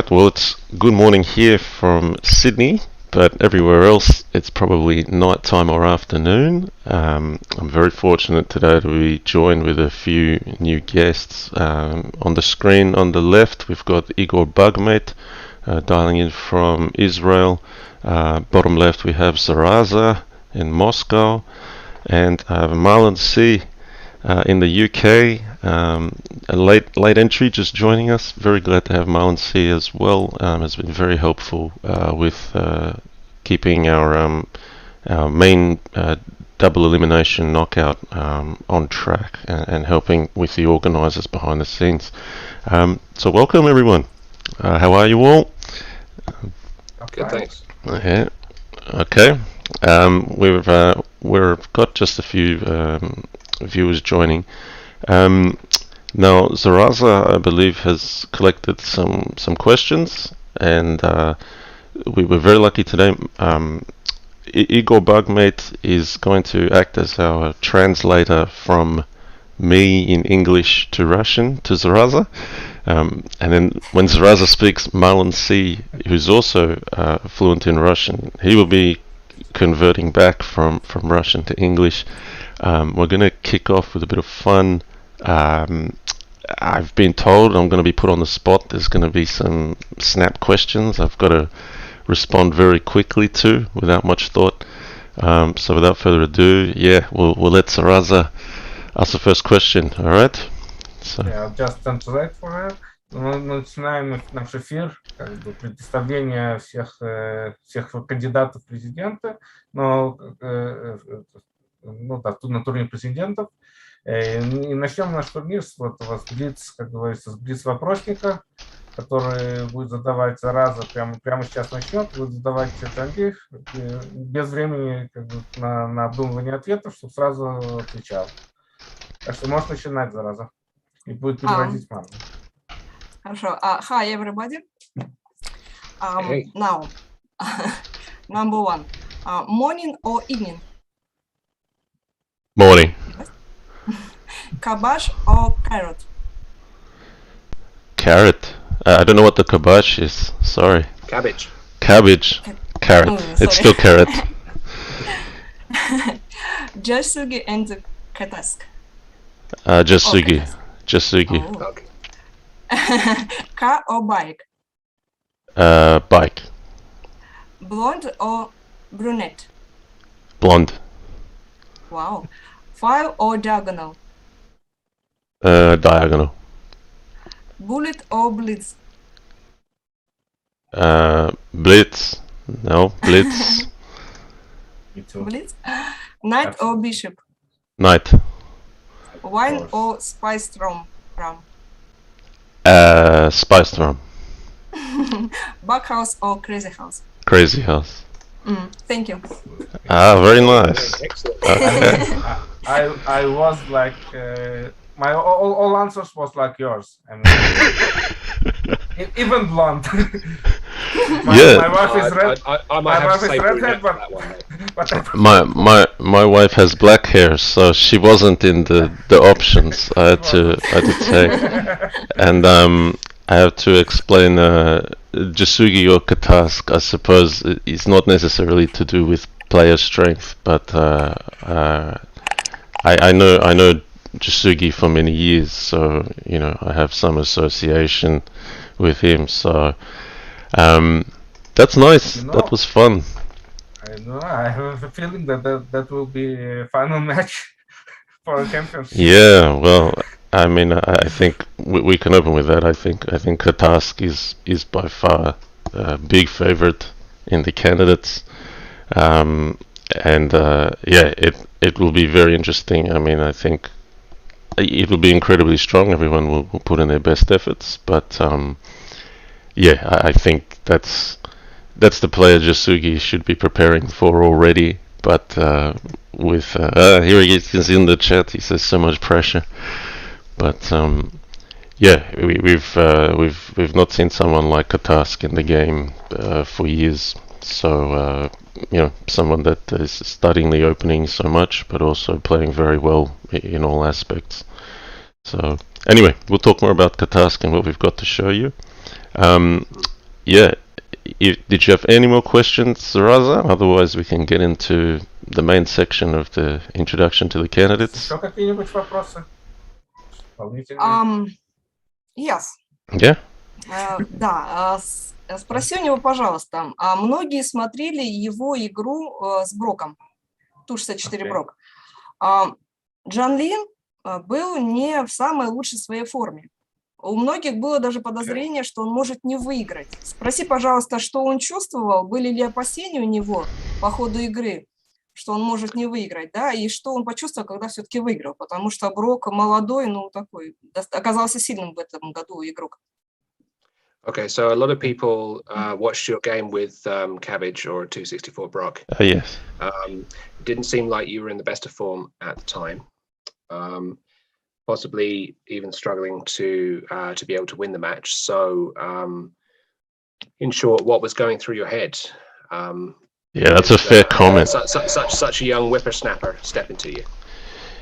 right, well, it's good morning here from Sydney, but everywhere else it's probably night time or afternoon. I'm very fortunate today to be joined with a few new guests. On the screen on the left, we've got IgorBugMate dialing in from Israel. Bottom left, we have Zaraza in Moscow, and Marlonc C in the UK. A late entry just joining us. Very glad to have Marlonc C as well. Has been very helpful with keeping our main double elimination knockout on track and helping with the organisers behind the scenes. So welcome everyone. How are you all? Good, thanks. Yeah. Okay. We've got just a few viewers joining. Now Zaraza, I believe, has collected some questions, and we were very lucky today. IgorBugMate is going to act as our translator from me in English to Russian to Zaraza, and then when Zaraza speaks, Marlonc C, who's also fluent in Russian, he will be converting back from Russian to English. We're going to kick off with a bit of fun. I've been told I'm going to be put on the spot. There's going to be some snap questions I've got to respond very quickly to without much thought. So without further ado, we'll let Zaraza ask the first question. All right? So. Yeah, just translate for her. Мы начинаем наш эфир, как бы представление всех кандидатов в президенты, но на турнире президентов. И начнем наш турнир с блиц, как говорится, с блиц-вопросника, который будет задавать Зараза, прямо сейчас начнет, будет задавать JannLee без времени как бы, на обдумывание ответов, чтобы сразу отвечал. Так что можешь начинать, Зараза, и будет переводить маму. Хорошо. Hi, everybody. Hey. Now, number one, morning or evening? Morning. Kabash or carrot? Carrot. I don't know what the kabash is. Sorry. Cabbage. Cabbage. Carrot. It's still carrot. Jasugi and Katask. Jasugi. Jasugi. Oh. Okay. Car or bike? Bike. Blonde or brunette? Blonde. Wow. File or diagonal? Diagonal. Bullet or blitz? Blitz. No, blitz. Me too. Blitz. Knight or bishop? Knight. Wine or spiced rum? Spiced rum. Bughouse or Crazyhouse? Crazyhouse. Thank you. Very nice. Excellent. Okay. I was like my all answers was like yours. I mean, even blonde. My wife is red. I might have to say redhead, brunette for that one. My wife has black hair, so she wasn't in the options. I had to take, and I have to explain. Jasugi or Katask, I suppose, is not necessarily to do with player strength, but I know Jasugi for many years, so I have some association with him. So that's nice. That was fun. I know. I have a feeling that will be a final match for a championship. Yeah. Well, I mean, I think we can open with that. I think Katask is by far a big favorite in the candidates, and it will be very interesting. I mean, I think it will be incredibly strong. Everyone will put in their best efforts, but I think that's the player Jasugi should be preparing for already. But with here he's in the chat. He says so much pressure. But we've not seen someone like Katask in the game for years. So someone that is studying the opening so much, but also playing very well in all aspects. So anyway, we'll talk more about Katask and what we've got to show you. Yeah, did you have any more questions, Zaraza? Otherwise, we can get into the main section of the introduction to the candidates. Еще какие-нибудь вопросы? Дополнительные? Yes. Yeah. Да, спроси у него, пожалуйста, многие смотрели его игру с Броком, Ту-64 Брок. JannLee был не в самой лучшей своей форме. У многих было даже подозрение, что он может не выиграть. Спроси, пожалуйста, что он чувствовал, были ли опасения у него по ходу игры, что он может не выиграть, да, и что он почувствовал, когда все-таки выиграл, потому что Брок молодой, ну, такой, оказался сильным в этом году игрок. Okay, so a lot of people watched your game with Cabbage or 264 Brock. Yes. It didn't seem like you were in the best of form at the time. Possibly even struggling to be able to win the match. So, in short, what was going through your head? Yeah, that's a fair comment. Such a young whippersnapper stepping to you.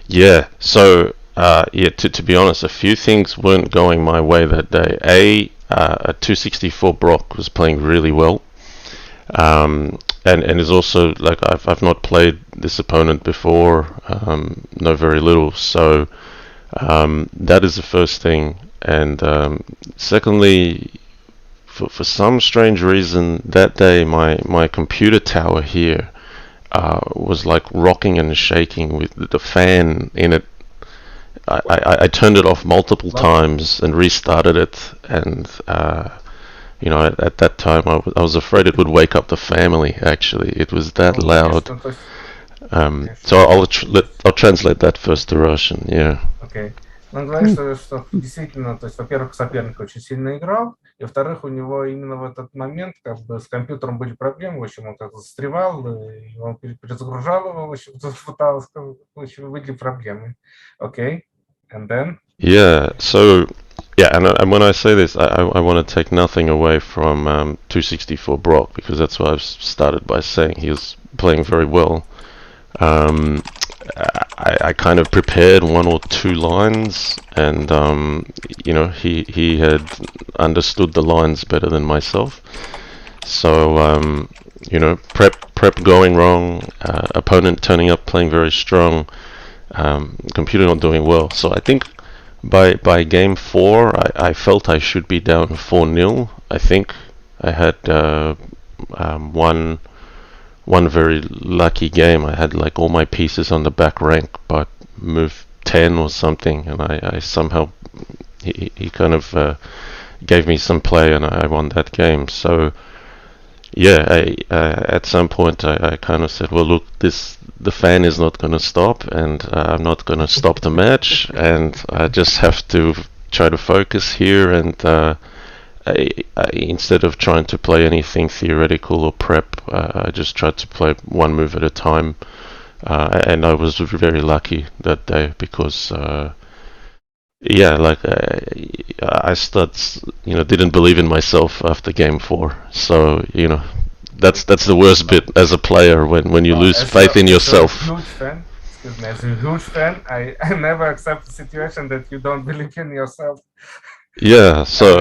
Yeah. So, yeah, to be honest, a few things weren't going my way that day. A 264 Brock was playing really well, and is also like I've not played this opponent before, know very little, so that is the first thing. And secondly, for some strange reason that day my computer tower here was like rocking and shaking with the fan in it. I turned it off multiple times and restarted it, and you know, at that time I was afraid it would wake up the family. Actually, it was that loud. So I'll translate that first to Russian. Yeah. Okay. Он говорит, что действительно, то есть, во-первых, соперник очень сильно играл, и во-вторых, у него именно в этот момент как бы с компьютером были проблемы, в общем, он как-то застревал, и он перезагружал его, в общем, пытался, в общем, были проблемы. Okay. And then? Yeah, so, yeah, and when I say this, I want to take nothing away from 264 Brock, because that's what I've started by saying. He was playing very well. I kind of prepared one or two lines, and, you know, he had understood the lines better than myself. So, you know, prep going wrong, opponent turning up playing very strong, computer not doing well. So I think by game 4 I felt I should be down 4-0. I think I had one very lucky game. I had like all my pieces on the back rank but move 10 or something, and I somehow he kind of gave me some play and I won that game. So yeah, at some point I kind of said, well, look, the fan is not going to stop, and I'm not going to stop the match, and I just have to try to focus here, and I instead of trying to play anything theoretical or prep, I just tried to play one move at a time, and I was very lucky that day because yeah, like I didn't believe in myself after game 4. So, you know, that's the worst bit as a player when you lose faith in yourself. As a huge fan, I never accept the situation that you don't believe in yourself. Yeah, so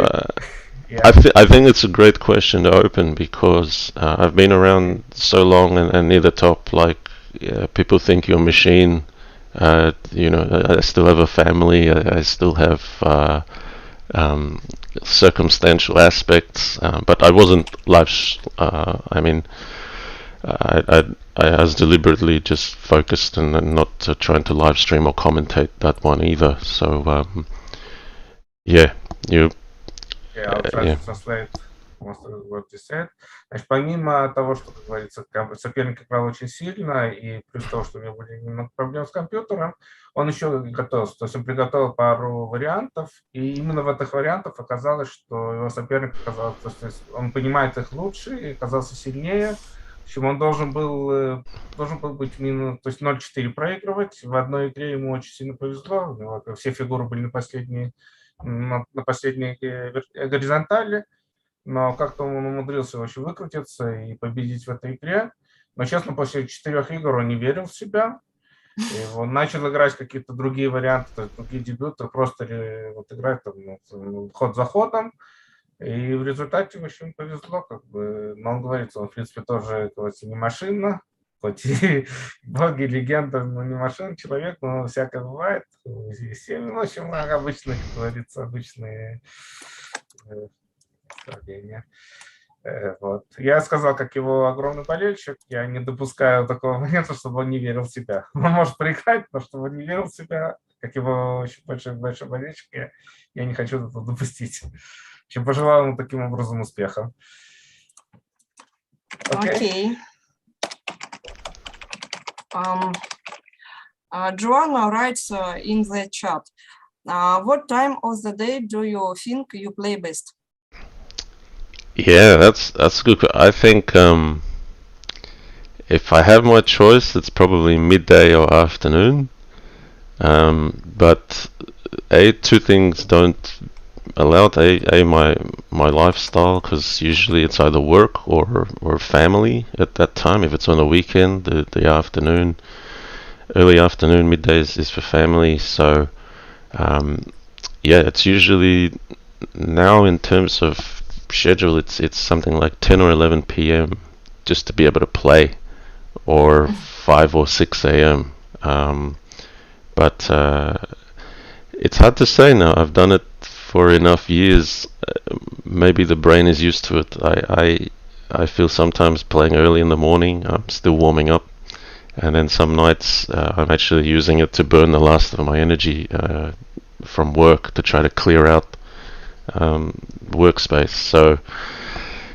I think it's a great question to open because I've been around so long and near the top, like people think you're a machine. You know, I still have a family. I still have circumstantial aspects, but I wasn't live. I mean, I was deliberately just focused and not trying to live stream or commentate that one either. So yeah, you. Yeah, I'll try to translate most of what you said. Значит, помимо того, что, как говорится, соперник играл очень сильно, и плюс того, что у него были немного проблем с компьютером, он еще готовился. То есть он приготовил пару вариантов, и именно в этих вариантах оказалось, что его соперник оказался, то есть он понимает их лучше и оказался сильнее. В общем, он должен был быть минус, то есть 0-4 проигрывать. В одной игре ему очень сильно повезло. У него все фигуры были на последней горизонтали. Но как-то он умудрился вообще выкрутиться и победить в этой игре. Но, честно, после 4 игр он не верил в себя. И он начал играть какие-то другие варианты, то есть другие дебюты, просто вот играть там, ход за ходом. И в результате, в общем, повезло, как бы. Но он говорит, он, в принципе, тоже, говорится, не машина, хоть и боги, легенда, но не машина, человек, но всякое бывает. И 7, в общем, обычные, как говорится, обычные сравнения. Вот. Я сказал, как его огромный болельщик, я не допускаю такого момента, чтобы он не верил в себя. Он может проиграть, но чтобы он не верил в себя, как его очень большой болельщик, я не хочу этого допустить. Чем пожелаю ему таким образом успеха. Окей. Joanna writes in the chat, what time of the day do you think you play best? Yeah, that's a good. I think if I have my choice, it's probably midday or afternoon. But two things don't allow it. My lifestyle, because usually it's either work or family at that time. If it's on a weekend, the afternoon, early afternoon, middays is for family. So yeah, it's usually now in terms of schedule, it's something like 10 or 11 p.m. just to be able to play, or 5 or 6 a.m. But it's hard to say now. I've done it for enough years. Maybe the brain is used to it. I feel sometimes playing early in the morning, I'm still warming up, and then some nights I'm actually using it to burn the last of my energy from work to try to clear out workspace. So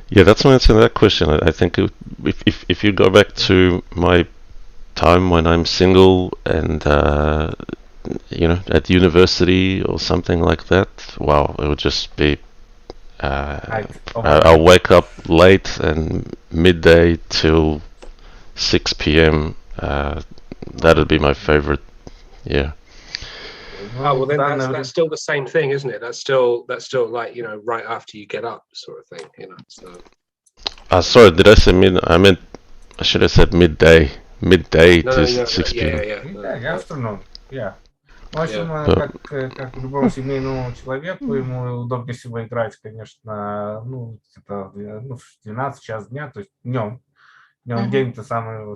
yeah, that's my answer to that question. I think if you go back to my time when I'm single and at university or something like that, wow, it would just be I'll wake up late and midday till 6 p.m. That'd be my favorite. Yeah. Oh well, then that's still the same thing, isn't it? That's still like, right after you get up, sort of thing, So. Sorry, did I say mid? I should have said midday. Midday to 6 p.m. Yeah, afternoon. Yeah. В общем, как любому семейному человеку, ему удобнее всего играть, конечно, где-то в 12 час дня, то есть днем. Днем день-то самый.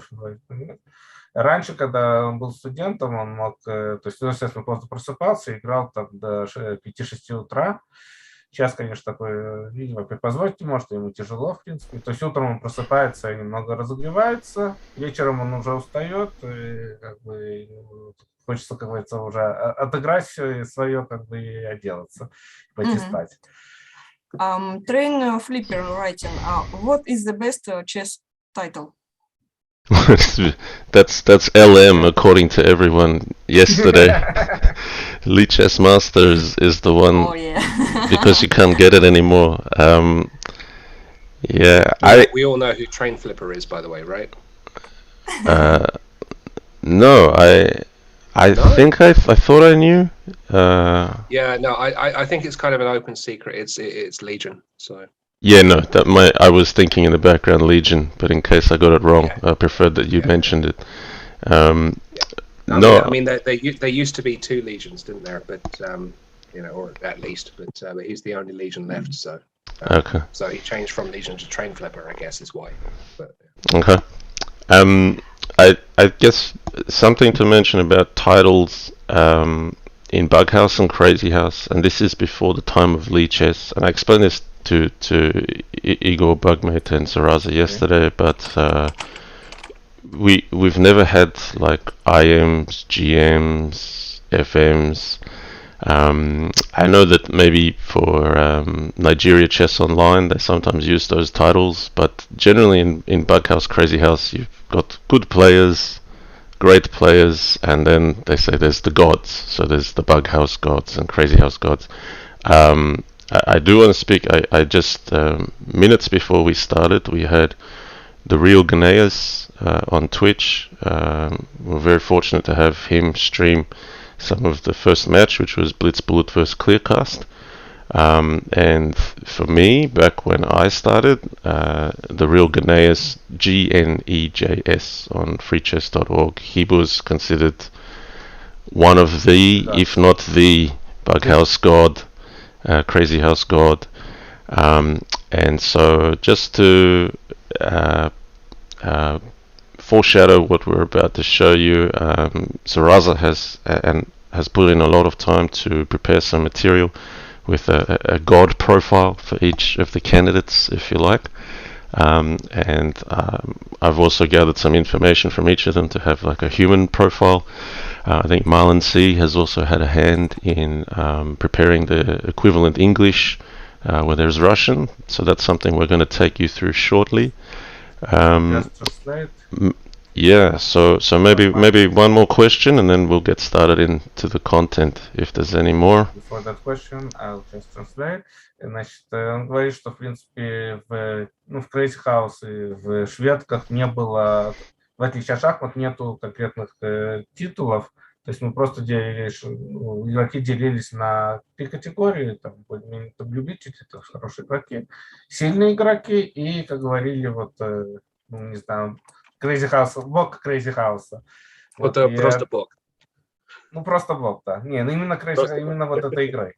Раньше, когда он был студентом, он мог, то есть, естественно, поздно просыпался, играл там до 5-6 утра. Сейчас, конечно, такой, видимо, позволить не может, ему тяжело, в принципе. То есть утром он просыпается, немного разогревается, вечером он уже устает, и, как бы, хочется, как говорится, уже отыграть все свое, как бы, и отделаться, пойти спать. Train Flipper writing, what is the best chess title? That's LM according to everyone yesterday. Lee Chess Masters is the one. Oh yeah. Because you can't get it anymore. We all know who Train Flipper is, by the way, right? No, I think I thought I knew. I think it's kind of an open secret. It's Legion, so. Yeah, no, I was thinking in the background Legion, but in case I got it wrong, I preferred that you mentioned it. I mean, there used to be 2 Legions, didn't there? But or at least, but he's the only Legion left. So okay. So he changed from Legion to Train Flipper, I guess, is why. But, okay. I guess something to mention about titles in Bughouse and Crazyhouse, and this is before the time of Lee Chess, and I explained this to IgorBugMate and Zaraza yesterday, but we've never had like IMs, GMs, FMs. I know that maybe for Nigeria Chess Online they sometimes use those titles, but generally in Bughouse, Crazyhouse, you've got good players, great players, and then they say there's the gods. So there's the Bughouse gods and Crazyhouse gods. I do want to speak. I just minutes before we started, we had the real Ghanaias on Twitch. We're very fortunate to have him stream some of the first match, which was Blitz Bullet vs Clearcast. And for me, back when I started, the real Gnaeus, GNEJS, on freechess.org, he was considered one of the, if not the, Bughouse god, Crazyhouse god. And so just to foreshadow what we're about to show you, Zaraza has put in a lot of time to prepare some material with a god profile for each of the candidates, if you like. And I've also gathered some information from each of them to have like a human profile. I think Marlonc has also had a hand in preparing the equivalent English where there's Russian. So that's something we're going to take you through shortly. Yeah, so maybe one more question and then we'll get started into the content if there's any more. Before that question, I'll just translate. Значит, он говорит, что, в принципе, в Crazyhouse и в шведках не было, в отличие от шахмат, нету конкретных титулов. То есть мы просто делились, игроки делились на 3 категории, там, любители, это хорошие игроки, сильные игроки и, как говорили, вот, не знаю, Crazyhouse, бог Crazyhouse. Вот просто бог. Ну, просто бог, да. Не, ну именно именно вот этой игры.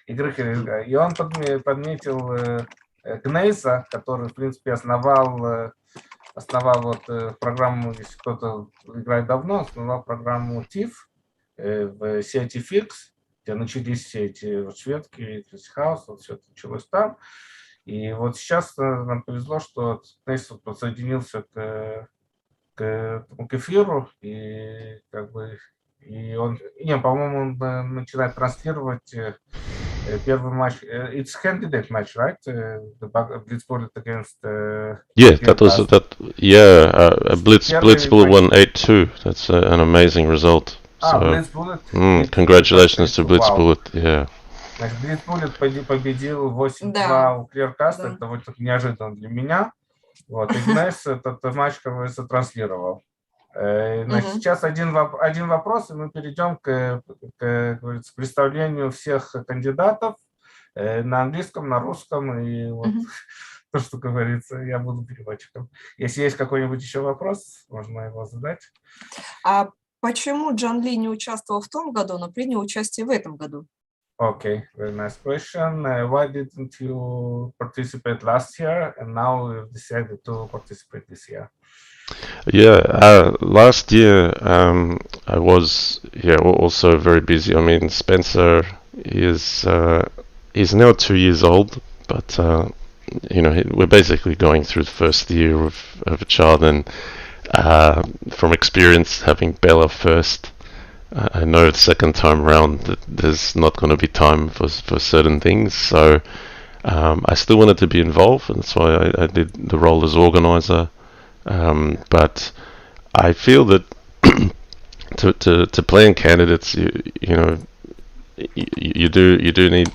И он подметил Гнейса, который, в принципе, основал вот программу, если кто-то играет давно, основал программу TIFF в сети Fix, где начались все эти вот шведки, Crazyhouse, вот все это началось там. И вот сейчас нам повезло, что Гнейс подсоединился к эфиру, и как бы он, по-моему, он начинает транслировать первый матч. It's candidate match, right? The Blitzbullet against. Yeah, that was that. Yeah, Blitzbullet won 8-2. That's an amazing result. So, Blitzbullet. Congratulations to Blitzbullet. Yeah. Значит, Blitzbullet победил 8-2 у Clearcast. Это вот неожиданно для меня. Вот, и Гнейс этот матч, как говорится, транслировал. Значит, сейчас один вопрос, и мы перейдем к говорится, представлению всех кандидатов на английском, на русском, и вот то, что говорится, я буду переводчиком. Если есть какой-нибудь еще вопрос, можно его задать. А почему JannLee не участвовал в том году, но принял участие в этом году? Okay, very nice question. Why didn't you participate last year, and now you've decided to participate this year? Yeah, last year I was also very busy. I mean, Spencer is now 2 years old, but we're basically going through the first year of a child, and from experience having Bella first, I know the second time around that there's not going to be time for certain things, so I still wanted to be involved, and that's why I did the role as organizer. But I feel that to play in candidates, you do need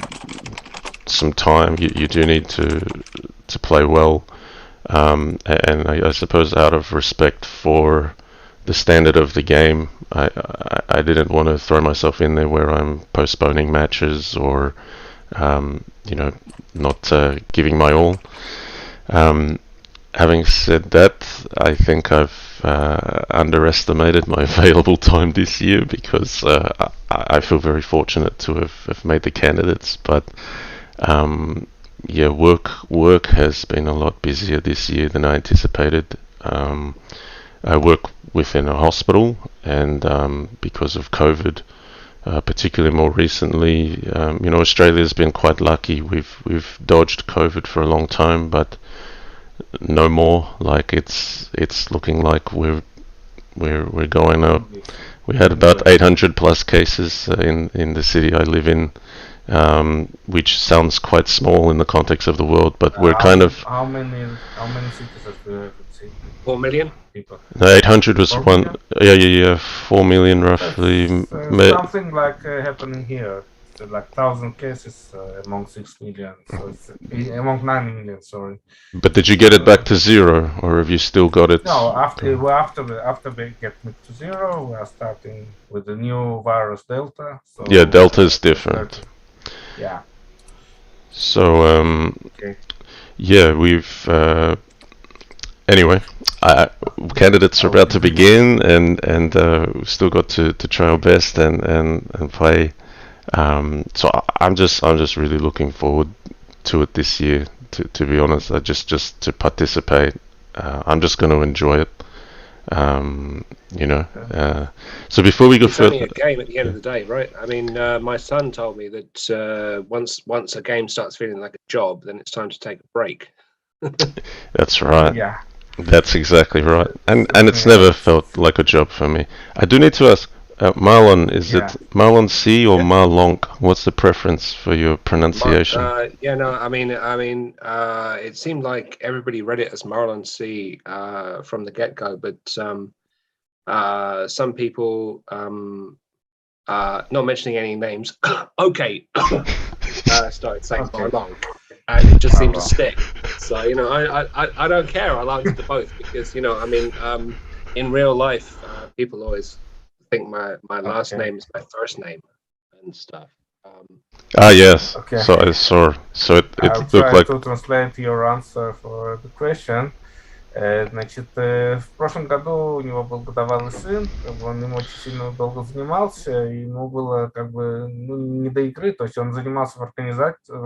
some time. You do need to play well, and I suppose out of respect for the standard of the game, I didn't want to throw myself in there where I'm postponing matches or not giving my all. Having said that, I think I've underestimated my available time this year because I feel very fortunate to have made the candidates, but work has been a lot busier this year than I anticipated. I work within a hospital, and because of COVID, particularly more recently, Australia's been quite lucky. We've dodged COVID for a long time, but no more. Like it's looking like we're going up. We had about 800 plus cases in the city I live in, which sounds quite small in the context of the world, but we're kind of. How many cities have we seen? 4 million people. No, 800 was 4 one. Yeah, 4 million roughly. Something like happening here. So like 1,000 cases among 6 million. So it's among 9 million. Sorry. But did you get it back to zero, or have you still got it? No, after we get it to zero, we are starting with the new virus Delta. So yeah, Delta is different. Yeah. So Okay. yeah, we've anyway. Candidates are about to begin, and we've still got to try our best and play. So I'm just really looking forward to it this year. To be honest, just to participate. I'm just going to enjoy it. So before we go It's further, only a game at the end of the day, right? I mean, my son told me that once a game starts feeling like a job, then it's time to take a break. that's right. Yeah. That's exactly right. And it's Yeah. never felt like a job for me. I do need to ask, Marlon, is Yeah. it Marlon C or Yeah. Marlonc? What's the preference for your pronunciation? I mean, it seemed like everybody read it as Marlon C from the get-go, but some people, not mentioning any names, okay, started saying Okay. Marlon, and it just seemed to Marlon. stick. So I don't care. I'll answer to both because in real life, people always think my last Okay. name is my first name and stuff. Yes. Okay. So I saw. So it I'll looked try like. to translate your answer for the question. Значит, в прошлом году у него был годовалый сын, как бы он им очень сильно долго занимался, и ему было как бы не до игры, то есть он занимался в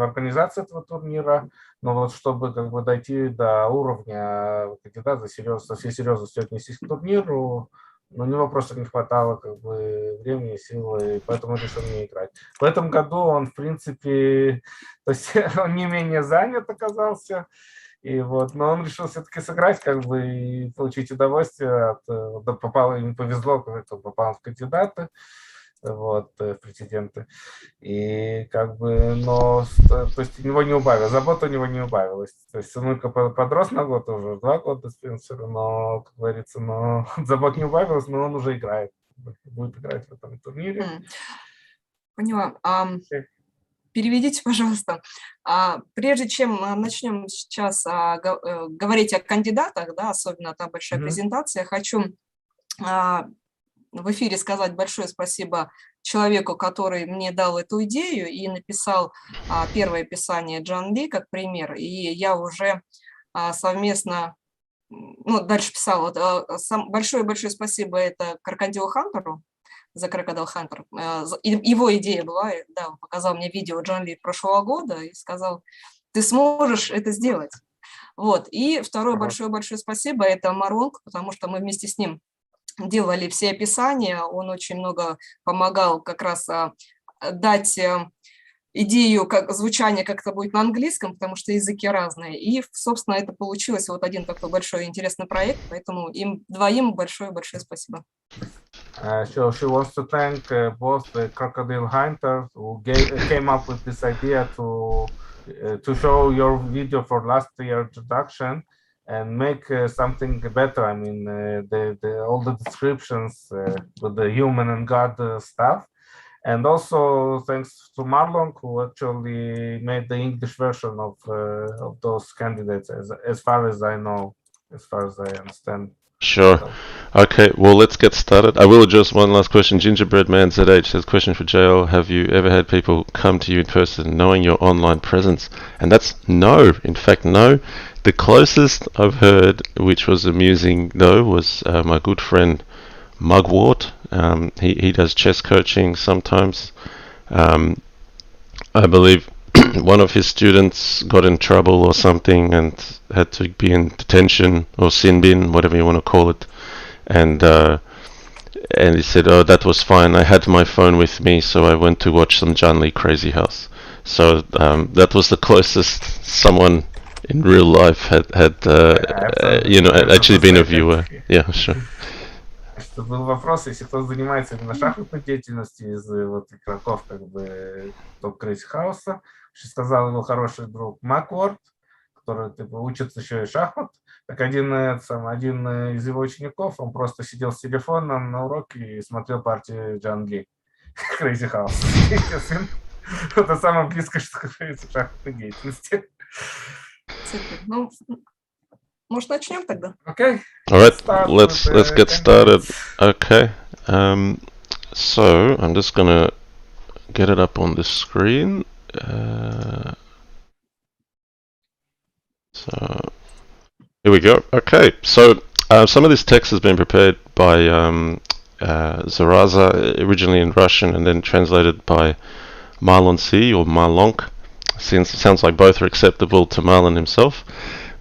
организации этого турнира, но вот чтобы как бы дойти до уровня кандидата, со всей серьезностью отнестись к турниру, у него просто не хватало как бы времени, силы, и поэтому решил не играть. В этом году он, в принципе, то есть он не менее занят оказался, и вот, но он решил все-таки сыграть, как бы, и получить удовольствие ему повезло, как попал в кандидаты, вот, в претенденты. И как бы, то есть у него не убавилось, забота у него не убавилась. То есть сынулька подрос на год, уже 2 года Спенсера, но, как говорится, забот не убавилось, но он уже играет, будет играть в этом турнире. Поняла. Переведите, пожалуйста. Прежде чем начнем сейчас говорить о кандидатах, да, особенно та большая презентация, я хочу в эфире сказать большое спасибо человеку, который мне дал эту идею и написал первое описание JannLee как пример. И я уже совместно, дальше писала. Большое-большое спасибо это Крокодил Хантеру, за Crocodile Hunter. Его идея была, да, он показал мне видео JannLee прошлого года и сказал, ты сможешь это сделать. Вот. И второе большое-большое спасибо это Marlonc, потому что мы вместе с ним делали все описания, он очень много помогал как раз дать идею звучания, как это будет на английском, потому что языки разные. И, собственно, это получилось вот один такой большой интересный проект, поэтому им двоим большое-большое спасибо. So she wants to thank both the Crocodile Hunter who came up with this idea to show your video for last year introduction and make something better. I mean, all the descriptions with the human and God stuff. And also thanks to Marlonc, who actually made the English version of those candidates, as far as I know, as far as I understand. Sure. Okay, well, let's get started. I will address one last question. Gingerbread Man ZH says, question for JL. Have you ever had people come to you in person knowing your online presence? And that's no. In fact, no. The closest I've heard, which was amusing, though, was my good friend Mugwort. He does chess coaching sometimes. I believe one of his students got in trouble or something and had to be in detention or sin bin, whatever you want to call it. And he said, oh, that was fine. I had my phone with me, so I went to watch some JannLee Crazyhouse. So that was the closest someone in real life had actually been a viewer. Yeah, sure. Был вопрос, если кто занимается именно шахматной деятельностью из вот игроков как бы топ Crazyhouse, что сказал его хороший друг Макворд, который учится еще и шахмат, так один из его учеников, он просто сидел с телефоном на уроке и смотрел партию JannLee Crazyhouse. Это самое близкое, что говорится, к шахматной деятельности. Ну, может, начнем тогда? Okay. All right, let's get started. Okay. So I'm just gonna get it up on the screen. So here we go. Okay, so some of this text has been prepared by Zaraza, originally in Russian and then translated by Marlonc or Marlonc. Sounds like both are acceptable to Marlon himself.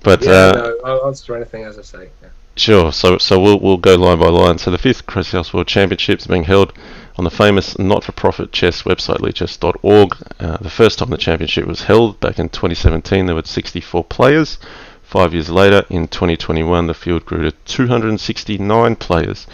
But no, I'll answer anything as I say. Yeah. Sure. So we'll go line by line. So the 5th Crazyhouse World Championships being held on the famous not-for-profit chess website lichess.org. The first time the championship was held back in 2017, there were 64 players. 5 years later, in 2021, the field grew to 269 players.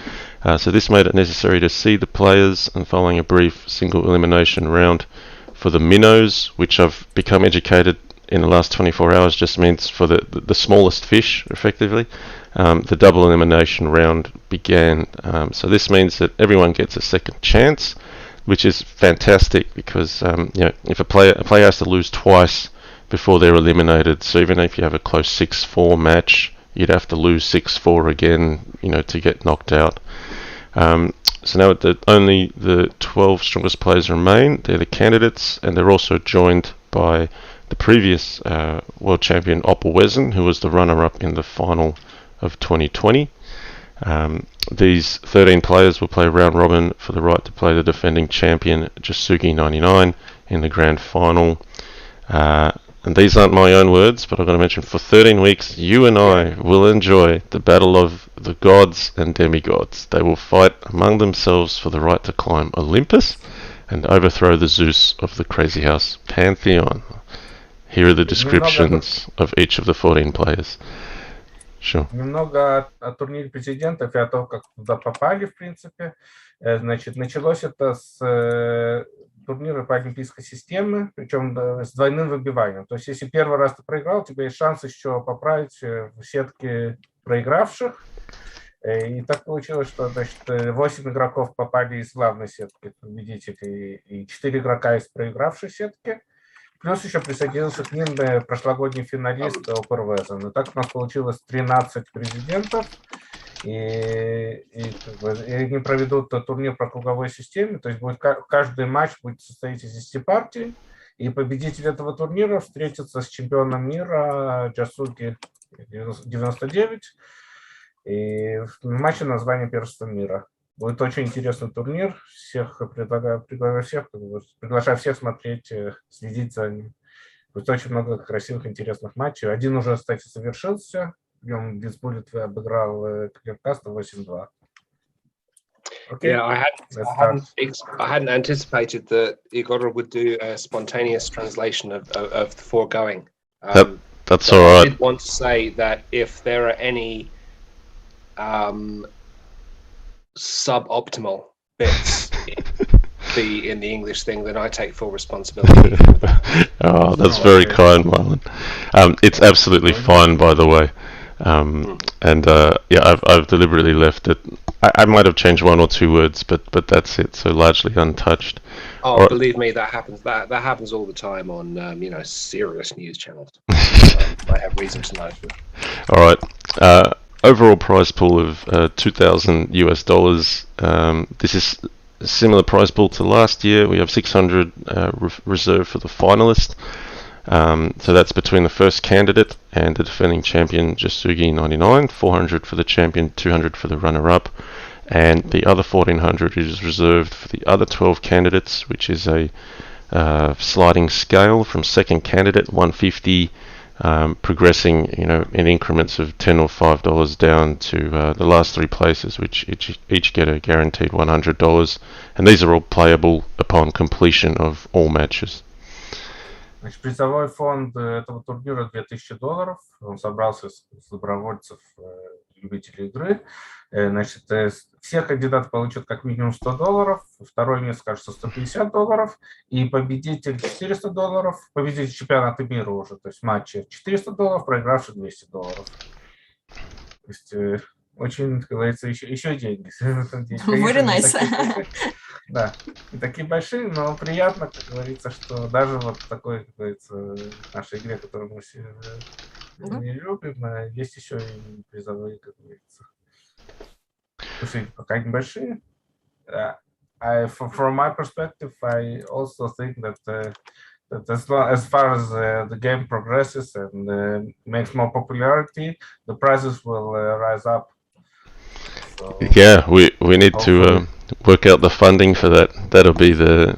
So this made it necessary to seed the players, and following a brief single elimination round for the minnows, which I've become educated in the last 24 hours, just means for the smallest fish, effectively. The double elimination round began. So this means that everyone gets a second chance, which is fantastic because if a player has to lose twice before they're eliminated, so even if you have a close 6-4 match, you'd have to lose 6-4 again, to get knocked out. So now only the 12 strongest players remain. They're the candidates, and they're also joined by the previous world champion Opel Wesen, who was the runner-up in the final of 2020. These 13 players will play round robin for the right to play the defending champion Jasugi 99 in the grand final. And these aren't my own words, but I've got to mention, for 13 weeks, you and I will enjoy the battle of the gods and demigods. They will fight among themselves for the right to climb Olympus and overthrow the Zeus of the Crazyhouse pantheon. Here are the descriptions of each of the 14 players. Sure. Немного о турнире президентов и о том, как туда попали, в принципе. Значит, началось это с турнира по олимпийской системе, причем с двойным выбиванием. То есть, если первый раз ты проиграл, у тебя есть шанс еще поправить в сетке проигравших. И так получилось, что, значит, 8 игроков попали из главной сетки победителей и 4 игрока из проигравшей сетки. Плюс еще присоединился к ним прошлогодний финалист Опер Везен. И так у нас получилось 13 президентов. И они проведут турнир по круговой системе. То есть каждый матч будет состоять из 10 партий. И победитель этого турнира встретится с чемпионом мира Джасуги 99. И в матче название первенства мира. Будет очень интересный турнир. Приглашаю всех смотреть, следить за ним. Будет очень много красивых, интересных матчей. Один уже, кстати, совершился. В нем Блицбуллет обыграл Клеркаста 8-2. Okay. Yeah, I hadn't anticipated that Igor would do a spontaneous translation of the foregoing. That's all right. I did want to say that if there are any suboptimal bits in the English thing, then I take full responsibility. Oh, that's very kind, Marlon. It's absolutely fine, by the way. I've deliberately left it. I might have changed 1 or 2 words, but that's it. So largely untouched. Oh, believe me, that happens. That happens all the time on serious news channels. I have reason to know. All right. Overall prize pool of $2,000 US. This is a similar prize pool to last year. We have 600 reserved for the finalist. So that's between the first candidate and the defending champion Jasugi 99. 400 for the champion, 200 for the runner-up, and the other 1,400 is reserved for the other 12 candidates, which is a sliding scale from second candidate 150. Progressing, in increments of $10 or $5 down to the last 3 places, which each get a guaranteed $100, and these are all playable upon completion of all matches. Значит, призовой фонд этого турнира $2000. Он собрался с добровольцев, любителей игры. Значит, все кандидаты получат как минимум $100, второе место, кажется, $150, и победитель $400, победитель чемпионата мира уже, то есть матча $400, проигравший $200. То есть очень, как говорится, еще деньги. Very nice. Да, не такие большие, но приятно, как говорится, что даже вот такой, как говорится, в нашей игре, которую мы все не любим, есть еще и призовые, как говорится. Пока небольшие. From my perspective, I also think that that as far as the game progresses and makes more popularity, the prices will rise up. So Yeah, we need to hopefully. work out the funding for that. That'll be the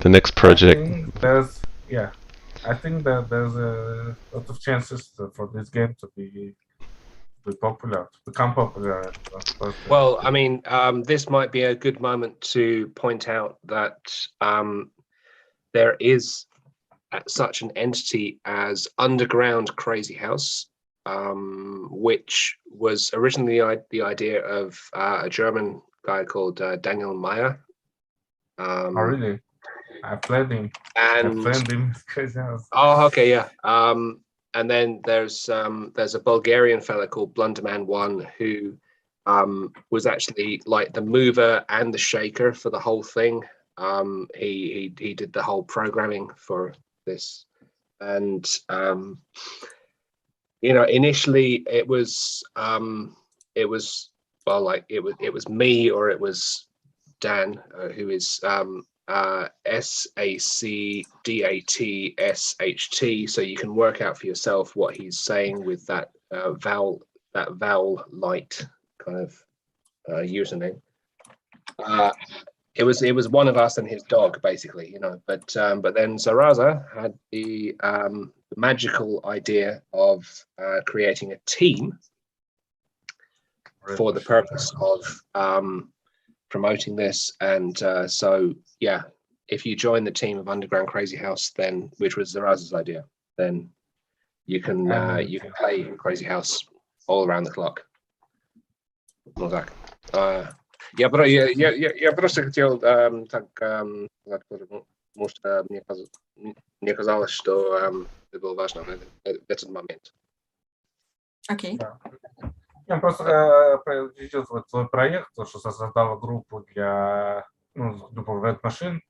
next project. I think that there's a lot of chances for this game to be popular, to become popular. Well, I mean, this might be a good moment to point out that there is such an entity as Underground Crazyhouse, which was originally the idea of a German guy called Daniel Meyer. Oh, really? I played him. And Crazyhouse. Oh, okay, yeah. And then there's a Bulgarian fella called Blunderman1 who was actually like the mover and the shaker for the whole thing. He did the whole programming for this, and initially it was me, or it was Dan, who is SACDATSHT, so you can work out for yourself what he's saying with that vowel light kind of username. It was one of us and his dog, basically, but then Zaraza had the magical idea of creating a team for the purpose of promoting this, and so yeah, if you join the team of Underground Crazyhouse, then, which was Zaraza's idea, then you can play Crazyhouse all around the clock. No tak. Я просто хотел так может мне казалось, что это было важно в этот момент. Окей. Я просто идет вот твой проект, то, что создала группу группу веб-машин,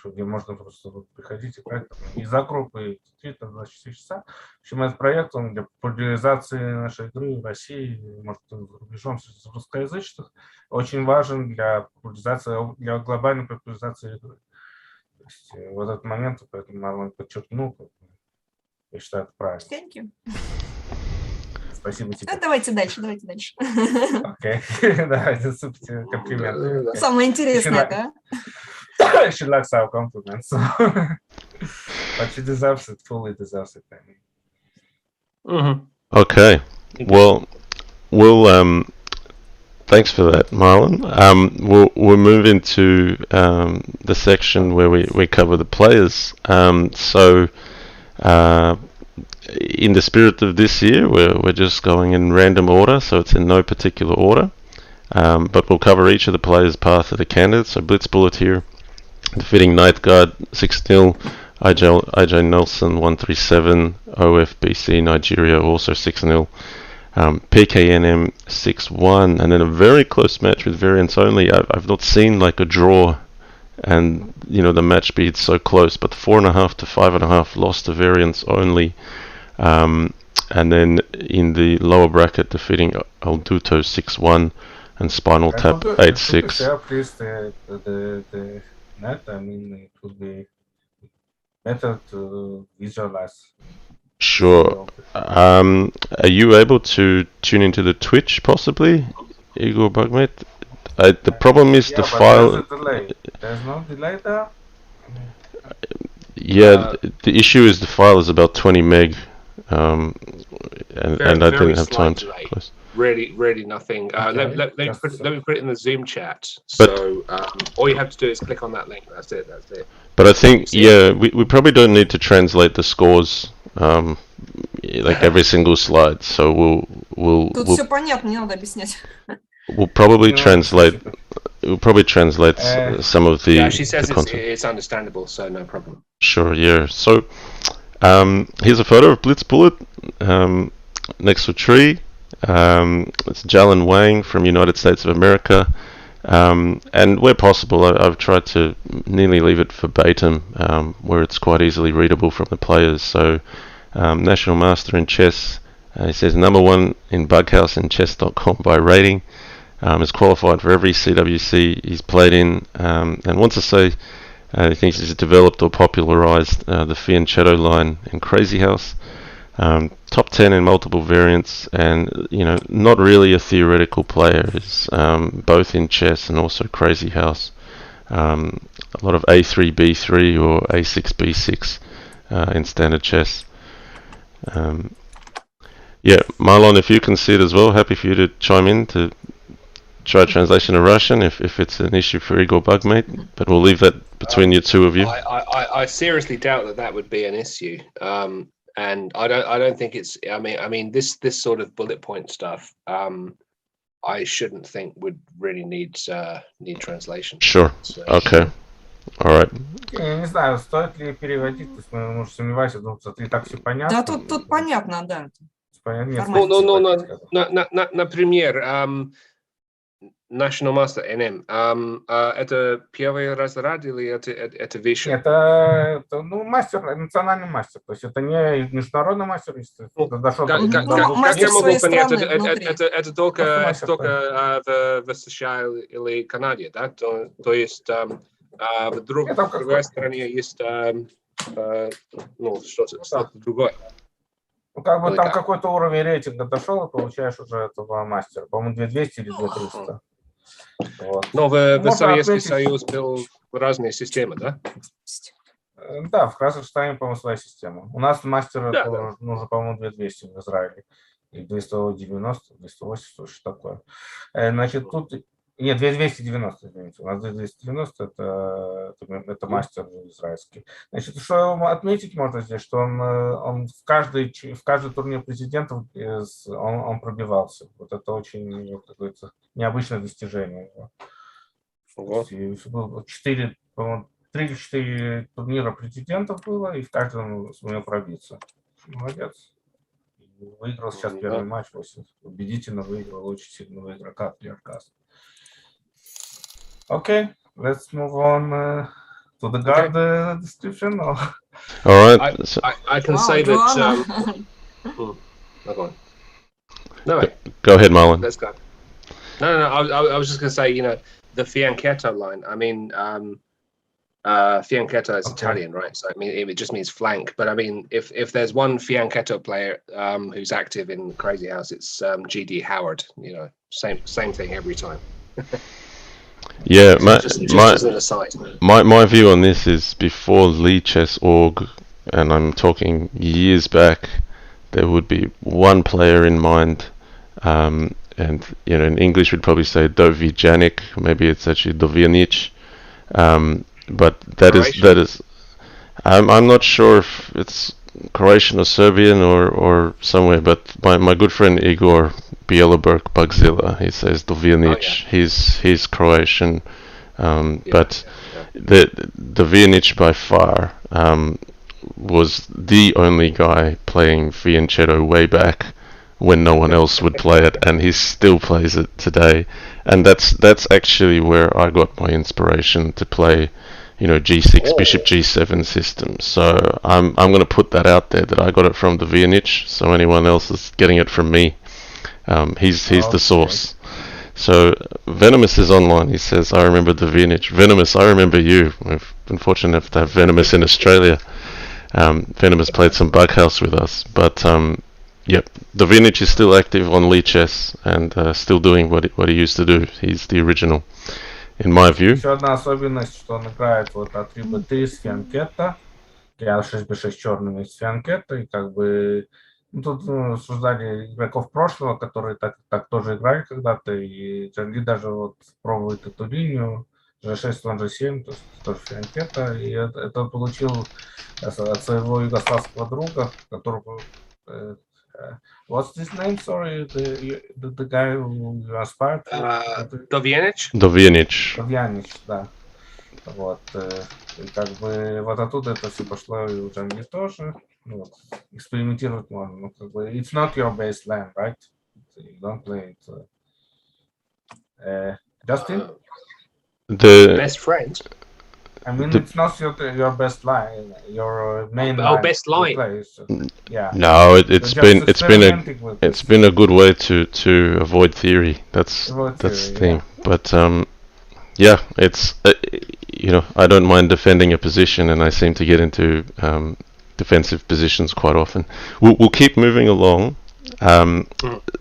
где можно просто приходить играть и за группой 3-24 часа. В общем, этот проект, он для популяризации нашей игры в России, может, за рубежом среди русскоязычных, очень важен для глобальной популяризации игры. То есть в этот момент, поэтому Marlonc подчеркнул, я считаю, это правильно. Thank you. Спасибо тебе. Давайте дальше. Окей, давайте сыпьте комплименты. Самое интересное, да? She likes our compliments. But she deserves it, fully deserves it. Okay. Well, we'll thanks for that, Marlon. We'll move into the section where we cover the players. So in the spirit of this year, we're just going in random order, so it's in no particular order. But we'll cover each of the players' path of the candidates. So Blitz Bullet here, defeating Night Guard 6-0, IJ Nelson 137, OFBC Nigeria also 6-0, PKNM 6-1, and then a very close match with variance only. I've not seen like a draw and the match being so close, but 4.5 to 5.5 lost to variance only. And then in the lower bracket, defeating Alduto 6-1 and Spinal Tap 8-6. Please the net. I mean, it would be better to visualize. Sure. Are you able to tune into the Twitch possibly, IgorBugMate? The problem is the file. There's a delay. There's no delay there. Yeah, the issue is the file is about 20 meg. And I didn't have time to close. Really nothing. Okay. Let me put it in the Zoom chat. So all you have to do is click on that link. That's it. But I think we probably don't need to translate the scores like every single slide. So we'll всё понятно, не надо объяснять. We'll probably translate. We'll probably translate some of the. Yeah, she says the content. it's understandable, so no problem. Sure. Yeah. So here's a photo of Blitz Bullet next to a tree. It's Jalen Wang from United States of America, and where possible, I've tried to nearly leave it verbatim, where it's quite easily readable from the players. So, National Master in Chess, he says #1 in Bughouse and Chess.com by rating. Is qualified for every CWC he's played in, and wants to say He thinks he's developed or popularized the fianchetto line in Crazyhouse. Top 10 in multiple variants, and not really a theoretical player. Is both in chess and also Crazyhouse. A lot of A3 B3 or A6 B6 in standard chess. Marlon, if you can see it as well, happy for you to chime in to try translation to Russian if it's an issue for IgorBugMate, but we'll leave that between you two of you. I seriously doubt that would be an issue, and I don't think it's. I mean this sort of bullet point stuff. I shouldn't think would really need translation. Sure. So, Okay. All right. Я не знаю, стоит ли переводить, то есть, может, сомневаюсь, я думаю, что и так все понятно. Да, тут понятно, да. Например, National Master NM. Это первый разряд или это выше? Это мастер, национальный мастер. То есть это не международный мастер, это дошел до как я могу понять, это только в США или Канаде, да? То есть в другой стране есть что-то другое. Ну, как бы там какой-то уровень рейтинга дошел, и получаешь уже этого мастера. По-моему, 2200 или 2300. Вот. Но в Советский Союз был разные системы, да? Да, в Казахстане, по-моему, своя система. У нас мастера нужно, по-моему, 2200 в Израиле. И 290, 280, что такое. Значит, тут... Нет, 2290, извините. У нас 290 это мастер израильский. Значит, что отметить можно здесь, что он в каждый турнир президентов он пробивался. Вот это очень какое-то необычное достижение. Ого. 3 или 4 турнира президентов было, и в каждом сумел пробиться. Молодец. Выиграл сейчас первый матч, убедительно выиграл, очень сильного игрока от Леркас. Okay, let's move on to the guard description. All right. I can say that. No, go ahead, Marlon. Let's go. No. I was just going to say, the fianchetto line. I mean, fianchetto is Italian, right? So I mean, it just means flank. But I mean, if there's one fianchetto player who's active in Crazyhouse, it's GD Howard. Same thing every time. Yeah, my view on this is before LeeChess.org, and I'm talking years back, there would be one player in mind, and in English we'd probably say Dovijanic, maybe it's actually Dovijanic, but that is I'm not sure if it's Croatian or Serbian or somewhere, but my good friend Igor Bugzilla, he says Dovijanic. He's Croatian, but the Dovijanic by far was the only guy playing fianchetto way back when no one else would play it, and he still plays it today. And that's actually where I got my inspiration to play, G6 Bishop G7 system. So I'm going to put that out there that I got it from Dovijanic. So anyone else is getting it from me. He's the source. So Venomous is online. He says, I remember Dovijanic. Venomous, I remember you. We've been fortunate enough to have Venomous in Australia. Venomous played some Bughouse with us. But Dovijanic is still active on LeeChess and still doing what he used to do. He's the original, in my view. Еще одна особенность, что он играет вот А3-Б3 с фианкетто, А6-Б6 черными с фианкетто, и как бы тут обсуждали игроков прошлого, которые так тоже играли когда-то, и JannLee даже вот пробует эту линию, G6, слон G7, то есть тоже фианкетто, и это он получил от своего югославского друга, которого... What's his name? Sorry, the guy who you aspired to? Dovijanic? Dovijanic, да. Вот. И как бы вот оттуда это все пошло и у JannLee тоже. Вот. Экспериментировать можно. Ну, как бы, it's not your baseline, right? You don't play it. Justin? The best friend? I mean, it's not your best line, your main line. Best line. Play, so, yeah. No, it's been a good way to avoid theory. That's the thing. Yeah. But it's I don't mind defending a position, and I seem to get into defensive positions quite often. We'll keep moving along.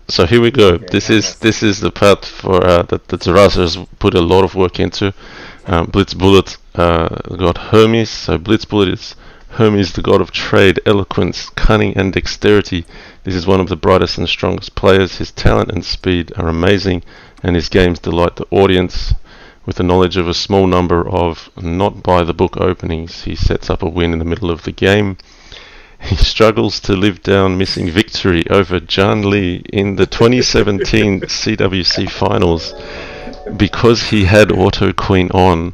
So here we go. This is the part for that Zaraza has put a lot of work into. Blitzbullet got Hermes. So Blitzbullet is Hermes, the god of trade, eloquence, cunning, and dexterity. This is one of the brightest and strongest players. His talent and speed are amazing, and his games delight the audience. With the knowledge of a small number of not-by-the-book openings, he sets up a win in the middle of the game. He struggles to live down missing victory over JannLee in the 2017 CWC finals because he had Auto Queen on.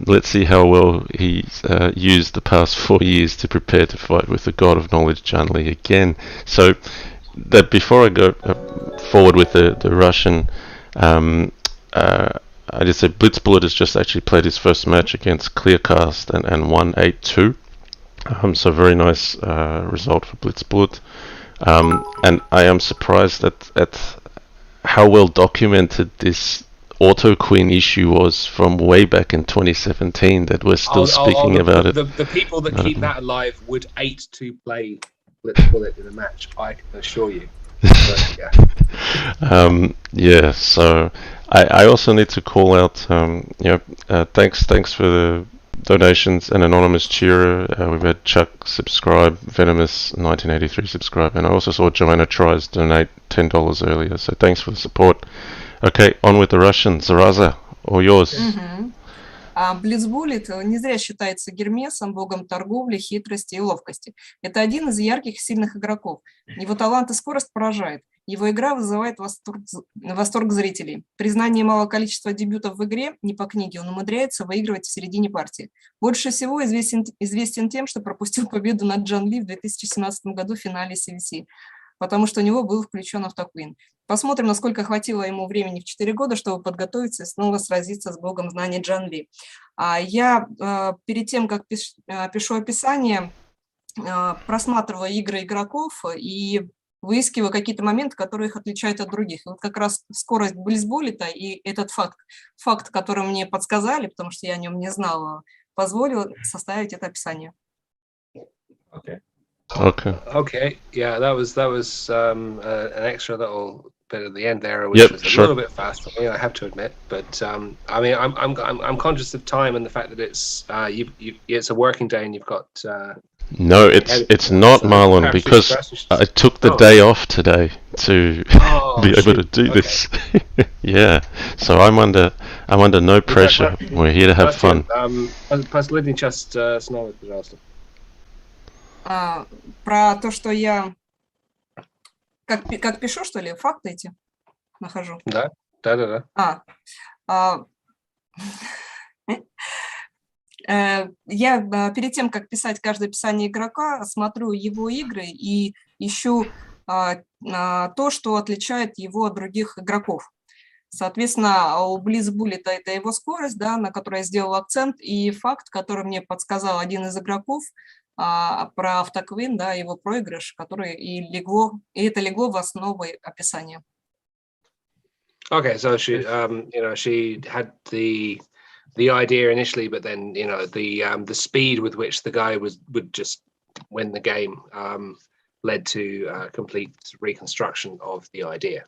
Let's see how well he's used the past 4 years to prepare to fight with the god of knowledge, JannLee, again. So, that before I go forward with the Russian, I just said Blitzbullet has just actually played his first match against Clearcast and won 8-2. So very nice result for Blitzbullet. And I am surprised at how well documented this Auto Queen issue was from way back in 2017 that we're still speaking about it. The people that keep that alive would hate to play Blitzbullet in a match, I can assure you. But, yeah. So I also need to call out, thanks for the donations, an anonymous cheerer. We've had Chuck subscribe, Venomous 1983 subscribe, and I also saw Joanna Tries donate $10 earlier. So thanks for the support. Okay, on with the Russian. Zaraza, all yours. Блицбуллет не зря считается Гермесом, богом торговли, хитрости и ловкости. Это один из ярких и сильных игроков. Его талант и скорость поражает. Его игра вызывает восторг зрителей. При знании малого количества дебютов в игре, не по книге, он умудряется выигрывать в середине партии. Больше всего известен тем, что пропустил победу над JannLee в 2017 году в финале CWC, потому что у него был включен автоквин. Посмотрим, насколько хватило ему времени в 4 года, чтобы подготовиться и снова сразиться с богом знаний JannLee. Я перед тем, как пишу описание, просматриваю игры игроков и выискиваю какие-то моменты, которые их отличают от других. И вот как раз скорость Блицбуллета и этот факт, который мне подсказали, потому что я о нем не знала, позволил составить это описание. Okay. Yeah, that was an extra little bit at the end there, which was a little bit fast for me, I have to admit. But I mean, I'm conscious of time and the fact that it's it's a working day and you've got. No, it's not, Marlon, because I took the day off today to be able to do this. Yeah, so I'm under no pressure. We're here to have fun. Последний час снова, пожалуйста. Про то, что я как пишу, что ли, факты эти нахожу? Да. Я перед тем, как писать каждое описание игрока, смотрю его игры и ищу то, что отличает его от других игроков. Соответственно, у Блицбуллета это его скорость, да, на которой я сделал акцент, и факт, который мне подсказал один из игроков, про автоквин, да, его проигрыш, который и это легло в основу описания. Okay, so she, she had the idea initially, but then the speed with which the guy would just win the game led to complete reconstruction of the idea.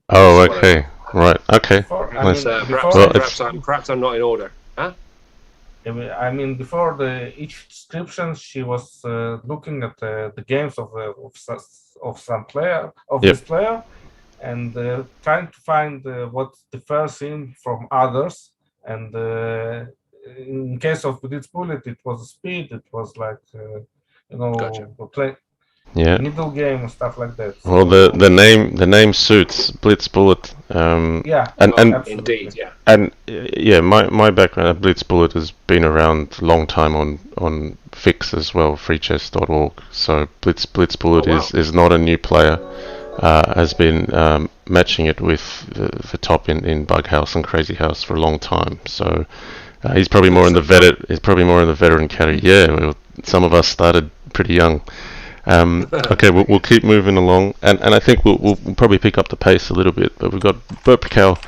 Oh, okay, right, okay. Perhaps I'm not in order, huh? I mean, before each description, she was looking at the games of some player this player, and trying to find what differs him from others. And in case of Blitzbullet, it was speed. It was like play middle game and stuff like that. Well, the name suits Blitzbullet. And indeed, yeah. And my background at Blitzbullet has been around a long time on Fix as well, freechess.org. So Blitzbullet is not a new player. Has been matching it with the top in Bughouse and Crazyhouse for a long time. So he's probably more in the veteran category. Yeah, some of us started pretty young. Okay, we'll keep moving along, and I think we'll probably pick up the pace a little bit. But we've got Burpcow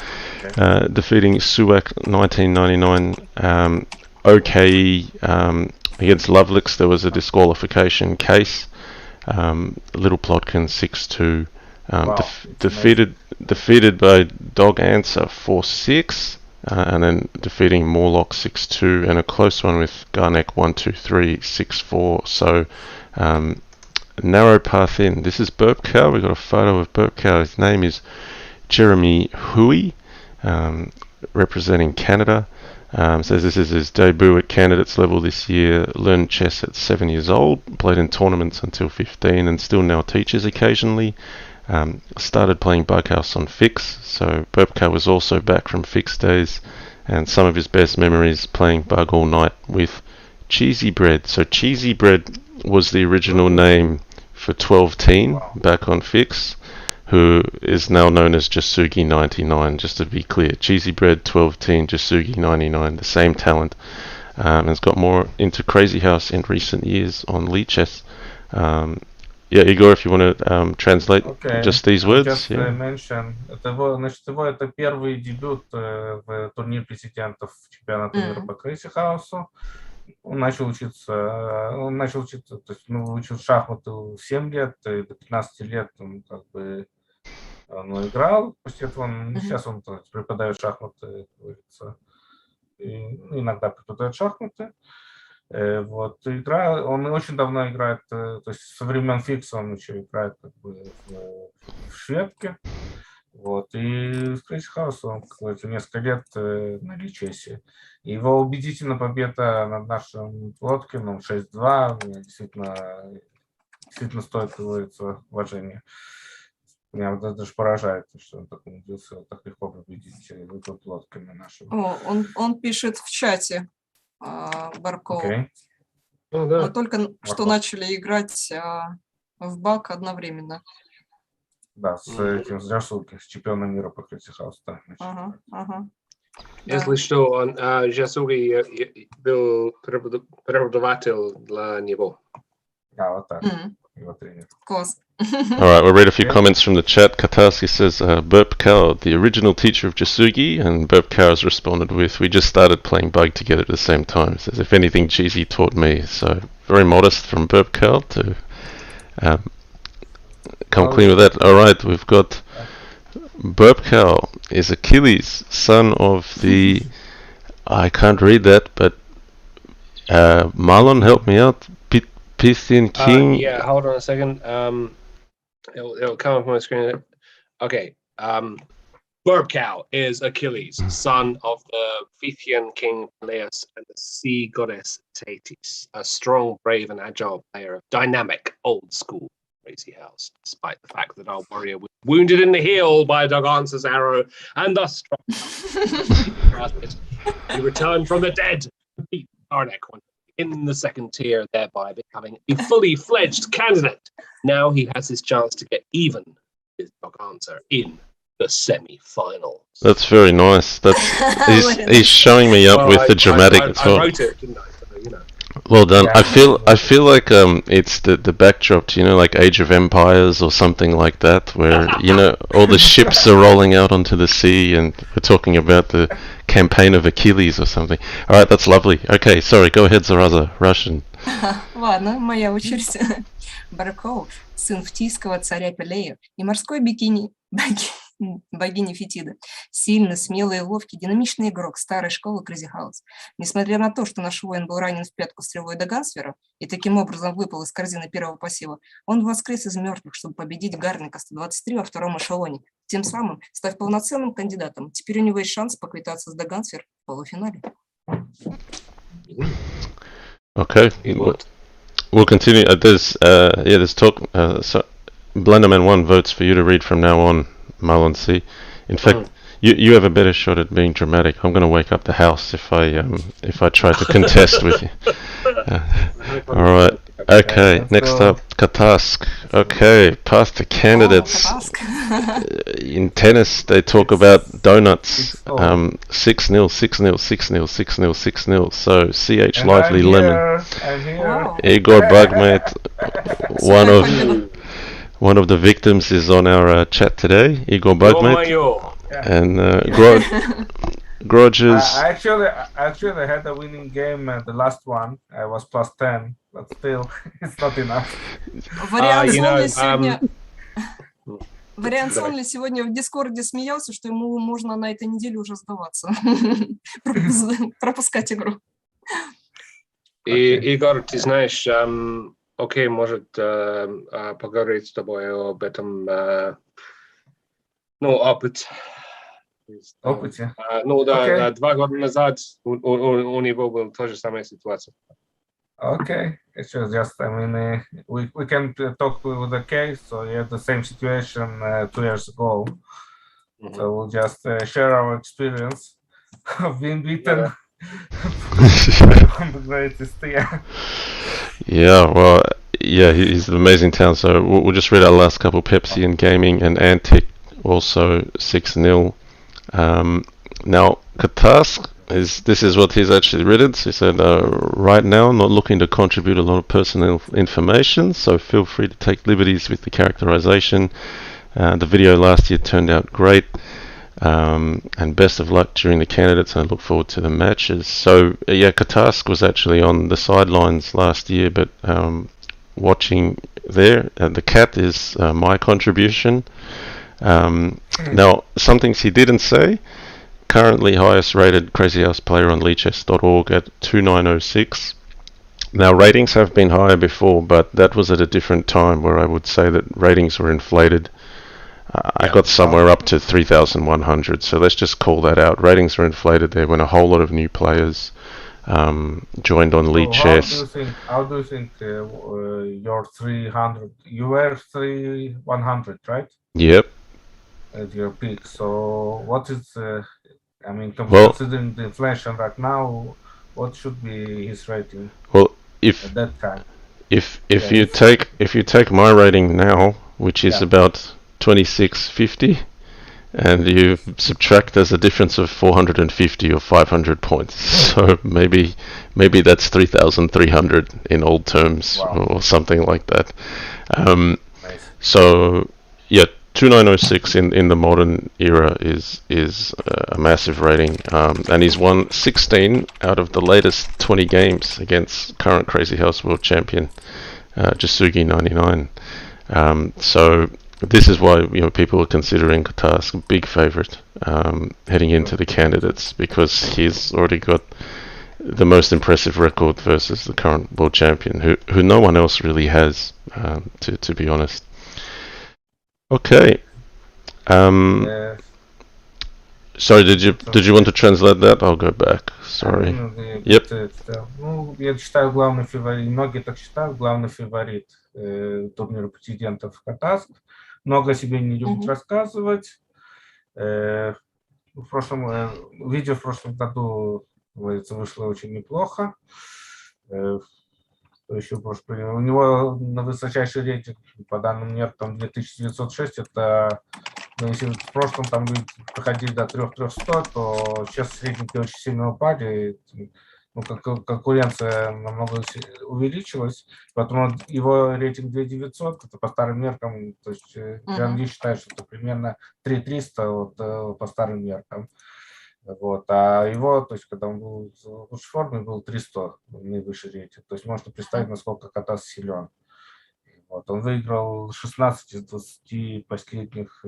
defeating Suwak 1999. OKE against Lovelix, there was a disqualification case. Little Plotkin 6-2. Defeated by Dog Answer 4-6. And then defeating Marlonc 6-2, and a close one with Garnek 1-2-3 6-4. So narrow path in. This is Burp Cow. We got a photo of Burp Cow. His name is Jeremy Hui, representing Canada. Says this is his debut at candidates level this year. Learned chess at 7 years old. Played in tournaments until 15, and still now teaches occasionally. Started playing Bughouse on Fix, so Burpcow was also back from Fix days, and some of his best memories playing Bug all night with Cheesy Bread. So Cheesy Bread was the original name for 12-teen back on Fix, who is now known as Jasugi99, just to be clear. Cheesy Bread, 12-teen, Jasugi99, the same talent. And has got more into Crazyhouse in recent years on Lee Chess. Yeah, Igor, if you want to translate just these words. Just mention, это первый дебют в турнире президентов чемпионата мира по Crazyhouse. Он начал учиться, то есть, учил шахматы в 7 лет, и до 15 лет он как бы играл. После этого сейчас он преподает шахматы, говорится, и иногда преподает шахматы. Вот, игра, он очень давно играет, то есть со времен Фикса он еще играет как бы в шведке. Вот, и в Crazyhouse он какое-то несколько лет на Личесе. Его убедительная победа над нашим Плоткиным 6-2 действительно стоит, как говорится, уважения. Меня даже поражает, что он так умудрился так легко победить Плоткина нашего. Он пишет в чате. Барков. Мы только что начали играть в баг одновременно. Да, с этим, с Жасулки, с чемпионом мира по Crazyhouse. Если что, он Жасуги был преподаватель для него. Вот так. Его тренер. Класс. Alright, we'll read a few comments from the chat. Katarski says, Burp Cow, the original teacher of Jasugi, and Burp Cow has responded with, we just started playing Bug together at the same time. Says, if anything, Cheesy taught me. So, very modest from Burp Cow to come clean with that. Alright, we've got Burp Cow is Achilles, son of the, I can't read that, but Marlon, help me out. Piston King. Yeah, hold on a second. It'll come up on my screen. Okay. Burp Cow is Achilles, son of the Pythian king Peleus and the sea goddess Thetis, a strong, brave, and agile player of dynamic, old-school Crazyhouse, despite the fact that our warrior was wounded in the heel by Dog Answer's arrow and thus he returned from the dead to beat Arnek in the second tier, thereby becoming a fully fledged candidate. Now he has his chance to get even with Dog Answer in the semi-finals. That's very nice. He's showing me up with the dramatic as well. I wrote it, didn't I? So, you know. Well done. I feel like it's the backdrop to, like Age of Empires or something like that, where all the ships are rolling out onto the sea, and we're talking about the campaign of Achilles or something. All right, that's lovely. Okay, sorry, go ahead, Zaraza. Russian. Ладно, моя очередь. Барков, сын фтийского царя Пелея и морской богини Фетиды. Сильный, смелый и ловкий, динамичный игрок старой школы Crazyhouse. Несмотря на то, что наш воин был ранен в пятку стрелой до Гансфера и таким образом выпал из корзины первого пассива, он воскрес из мертвых, чтобы победить Гарника 123 во втором эшелоне, тем самым став полноценным кандидатом. Теперь у него есть шанс поквитаться с Дагансфер в полуфинале. Okay. We'll continue. There's talk. So Blenderman 1 votes for you to read from now on, Marlon C. In fact, you have a better shot at being dramatic. I'm going to wake up the house if I try to contest with you. All right. Okay. Next up, Katask. Okay. Past the candidates. In tennis, they talk about donuts. 6-0, 6-0, 6-0, 6-0, 6-0. So CH Lively Lemon. IgorBugMate. One of the victims is on our chat today. IgorBugMate. And Grudges. I actually had a winning game, the last one. I was plus 10, but still, it's not enough. Вариант Сонли сегодня в Дискорде смеялся, что ему можно на этой неделе уже сдаваться, пропускать игру. Игорь, ты знаешь, окей, может поговорить с тобой об этом, опыте. Ну да, 2 года назад у него была та же самая ситуация. Okay, it's just, I mean, we can talk with the case. So you have the same situation 2 years ago. So we'll just share our experience of being beaten by the greatest. Yeah, well, yeah, he's an amazing talent. So we'll just read our last couple. Pepsi and Gaming and Antic also 6-0. Now Katask. This is what he's actually written. So he said, right now, not looking to contribute a lot of personal information, so feel free to take liberties with the characterization. The video last year turned out great, and best of luck during the candidates, and I look forward to the matches. So, yeah, Katask was actually on the sidelines last year, but watching there, the cat is my contribution. Now, some things he didn't say. Currently highest rated Crazyhouse player on leechess.org at 2906. Now ratings have been higher before, but that was at a different time where I would say that ratings were inflated. I got somewhere up to 3,100, so let's just call that out. Ratings were inflated there when a whole lot of new players joined on Lead Chess. How do you think your 300? You were 3,100, right? Yep. At your peak. So what is? I mean, considering the inflation right now, what should be his rating? Well, at that time, if you take my rating now, which is about 2650, and you subtract as a difference of 450 or 500 points, so maybe that's 3,300 in old terms. Wow. Or something like that. Nice. So yeah. 2906 in the modern era is a massive rating, and he's won 16 out of the latest 20 games against current Crazyhouse world champion Jasugi 99. So this is why people are considering Katask a big favorite heading into the candidates, because he's already got the most impressive record versus the current world champion, who no one else really has, to be honest. Okay. Sorry, did you want to translate that? I'll go back. Sorry. Yep. Я считаю, главный фаворит, многие так считают, главный фаворит турнира претендентов Катаск. Много о себе не любит рассказывать. Видео в прошлом году, вышло очень неплохо. Еще у него на высочайший рейтинг, по данным меркам, 2906, это, если в прошлом там проходили до 3300, то сейчас рейтинг очень сильно упали, конкуренция намного увеличилась, поэтому его рейтинг 2900, это по старым меркам, то есть JannLee считает, что это примерно 3300 по старым меркам. Вот. А его, то есть, когда он был в лучшей форме, был 300, наивысший рейтинг. То есть можно представить, насколько Катас силен. Вот. Он выиграл 16 из 20 последних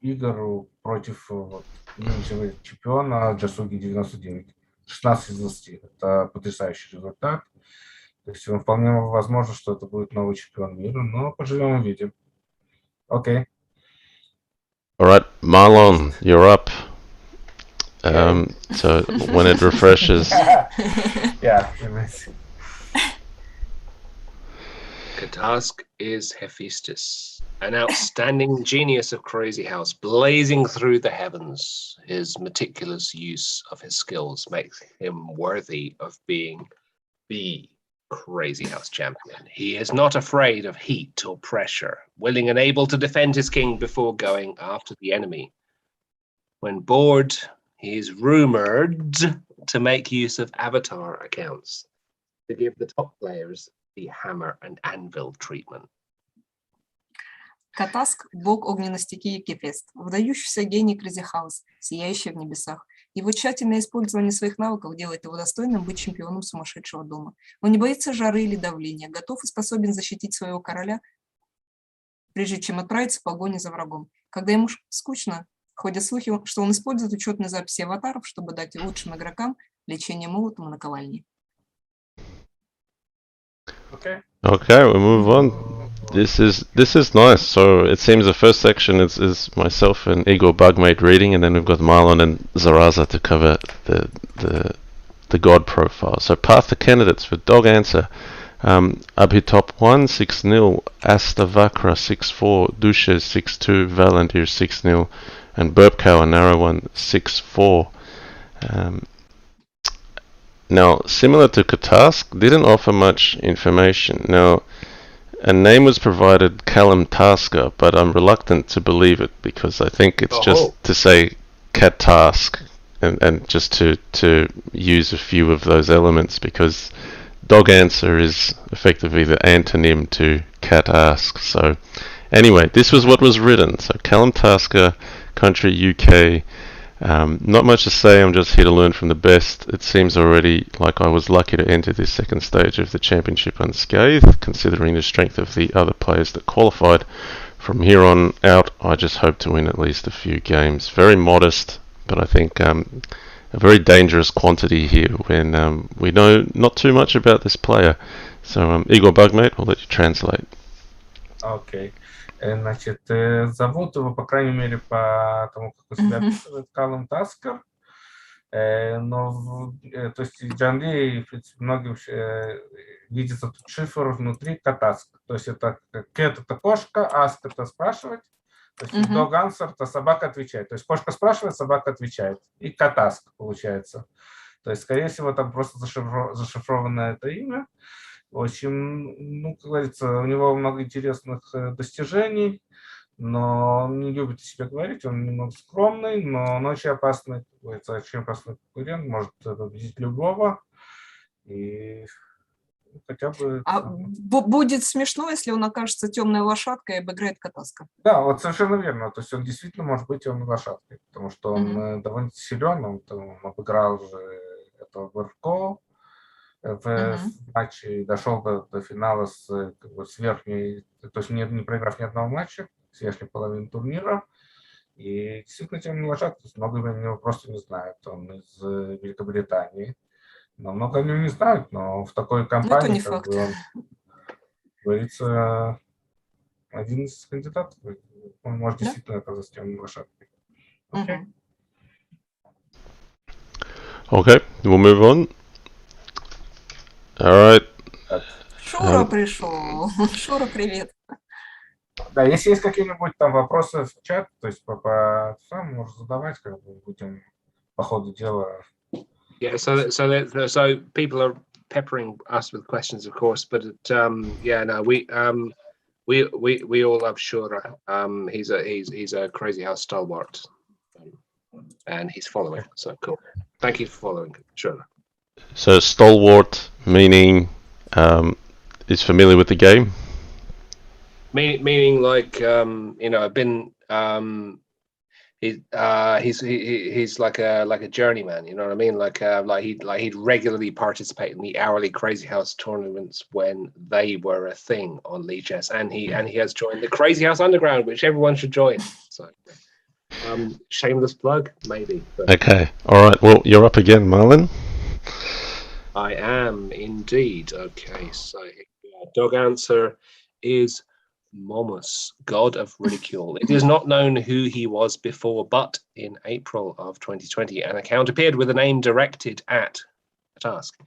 игр против нынешнего чемпиона Jasugi 99. 16 из 20. Это потрясающий результат. То есть вполне возможно, что это будет новый чемпион мира, но поживем и видим. Окей. All right, Marlon, you're up. So when it refreshes. Yeah. Katask is Hephaestus, an outstanding genius of Crazyhouse, blazing through the heavens. His meticulous use of his skills makes him worthy of being the Crazyhouse champion. He is not afraid of heat or pressure, willing and able to defend his king before going after the enemy. When bored, he is rumored to make use of avatar accounts to give the top players the hammer and anvil treatment. Катаск – бог огненной стихии Кефест, выдающийся гений Crazyhouse, сияющий в небесах. Его тщательное использование своих навыков делает его достойным быть чемпионом сумасшедшего дома. Он не боится жары или давления, готов и способен защитить своего короля, прежде чем отправиться в погоню за врагом. Когда ему скучно, ходят слухи, что он использует учетные записи аватаров, чтобы дать лучшим игрокам лечение молотом и наковальней. Okay. Okay, we'll move on. This is nice. So it seems the first section is myself and IgorBugMate reading, and then we've got Marlon and Zaraza to cover the god profile. So path to candidates for Dog Answer. Abhitop 1 6-0, Astavakra 6-4, Dushes 6-2, Valandir 6-0, and Burpcow and Narrow 1 6-4. Now, similar to Katask, didn't offer much information. Now, a name was provided, Callum Tasker, but I'm reluctant to believe it because I think it's just to say Katask and just to use a few of those elements, because Dog Answer is effectively the antonym to Cat Ask. So anyway, this was what was written. So Callum Tasker, country UK. Not much to say, I'm just here to learn from the best. It seems already like I was lucky to enter this second stage of the championship unscathed, considering the strength of the other players that qualified. From here on out, I just hope to win at least a few games. Very modest, but I think a very dangerous quantity here when we know not too much about this player. So IgorBugMate, I'll let you translate. Okay. Значит, зовут его, по крайней мере, по тому, как он себя описывает, Калум Таскер. Но, то есть, JannLee, в принципе, многим видится тут шифр внутри Катаск. То есть, это Cat — это кошка, Ask — это спрашивать. То есть, Dog Answer — это собака отвечает. То есть, кошка спрашивает, собака отвечает. И Катаск получается. То есть, скорее всего, там просто зашифровано это имя. В общем, ну, как говорится, у него много интересных достижений, но он не любит о себе говорить, он немного скромный, но он очень опасный, как говорится, очень опасный конкурент, может победить любого, и хотя бы... Будет смешно, если он окажется темной лошадкой и обыграет Катаска. Да, вот совершенно верно, то есть он действительно может быть темной лошадкой, потому что он довольно силен, он обыграл же этого Бурко в матче и дошел до финала с верхней, то есть не проиграв ни одного матча, с верхней половины турнира. И действительно темный лошадка, то есть много о него просто не знают. Он из Великобритании. Но много о нем не знают, но в такой компании, как бы, он, говорится, один из кандидатов. Он может действительно оказаться темной лошадкой. Okay. Okay, we'll move on. Alright. Шура пришел. Шура, привет. Да, если есть какие-нибудь там вопросы в чат, то есть сам можешь задавать, как бы будем по ходу дела. Yeah, so people are peppering us with questions, of course, but yeah, no, we all love Shura. He's a Crazyhouse stalwart, and he's following. So cool. Thank you for following, Shura. So stalwart meaning is familiar with the game? Meaning like you know, I've been he's like a journeyman, you know what I mean? Like he'd regularly participate in the hourly Crazyhouse tournaments when they were a thing on Lee Chess, and he has joined the Crazyhouse Underground, which everyone should join. So shameless plug, maybe. But. Okay, all right. Well, you're up again, Marlon. I am indeed. Okay, so Dog Answer is Momus, god of ridicule. It is not known who he was before, but in April of 2020, an account appeared with a name directed at a task.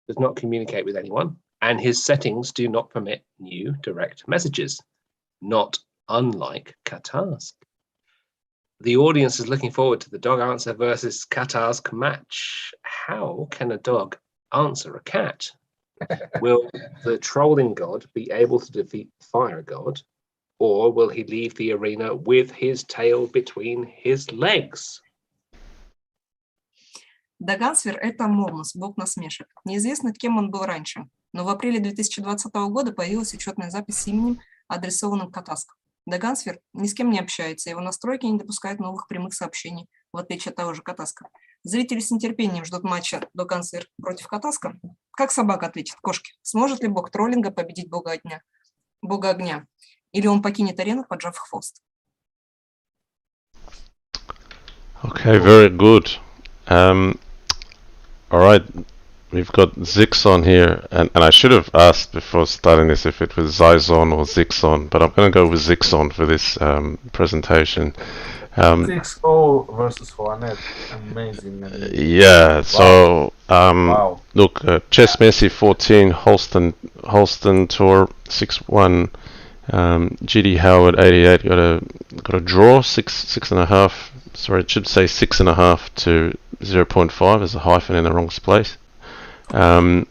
Does not communicate with anyone, and his settings do not permit new direct messages, not unlike Katask. The audience is looking forward to the Dog Answer versus Katask match. How can a dog answer a cat? Will the trolling god be able to defeat Fire God, or will he leave the arena with his tail between his legs? Дагансвер – это Момус, бог насмешек. Неизвестно, кем он был раньше, но в апреле 2020 года появилась учетная запись с именем, адресованным катаскам. Дагансвер ни с кем не общается, его настройки не допускают новых прямых сообщений, в отличие от того же Катаска. Зрители с нетерпением ждут матча Дагансвер против Катаска. Как собака ответит кошке? Сможет ли бог троллинга победить бога огня? Или он покинет арену, поджав хвост? Okay, very good. All right, we've got Zix on here, and I should have asked before starting this if it was Zizon or Zixon, but I'm going to go with Zixon for this presentation. 6-0 versus Juanet. Amazing. Yeah, so Wow. look, Chess Messi 14, Holston Tour 6-1, GD Howard 88 got a draw 6.5. Sorry, it should say 6.5 to 0.5 as a hyphen in the wrong place. Wow.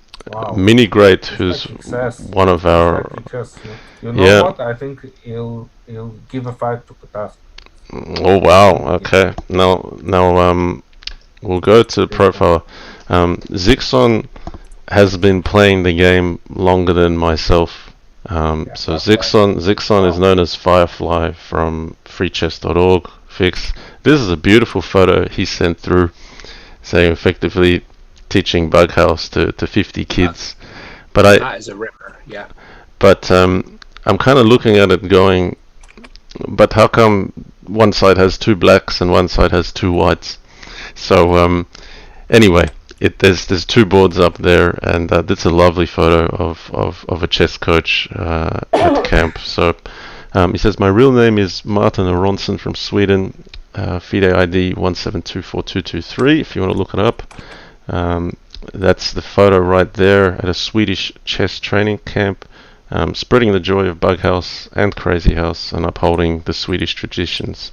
Mini Great, who's one of our You know what? I think he'll give a fight to Katask. Oh wow, okay. Now we'll go to the profile. Zixon has been playing the game longer than myself. So Zixon is known as Firefly from freechess.org. Fix. This is a beautiful photo he sent through, saying effectively teaching Bughouse to 50 kids. But that is a ripper, yeah. But I'm kind of looking at it going, but how come one side has two blacks and one side has two whites? So anyway, there's two boards up there, and that's a lovely photo of a chess coach at camp. So he says, my real name is Martin Aronson from Sweden, FIDE ID 1724223 if you want to look it up. That's the photo right there at a Swedish chess training camp, spreading the joy of Bughouse and Crazyhouse and upholding the Swedish traditions.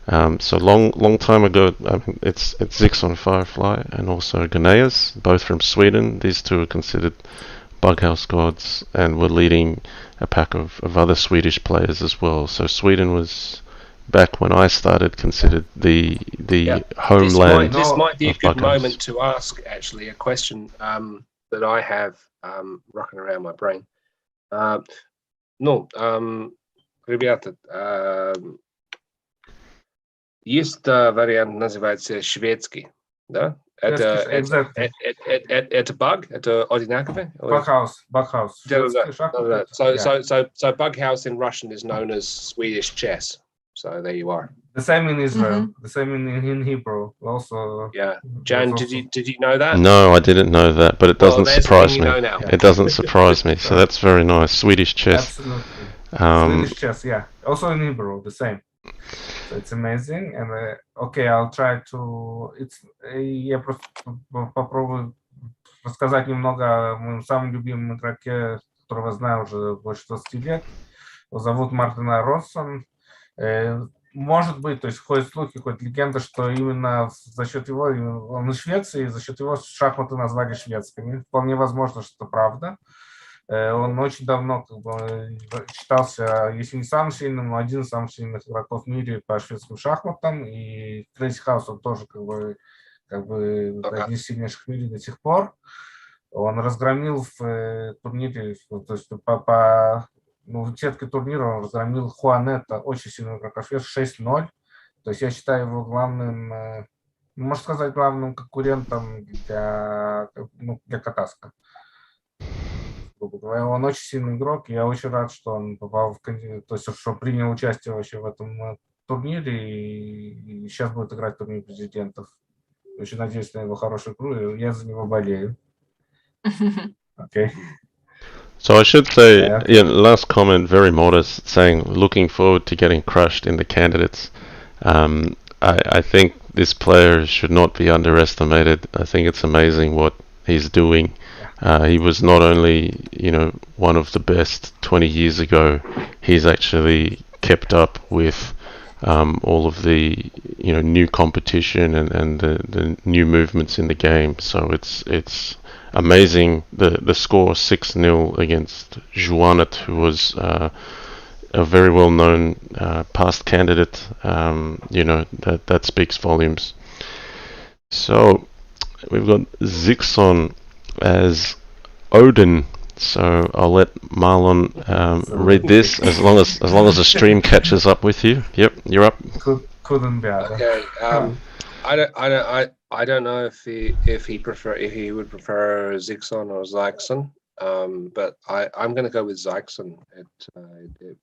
So long time ago, it's Zixon Firefly and also Ghanaias, both from Sweden. These two are considered Bughouse gods and were leading a pack of other Swedish players as well. So Sweden was, back when I started, considered the homeland. This might be a good Bughouse. moment to ask actually a question that I have rocking around my brain. Ребята, есть вариант, называется шведский, да? Это баг? Это одинаково? Bughouse. So Bughouse in Russian is known as Swedish chess. So there you are. The same in Israel. The same in Hebrew. Also. Yeah. Jan, did you know that? No, I didn't know that, but it doesn't surprise me. Now. It doesn't surprise me. So that's very nice. Swedish chess. Absolutely. Swedish chess, yeah. Also in Hebrew, the same. So it's amazing. And okay, I'll try to. Я просто попробую рассказать немного о моем самом любимом игроке, которого знаю уже больше 20 лет. Его зовут Мартин Аронсон. Может быть, то есть ходят слухи, ходят легенда, что именно за счет его, он из Швеции, за счет его шахматы назвали шведскими. Вполне возможно, что это правда. Он очень давно считался, если не самым сильным, но один из самых сильных игроков в мире по шведским шахматам. И Crazyhouse он тоже как бы один из сильнейших в мире до сих пор. Он разгромил в турнире, то есть в сетке турнира он разгромил Хуанета, очень сильного игрока швед, 6-0. То есть я считаю его главным, можно сказать, главным конкурентом для Катаска. Он очень сильный игрок, и я очень рад, что он попал то есть что принял участие вообще в этом турнире и сейчас будет играть в турнире президентов. Очень надеюсь на его хорошую игру, и я за него болею. Okay. So I should say, last comment, very modest, saying looking forward to getting crushed in the candidates. I think this player should not be underestimated. I think it's amazing what he's doing. He was not only, one of the best 20 years ago, he's actually kept up with all of the, new competition and the new movements in the game. So it's amazing. The score 6-0 against Juanet, who was a very well-known past candidate. That speaks volumes. So we've got Zixon as Odin So I'll let Marlon read this as long as the stream catches up with you. Yep, you're up. Couldn't be other. Okay. I don't know if he would prefer Zixon or Zyxon. But I'm going to go with Zyxon. It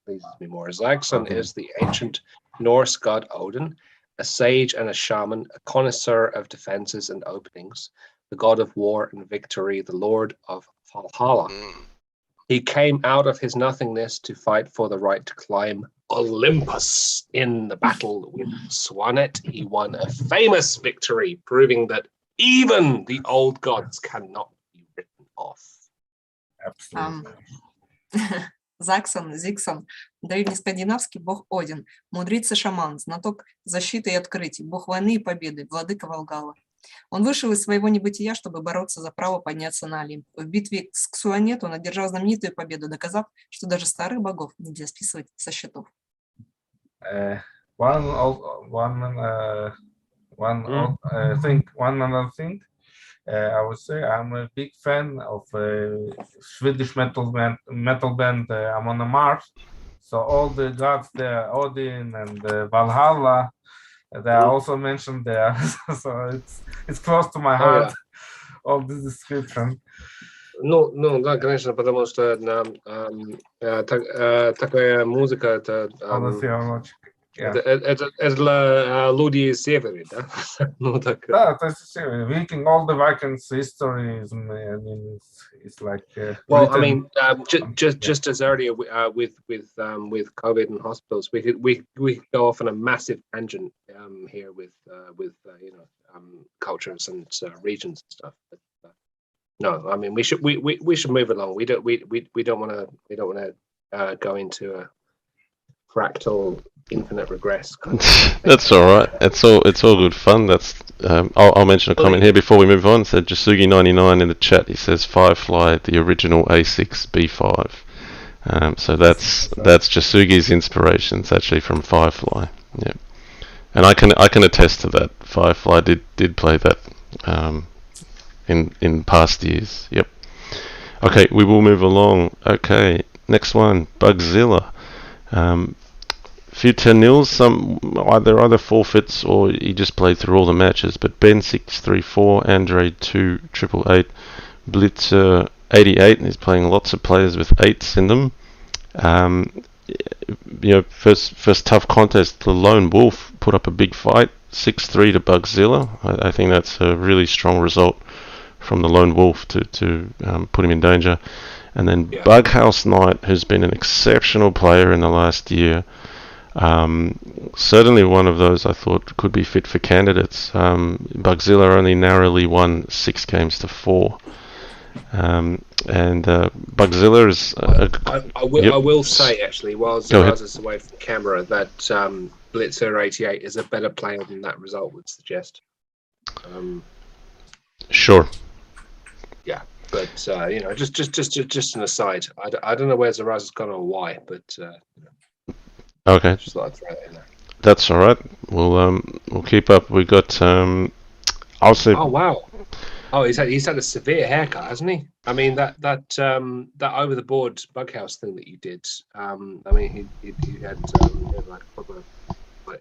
pleases me more. Zyxon is the ancient Norse god Odin, a sage and a shaman, a connoisseur of defenses and openings, the god of war and victory, the lord of Valhalla. He came out of his nothingness to fight for the right to climb Olympus. In the battle with Swanet, he won a famous victory, proving that even the old gods cannot be written off. Absolutely. Зиксон, древнескандинавский бог Один, мудрец и шаман, знаток защиты и открытий, бог войны и победы, владыка Волгала. Он вышел из своего небытия, чтобы бороться за право подняться на Олимп. В битве с Ксуанет он одержал знаменитую победу, доказав, что даже старых богов нельзя списывать со счетов. One other thing, I would say I'm a big fan of Swedish metal band Amon Amarth. So all the gods there, Odin and Valhalla, they are also mentioned there. So it's close to my heart. All this description. Ну, да, конечно, потому что такая музыка это для людей из севера, да? Ну так. Да, то есть Viking, all the Vikings history is, I mean, it's like. Well, I mean, just as earlier with COVID and hospitals, we could go off on a massive tangent here with cultures and regions and stuff. But, no, I mean we should move along. We don't want to go into a fractal infinite regress kind of That's all right. It's all good fun. That's I'll mention a comment here before we move on. So Jasugi99 in the chat, he says Firefly, the original A6 B5. So that's Jasugi's inspiration. It's actually from Firefly. Yeah, and I can attest to that. Firefly did play that in past years. Yep. Okay, we will move along. Okay, next one, Bugzilla. Few 10-0s, either forfeits or he just played through all the matches. But Ben 634, Andre 2 888, Blitzer 88, and he's playing lots of players with 8s in them. First tough contest, the Lone Wolf put up a big fight, 6-3 to Bugzilla. I think that's a really strong result from the Lone Wolf to put him in danger. And then Bughouse Knight, who's been an exceptional player in the last year. Certainly one of those I thought could be fit for candidates. Bugzilla only narrowly won 6 games to 4. And Bugzilla is... I will say, actually, while Zaraza's away from camera, that Blitzer 88 is a better player than that result would suggest. Sure. Yeah, but just an aside. I don't know where Zaraza's gone or why, but okay, just thought I'd throw that in there. That's all right. We'll keep up. We got also. Oh wow! Oh, he's had a severe haircut, hasn't he? I mean that over the board Bughouse thing that you did. I mean he had like a proper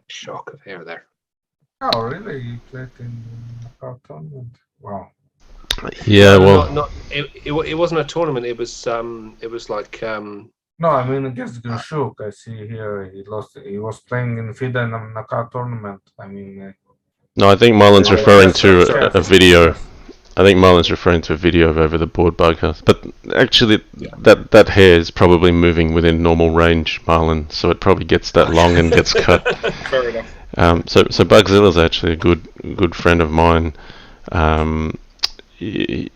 shock of hair there. Oh really? He played in a tournament. Wow. Yeah, well, it wasn't a tournament. It was like. No, I mean against Grishuk. I see here he lost. He was playing in FIDE in a knockout tournament. I mean. No, I think Marlon's referring to a video. I think Marlon's referring to a video of over the board Bughouse. But actually, that hair is probably moving within normal range, Marlon. So it probably gets that long and gets cut. Fair enough. So Bugzilla's actually a good friend of mine. We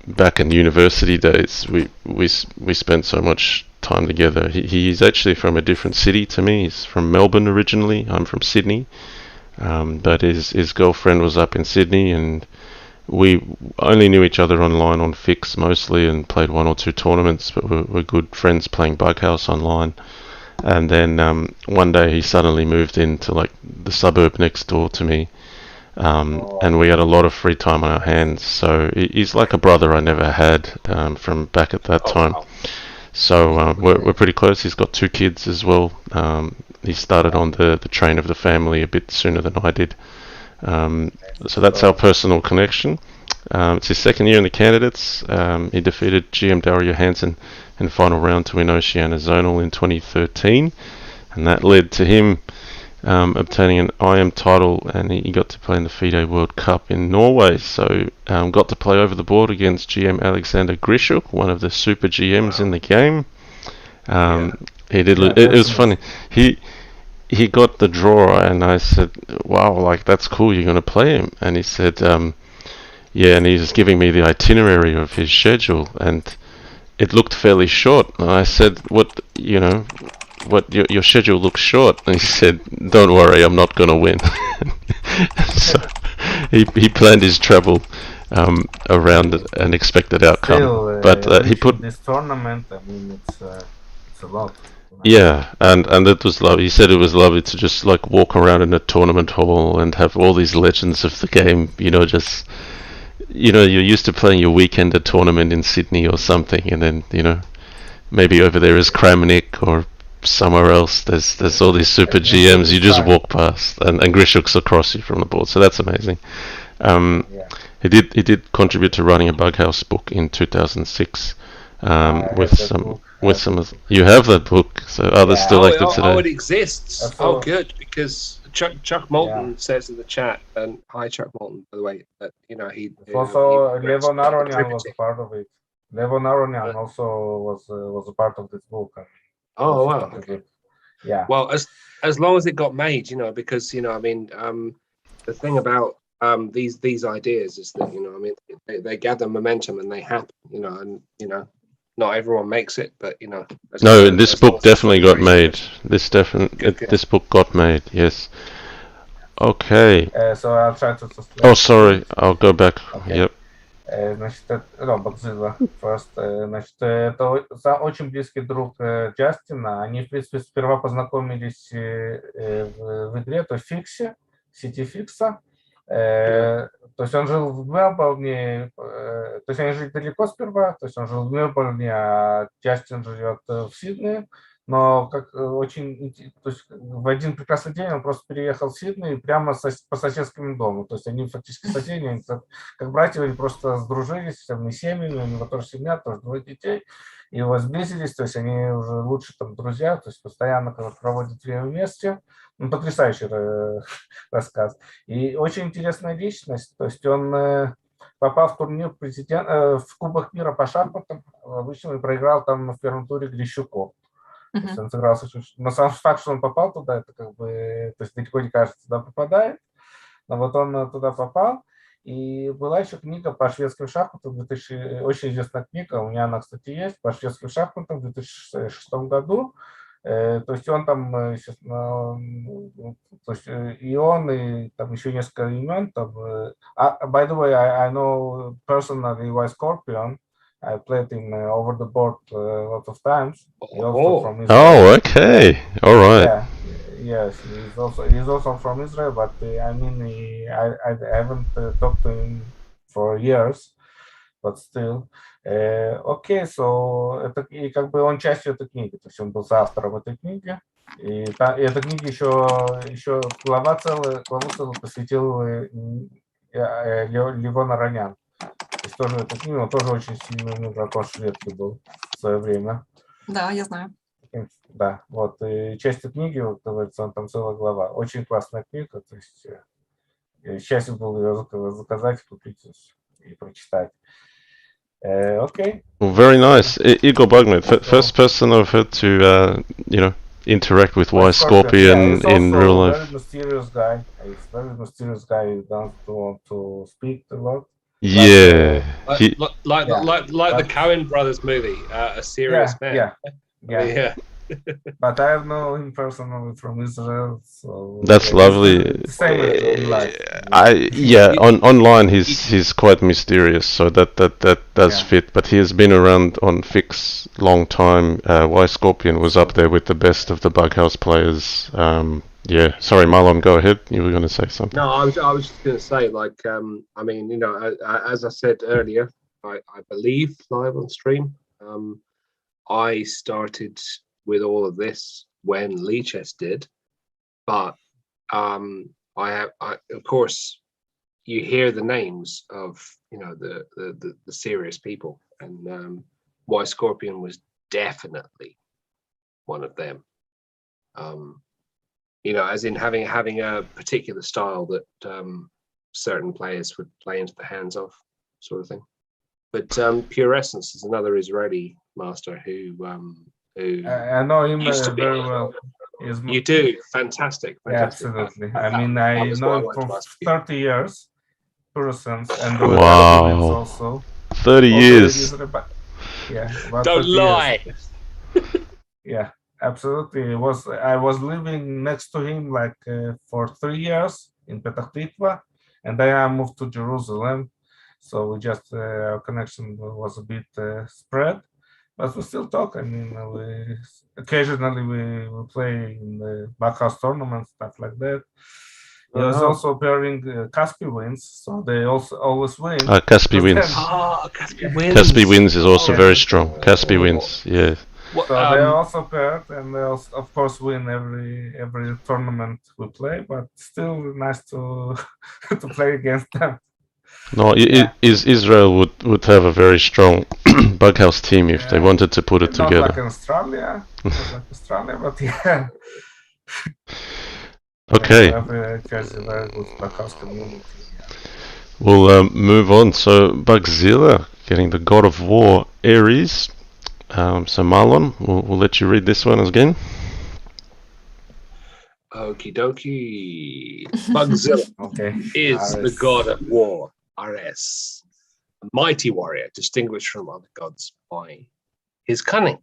back in university days, we spent so much time together. He's actually from a different city to me. He's from Melbourne originally. I'm from Sydney, but his girlfriend was up in Sydney, and we only knew each other online on Fix mostly, and played 1 or 2 tournaments. But we're good friends playing Bughouse online. And then one day he suddenly moved into like the suburb next door to me. and we had a lot of free time on our hands. So he's like a brother I never had from back at that time. Wow. So we're pretty close. He's got 2 kids as well. He started on the train of the family a bit sooner than I did. So that's our personal connection. It's his 2nd year in the candidates. He defeated GM Daryl Johansson in the final round to win Oceania Zonal in 2013, and that led to him obtaining an IM title, and he got to play in the FIDE World Cup in Norway. So got to play over the board against GM Alexander Grishuk, one of the super GMs in the game. He did. It was funny. He got the draw, and I said, "Wow, like that's cool. You're going to play him?" And he said, "Yeah." And he was giving me the itinerary of his schedule, and it looked fairly short. And I said, "What? What your schedule looks short?" And he said, "Don't worry, I'm not going to win." So he planned his travel around an expected outcome. Still, But he put this tournament. I mean, it's a lot. yeah, and it was lovely. He said it was lovely to just like walk around in a tournament hall and have all these legends of the game. Just you're used to playing your weekender tournament in Sydney or something, and then maybe over there is Kramnik or somewhere else. There's all these super GMs you just walk past, and Grishuk's across you from the board. So that's amazing. He did contribute to writing a Bughouse book in 2006 with some of you have that book, so others still active today. It exists. Good, because Chuck Moulton says in the chat, and hi Chuck Moulton, by the way, that he also Levon Aronian was a part of it. Levon Aronian also was a part of this book. Oh wow! Okay. Yeah. Well, as long as it got made, because the thing about these ideas is that they gather momentum and they happen, and not everyone makes it, but No, this book definitely got made. This book got made. Yes. Okay. So I'll try to. Oh, sorry. I'll go back. Okay. Yep. Значит, Bugzilla first. Значит, это очень близкий друг Джастина. Они, в принципе, сперва познакомились в игре, то есть в Фиксе, сети Фикса. То есть он жил в Мельбурне, то есть они жили далеко сперва, то есть он жил в Мельбурне, а Джастин живет в Сиднее. Но то есть в один прекрасный день он просто переехал в Сидней прямо по соседскому дому. То есть они фактически соседи, они как братья, они просто сдружились, там и семьями, у него тоже семья, тоже 2 детей. И вот сблизились, то есть они уже лучше там друзья, то есть постоянно проводят время вместе. Потрясающий рассказ. И очень интересная личность, то есть он попал в турнир в Кубок мира по шахматам, обычно и проиграл там в первом туре Грищуку. То есть он сыгрался, но сам факт, что он попал туда, это то есть далеко не кажется, туда попадает, но вот он туда попал. И была еще книга по шведским шахматам, очень известная книга, у меня она, кстати, есть, по шведским шахматам в 2006 году. То есть он там, естественно, то есть и он, и там еще несколько имен. Там, by the way, I know personally why Scorpion. I played him over the board a lot of times. From Israel. Oh, okay. All right. Yeah. Yes, he's also from Israel, but I haven't talked to him for years, but still. Окей, это и как бы он частью этой книги, то есть он был соавтором этой книги, и эта книга еще главу целую посвятил Левон Аронян. То есть тоже эта книга, он тоже очень сильный игрок шведки был в свое время. Да, я знаю. Да, вот, и частью книги, вот, говорится, он там целая глава. Очень классная книга, то есть счастье было ее заказать, купить и прочитать. Okay. Well, very nice. IgorBugMate, first person I've heard to, interact with Y Scorpion in real life. He's a very mysterious guy. He's a very mysterious guy. He doesn't want to speak a lot. Yeah. Like the Coen Brothers movie, A Serious Man. Yeah. But I know him personally from Israel, so that's lovely. Same in life. Online he's quite mysterious, so that does fit. But he has been around on Fix long time. Y Scorpion was up there with the best of the Bughouse players. Yeah. Sorry, Marlon, go ahead. You were going to say something. No, I was just going to say, like, I mean, you know, as I said earlier, I believe live on stream. I started with all of this when Lichess did, but I of course, you hear the names of, you know, the serious people, and Y Scorpion was definitely one of them. You know, as in having a particular style that certain players would play into the hands of, sort of thing. But Pure Essence is another Israeli master who I know him used to be. very well. You do? Fantastic. Yeah, absolutely. I mean, I know him for 30 years, Pure Essence, and the wins also. 30 years. Yeah, about Don't 30 lie. Years. Yeah, absolutely. I was living next to him like for 3 years in Petah Tikva, and then I moved to Jerusalem. So we just our connection was a bit spread, but we still talk. I mean, occasionally we play in the Bughouse tournaments, stuff like that. He was also pairing Caspi wins, so they also always win. Caspi wins. Caspi wins. Caspi wins is also very strong. Caspi wins, yeah. So they also paired, and they also, of course, win every tournament we play. But still, nice to to play against them. No, Israel would have a very strong Bughouse team if they wanted to put it together. Not like Australia, but yeah. Okay. Very good Bughouse community. We'll move on. So Bugzilla getting the God of War Ares. So Marlon, we'll let you read this one again. Okie dokie. Bugzilla is the God of War, Ares, a mighty warrior distinguished from other gods by his cunning.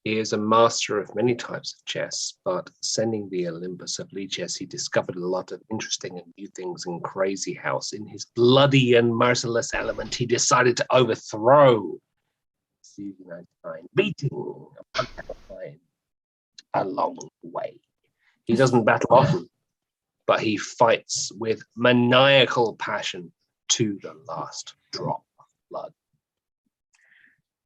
He is a master of many types of chess, but ascending the Olympus of Lichess, he discovered a lot of interesting and new things in Crazyhouse. In his bloody and merciless element, he decided to overthrow CW99, beating along the way. He doesn't battle often, but he fights with maniacal passion to the last drop of blood.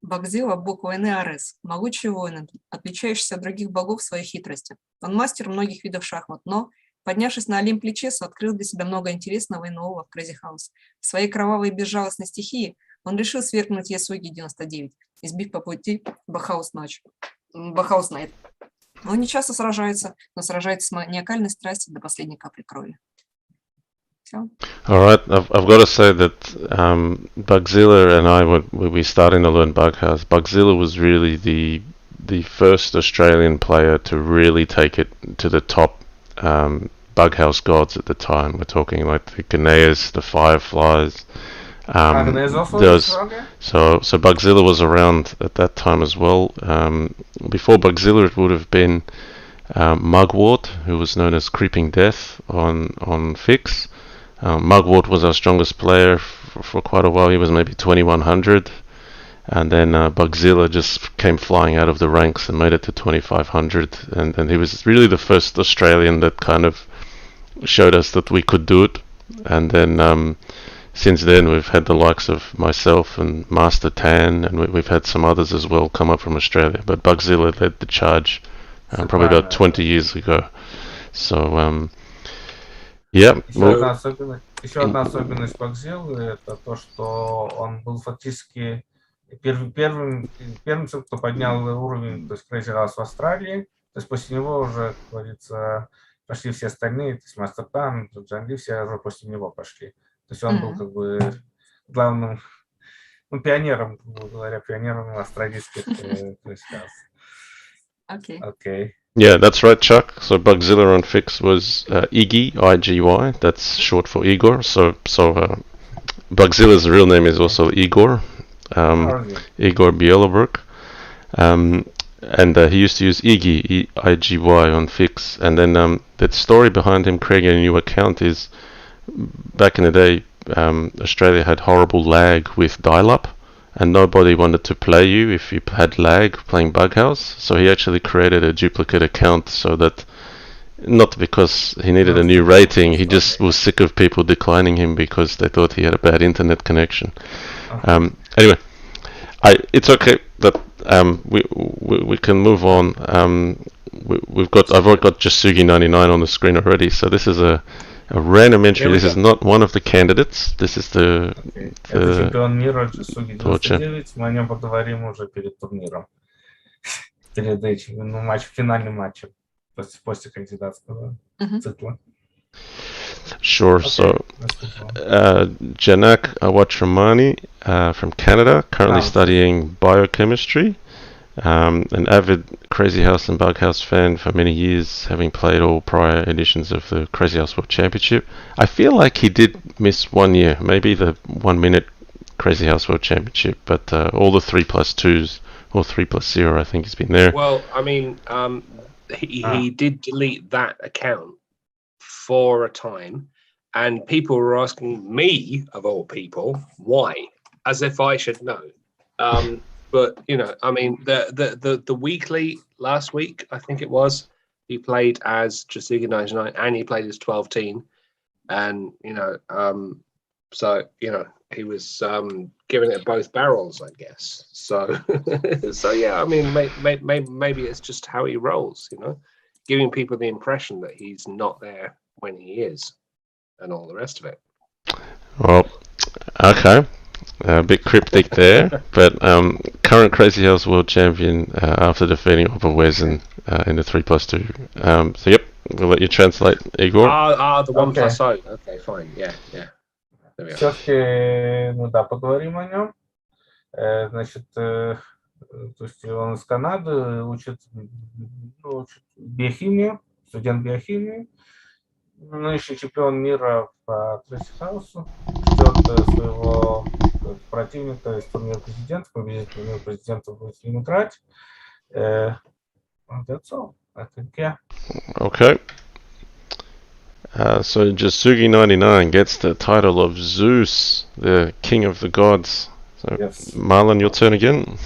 Bugzilla, буква Н и Арес. Могучий воин, отличающийся от других богов своей хитростью. Он мастер многих видов шахмат, но, поднявшись на Олимп Личеса, открыл для себя много интересного и нового в Crazyhouse. В своей кровавой и безжалостной стихии он решил свергнуть Ясуги 99, избив по пути Бахаус Найт. Он не часто сражается, но сражается с маниакальной страстью до последней капли крови. Все. All right, I've got to say that Bugzilla and I, when we were starting to learn Bughouse, Bugzilla was really the first Australian player to really take it to the top Bughouse gods at the time. We're talking like the Ganeas, the Fireflies. So Bugzilla was around at that time as well. Before Bugzilla, it would have been Mugwort, who was known as Creeping Death on Fix. Mugwort was our strongest player for quite a while. He was maybe 2100, and then Bugzilla just came flying out of the ranks and made it to 2500, and he was really the first Australian that kind of showed us that we could do it. And then since then we've had the likes of myself and Master Tan, and we've had some others as well come up from Australia, but Bugzilla led the charge probably about 20 years ago. So yeah. Еще одна особенность Bugzilla — это то, что он был фактически первым, кто поднял уровень, то есть Crazyhouse в Австралии. То есть после него уже, как говорится, пошли все остальные, то есть Master Tan, JannLee, все уже после него пошли. То есть он был как бы главным, пионером, грубо говоря, пионером австралийских Crazyhouse. Okay. Yeah, that's right, Chuck. So Bugzilla on Fix was Iggy, I-G-Y. That's short for Igor. So Bugzilla's real name is also Igor, Igor Bielobrook. And he used to use Iggy, I-G-Y on Fix. And then the story behind him creating a new account is, back in the day, Australia had horrible lag with dial-up, and nobody wanted to play you if you had lag playing Bughouse. So he actually created a duplicate account so that not because he needed a new rating. He just was sick of people declining him because they thought he had a bad internet connection. Anyway, it's okay that we can move on. I've already got Jasugi99 on the screen already. So this is a random entry. This is not one of the candidates. This is the Это чемпион мира Jasugi 99. Мы о нем поговорим уже перед турниром. Перед этим, финальным матчем после кандидатского цикла. Sure. Okay. So, Janak Awatramani from Canada, currently studying biochemistry. An avid Crazyhouse and Bughouse fan for many years, having played all prior editions of the Crazyhouse World Championship. I feel like he did miss 1 year, maybe the 1 minute Crazyhouse World Championship, but all the 3+2s or 3+0, I think he's been there. Well, I mean, he did delete that account for a time, and people were asking me, of all people, why, as if I should know. But you know, I mean, the weekly last week, I think it was, he played as Jasugi 99 and he played as 12 teen, and you know, so you know, he was giving it both barrels, I guess. So, so yeah, I mean, maybe it's just how he rolls, you know, giving people the impression that he's not there when he is, and all the rest of it. Well, okay. A bit cryptic there, but current Crazyhouse World Champion after defeating Oberwezen in the 3+2. So yep, we'll let you translate, Igor. The 1+0. Okay, fine. Yeah. There we Все-таки, ну да, поговорим о нем. Значит, то есть он из Канады, учит биохимию, студент биохимии. Нынешний чемпион мира по Crazyhouse, ждет своего противника из турнира президентов, победитель турнира президентов будет с ним играть. That's all, I think, yeah. Okay. So Jasugi99 gets the title of Zeus, the king of the gods. So yes. Marlon, your turn again.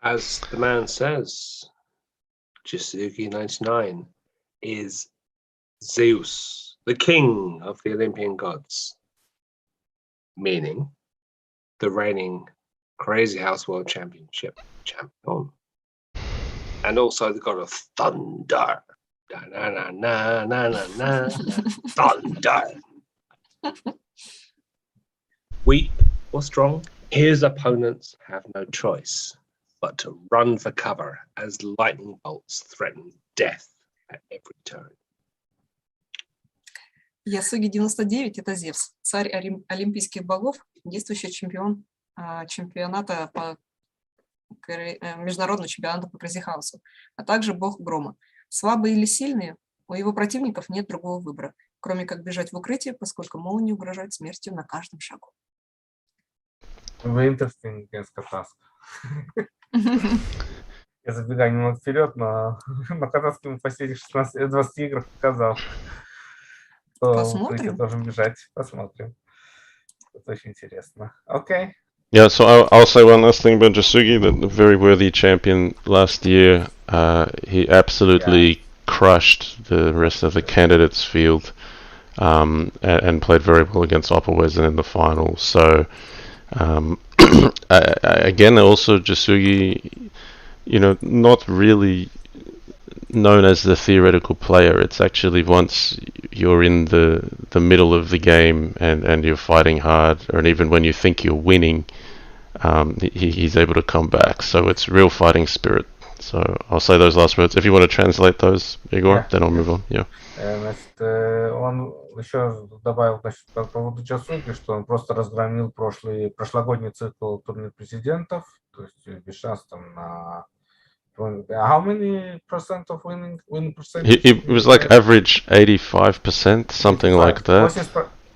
As the man says, Jasugi99 is Zeus, the king of the Olympian gods, meaning the reigning Crazyhouse World Championship champion, and also the god of thunder. Thunder. Weak or strong, his opponents have no choice but to run for cover as lightning bolts threaten death at every turn. Jasugi 99 – это Зевс, царь олимпийских богов, действующий чемпион чемпионата по международного чемпионата по Crazyhouse, а также бог грома. Слабые или сильные, у его противников нет другого выбора, кроме как бежать в укрытие, поскольку молнии угрожают смертью на каждом шагу. Interesting task. Я забегаю немного вперед, но на казахском мы последних 20 играх показал. Посмотрим. Должен бежать. Посмотрим. Это очень интересно. Okay. Yeah, so I'll say one last thing about Jasugi, the very worthy champion last year. He absolutely crushed the rest of the candidates field and played very well against Oberwezen in the final. So again, also Jasugi, you know, not really known as the theoretical player. It's actually once you're in the middle of the game and you're fighting hard, or even when you think you're winning, he's able to come back. So it's real fighting spirit. So I'll say those last words. If you want to translate those, Igor, then I'll move on. Yeah. Значит, он еще добавил, значит, по поводу Jasugi, что он просто разгромил прошлогодний цикл турнир президентов, то есть без шансов там на how many percent of winning percentage? It was like average 85%, something like that.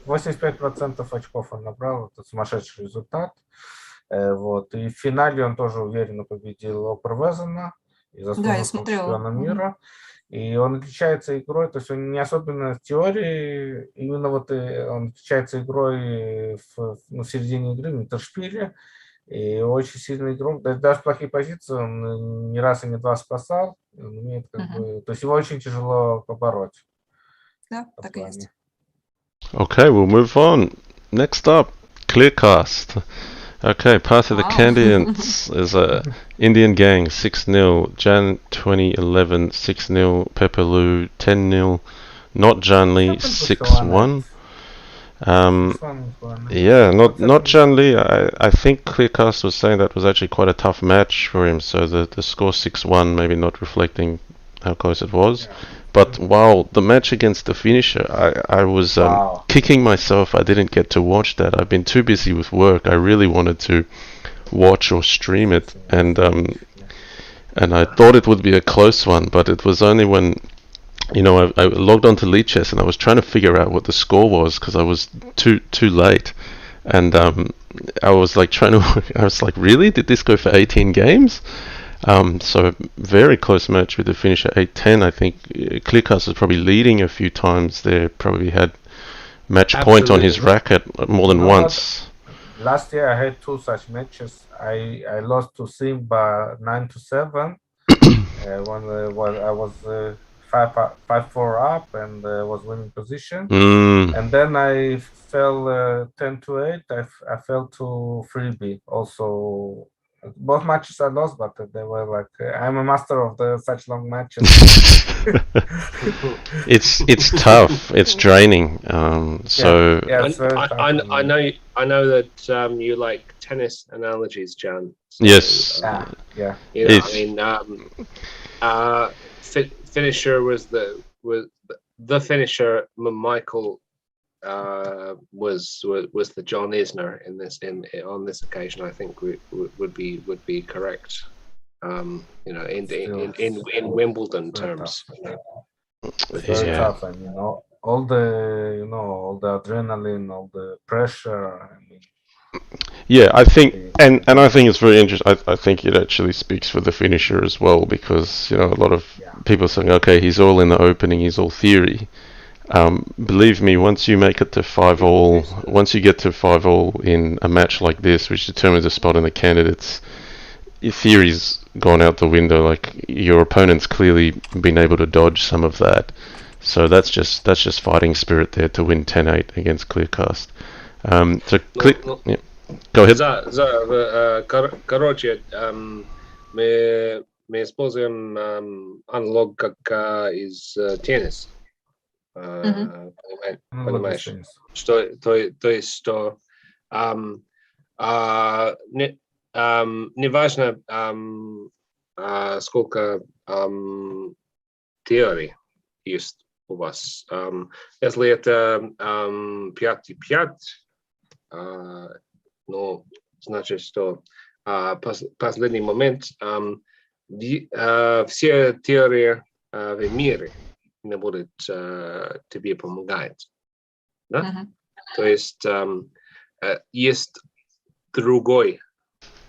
85% очков он набрал, это сумасшедший результат. Вот. И в финале он тоже уверенно победил Oberwezena и заслуженного чемпиона мира. И он отличается игрой, то есть он не особенно в теории, именно вот он отличается игрой в середине игры, в интершпиле. И очень сильный игрок, даже плохие позиции он не раз и не два спасал. Он умеет то есть его очень тяжело побороть. Да, так и есть. Okay, we'll move on. Next up, Clearcast. Okay, Path of the Wow. Candidates is a Indian Gang 6-0, Jan 2011 6-0, Pepperloo 10-0, not JannLee 6-1. Yeah, not JannLee. I think Clearcast was saying that was actually quite a tough match for him, so the score 6-1 maybe not reflecting how close it was. Yeah. But wow, the match against the finisher, I was kicking myself I didn't get to watch that. I've been too busy with work. I really wanted to watch or stream it, and I thought it would be a close one, but it was only when I logged onto Lead Chess and I was trying to figure out what the score was because I was too late, and I was like I was like, really? Did this go for 18 games? So very close match with the finisher 8-10. I think Clearcast was probably leading a few times there. Probably had match point on his racket more than once. Last year I had 2 such matches. I lost to Simba 9-7 when I was 5-4 up and was winning position. And then I fell 10-8. I fell to Freebie also. Both matches I lost, but they were like I'm a master of such long matches. It's tough. It's draining. So it's very tough. I know that you like tennis analogies, Jan. So, yes. Yeah. Finisher was the finisher. Michael was the John Isner on this occasion. I think would be correct. In Wimbledon terms. It's very tough, and all the adrenaline, all the pressure. Yeah, I think, and I think it's very interesting. I think it actually speaks for the finisher as well, because a lot of people are saying, okay, he's all in the opening, he's all theory. Believe me, once you make it to 5-all, once you get to 5-all in a match like this, which determines a spot in the candidates, your theory's gone out the window. Like, your opponent's clearly been able to dodge some of that. So that's just fighting spirit there to win 10-8 against Clearcast. Yeah. Go ahead. Короче, мы используем аналог как из теннис. Понимаешь, то есть, что неважно, сколько теорий есть у вас. Если это 5-5, значит, что последний момент все теории в мире не будут тебе помогать. Да? То есть есть другой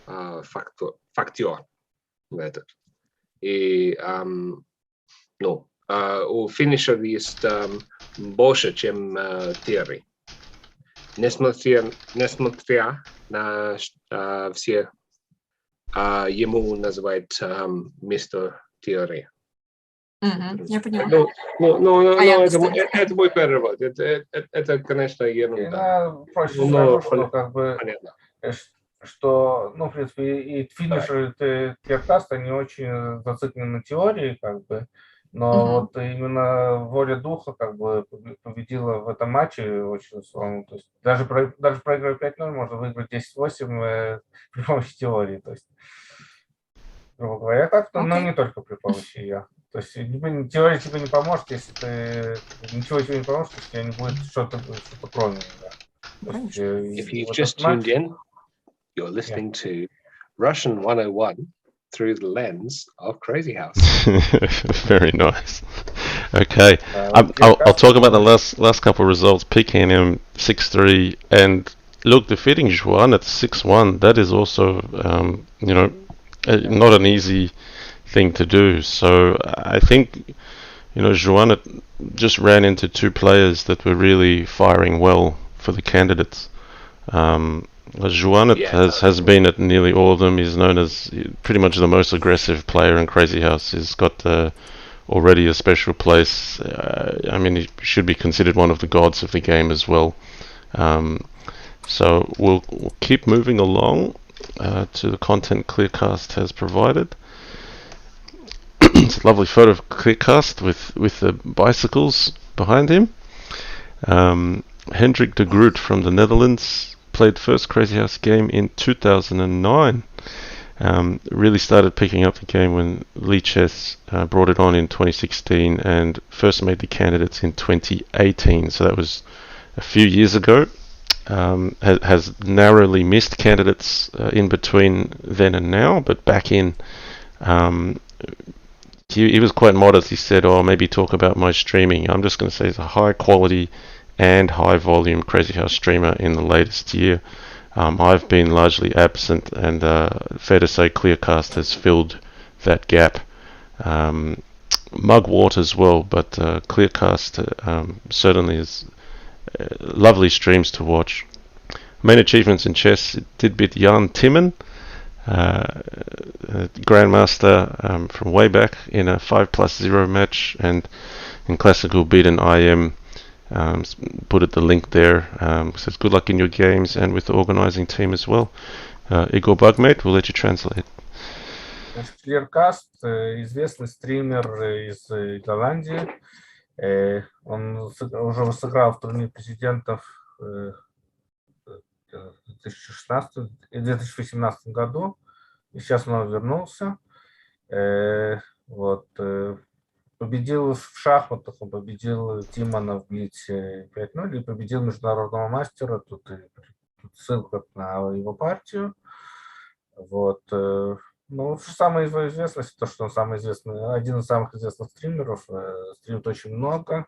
фактор этот. И у финишера есть больше, чем теории. Несмотря на все ему называют мистер теории. Я понимаю. Это мой перевод. Это, конечно, ерунда. Проще скажу, что как бы что, в принципе, и финишеры Clearcast, они очень зациклены на теории, как бы, но вот именно воля духа, как бы, победила в этом матче очень сложно. То есть даже проигрывая 5-0, можно выиграть 10-8 при помощи теории. То есть, грубо говоря, как-то, но не только при помощи ее. То есть теория тебе не поможет, если ничего тебе не поможет, если у тебя не будет что-то кроме нее. If you've just tuned in, you're listening to Russian 101 through the lens of Crazyhouse. Very nice. Okay, I'll talk about the last couple of results. PKNM 6-3, and look, defeating Juan at 6-1. That is also, not an easy thing to do. So I think, Juan just ran into 2 players that were really firing well for the candidates. Juan has been at nearly all of them. He's known as pretty much the most aggressive player in Crazyhouse. He's got already a special place. I mean, he should be considered one of the gods of the game as well. So we'll keep moving along to the content Clearcast has provided. It's a lovely photo of Clearcast with the bicycles behind him. Hendrick De Groot from the Netherlands played first Crazyhouse game in 2009. Really started picking up the game when Lee Chess brought it on in 2016 and first made the candidates in 2018. So that was a few years ago. Has narrowly missed candidates in between then and now, but back in, he was quite modest. He said, maybe talk about my streaming. I'm just going to say he's a high quality and high volume Crazyhouse streamer in the latest year. I've been largely absent, and fair to say Clearcast has filled that gap. Mugwort as well, but Clearcast certainly is lovely streams to watch. Main achievements in chess, it did beat Jan Timman, Grandmaster from way back in a 5+0 match, and in Classical beat an IM. Put it the link there. Says good luck in your games and with the organizing team as well. IgorBugMate, we'll let you translate. Clearcast, известный стример из Голландии. Он уже сыграл в турнире президентов в 2016 и 2018 году. И сейчас он вернулся. Вот. Победил в шахматах, он победил Тимана в Блице 5-0 и победил международного мастера. Тут ссылка на его партию. Вот. Ну, самая известность, то, что он самый известный, один из самых известных стримеров, стримит очень много.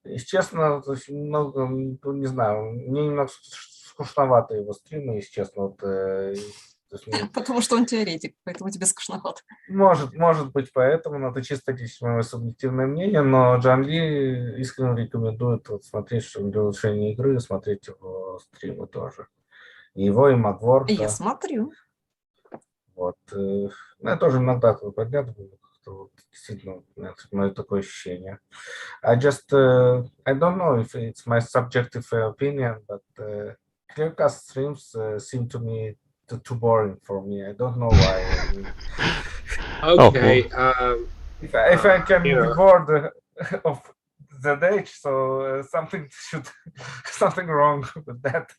Если честно, очень много, ну, не знаю, мне немного скучновато его стримы, если честно. Вот, потому что он теоретик, поэтому тебе скучновато. Может быть, поэтому, но это чисто лично мое субъективное мнение, но JannLee искренне рекомендует вот, смотреть, что для улучшения игры, смотреть его стримы тоже. И его, и Мugwort. Я смотрю. Вот. Я тоже иногда подглядываю, вот, действительно, мое такое ощущение. I don't know if it's my subjective opinion, but Clearcast streams seem to me too boring for me. I don't know why. Okay. If I can be bored of ZH, so something wrong with that.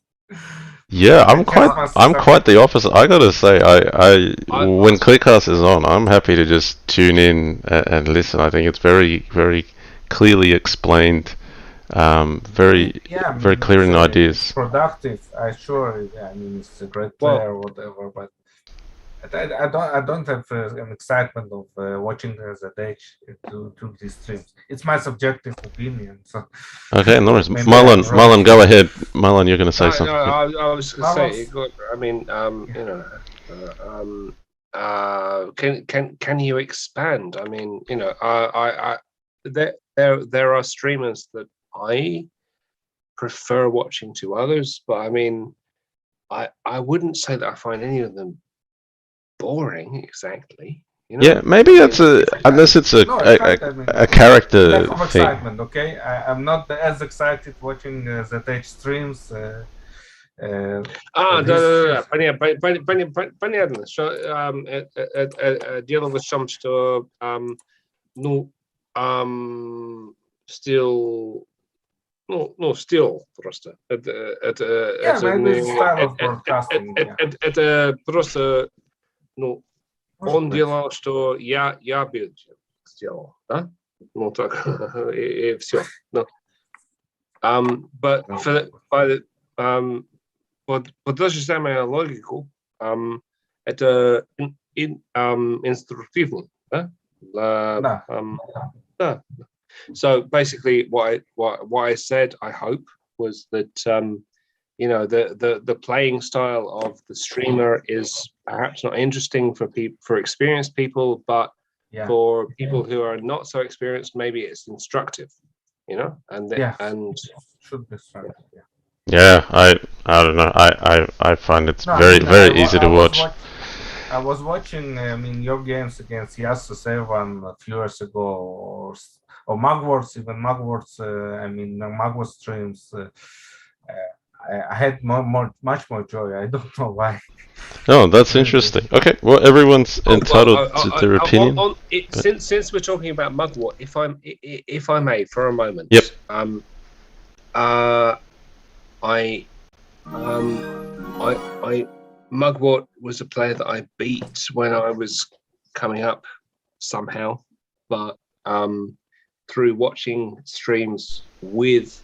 Yeah, I'm quite the opposite. I gotta say, I when Clearcast is on, I'm happy to just tune in and listen. I think it's very, very clearly explained, very clear in ideas. Productive, I sure. Yeah, I mean, it's a great player or whatever, but I don't have an excitement of watching ZH to these streams. It's my subjective opinion. So. Okay, no worries. Marlon, go ahead. Marlon, you're going to say something. No, I was going to say, I mean, can you expand? I mean, you know, there are streamers that I prefer watching to others, but I mean, I wouldn't say that I find any of them boring exactly. You know? Yeah, maybe that's unless it's a character lack of thing. Excitement, okay? I'm not as excited watching ZH streams. Понятно, что дело в том, что still просто это просто он делал, что я сделал, да? Ну так и все. But под ту же самую логику это инструктивно, да? Да. So basically, what I said, I hope, was that you know the playing style of the streamer is perhaps not interesting for experienced people, but for people who are not so experienced, maybe it's instructive, you know, and should be Yeah, I don't know. I find it's No, I very mean, very easy to watch. I was watching, I mean, your games against Yasuo Sevan a few years ago, or Mugworts, even Mugworts. I mean, Mugwort streams. I had much more joy. I don't know why. Oh, that's interesting. Okay, well, everyone's entitled to their opinion. Since we're talking about Mugwort, if I may, for a moment. Yep. Mugwort was a player that I beat when I was coming up somehow, but through watching streams with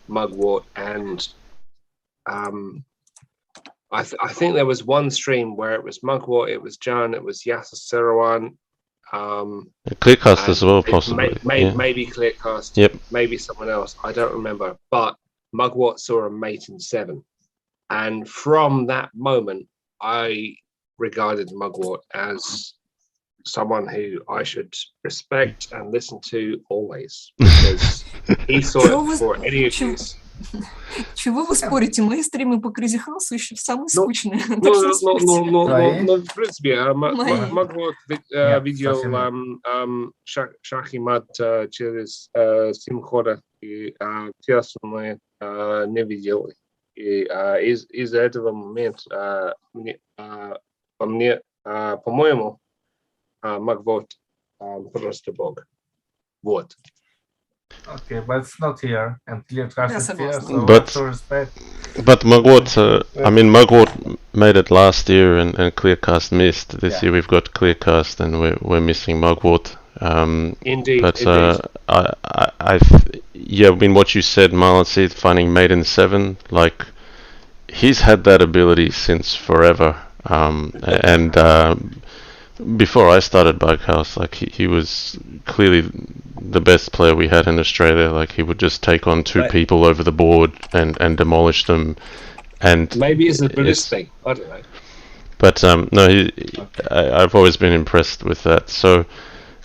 Mugwort and I think there was one stream where it was Mugwort, it was Jan, it was Yasuo Serawan. Clearcast as well, possibly. Maybe Clearcast. Yep. Maybe someone else. I don't remember. But Mugwort saw a mate in 7. And from that moment, I regarded Mugwort as someone who I should respect and listen to always. Because he saw it before any of these. Чего вы спорите? Мои стримы по Crazyhouse еще самые скучные. Ну, в принципе, Mugwort видел шахмат через 7 ходов, и те остальные не видел. И из-за этого момента по-моему, Mugwort просто бог. Вот. Okay, but it's not here, and Clearcast is here, so but to respect. But Mugwort, I mean, Mugwort made it last year, and Clearcast missed. This year we've got Clearcast, and we're missing Mugwort. Indeed. But I mean, what you said, Marlonc, finding Maiden 7, like, he's had that ability since forever. And before I started Bughouse, like, he was clearly the best player we had in Australia. Like, he would just take on 2 people over the board and demolish them. And maybe it's a British thing. I don't know. But no, I've always been impressed with that. So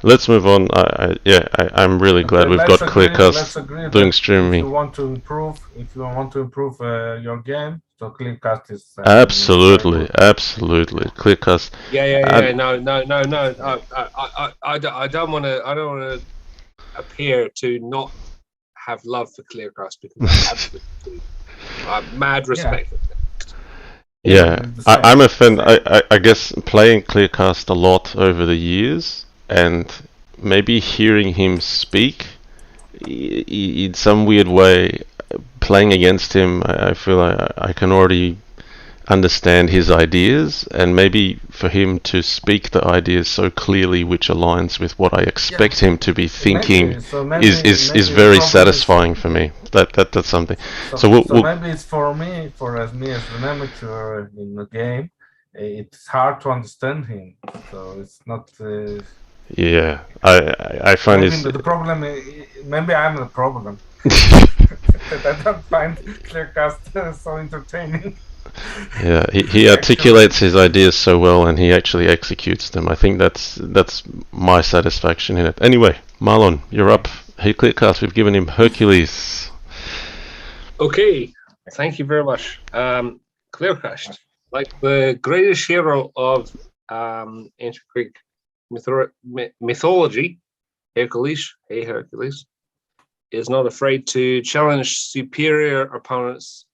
let's move on. I'm really glad we've got Clearcast doing streaming. If you want to improve your game, so Clearcast is absolutely. Clearcast. Yeah. No. I don't want to appear to not have love for Clearcast because I absolutely mad respect for it. Yeah, I'm a fan. I guess playing Clearcast a lot over the years, and maybe hearing him speak in some weird way, playing against him, I feel I can already understand his ideas, and maybe for him to speak the ideas so clearly which aligns with what I expect him to be thinking is very satisfying for me. That's something. So maybe it's for me as an amateur in the game, it's hard to understand him, so it's not yeah, I find maybe the problem maybe I'm the problem. That I don't find Clearcast so entertaining. Yeah, he articulates his ideas so well, and he actually executes them. I think that's my satisfaction in it. Anyway, Marlon, you're up. Hey, Clearcast, we've given him Hercules. Okay, thank you very much. Clearcast, like the greatest hero of ancient Greek mythology, Hercules, is not afraid to challenge superior opponents,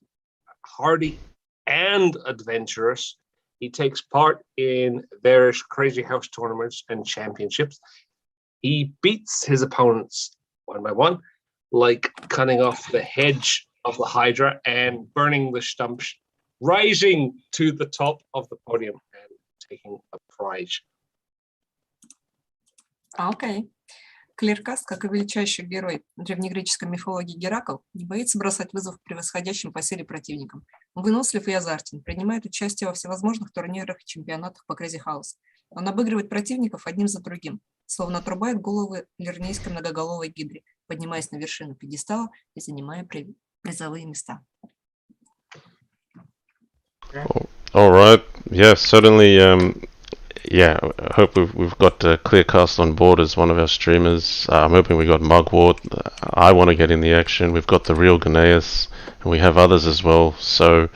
hardy and adventurous. He takes part in various Crazyhouse tournaments and championships. He beats his opponents one by one, like cutting off the hedge of the Hydra and burning the stumps, rising to the top of the podium and taking a prize. Okay. Clearcast, как и величайший герой древнегреческой мифологии Геракл, не боится бросать вызов превосходящим по силе противникам. Он вынослив и азартен, принимает участие во всевозможных турнирах и чемпионатах по Crazyhouse. Он обыгрывает противников одним за другим, словно отрубает головы лирнейской многоголовой гидре, поднимаясь на вершину пьедестала и занимая призовые места. All right. Yeah, certainly. yeah, I hope we've got Clearcast on board as one of our streamers. I'm hoping we got Mugwort. I want to get in the action. We've got the real Ghanaius, and we have others as well. So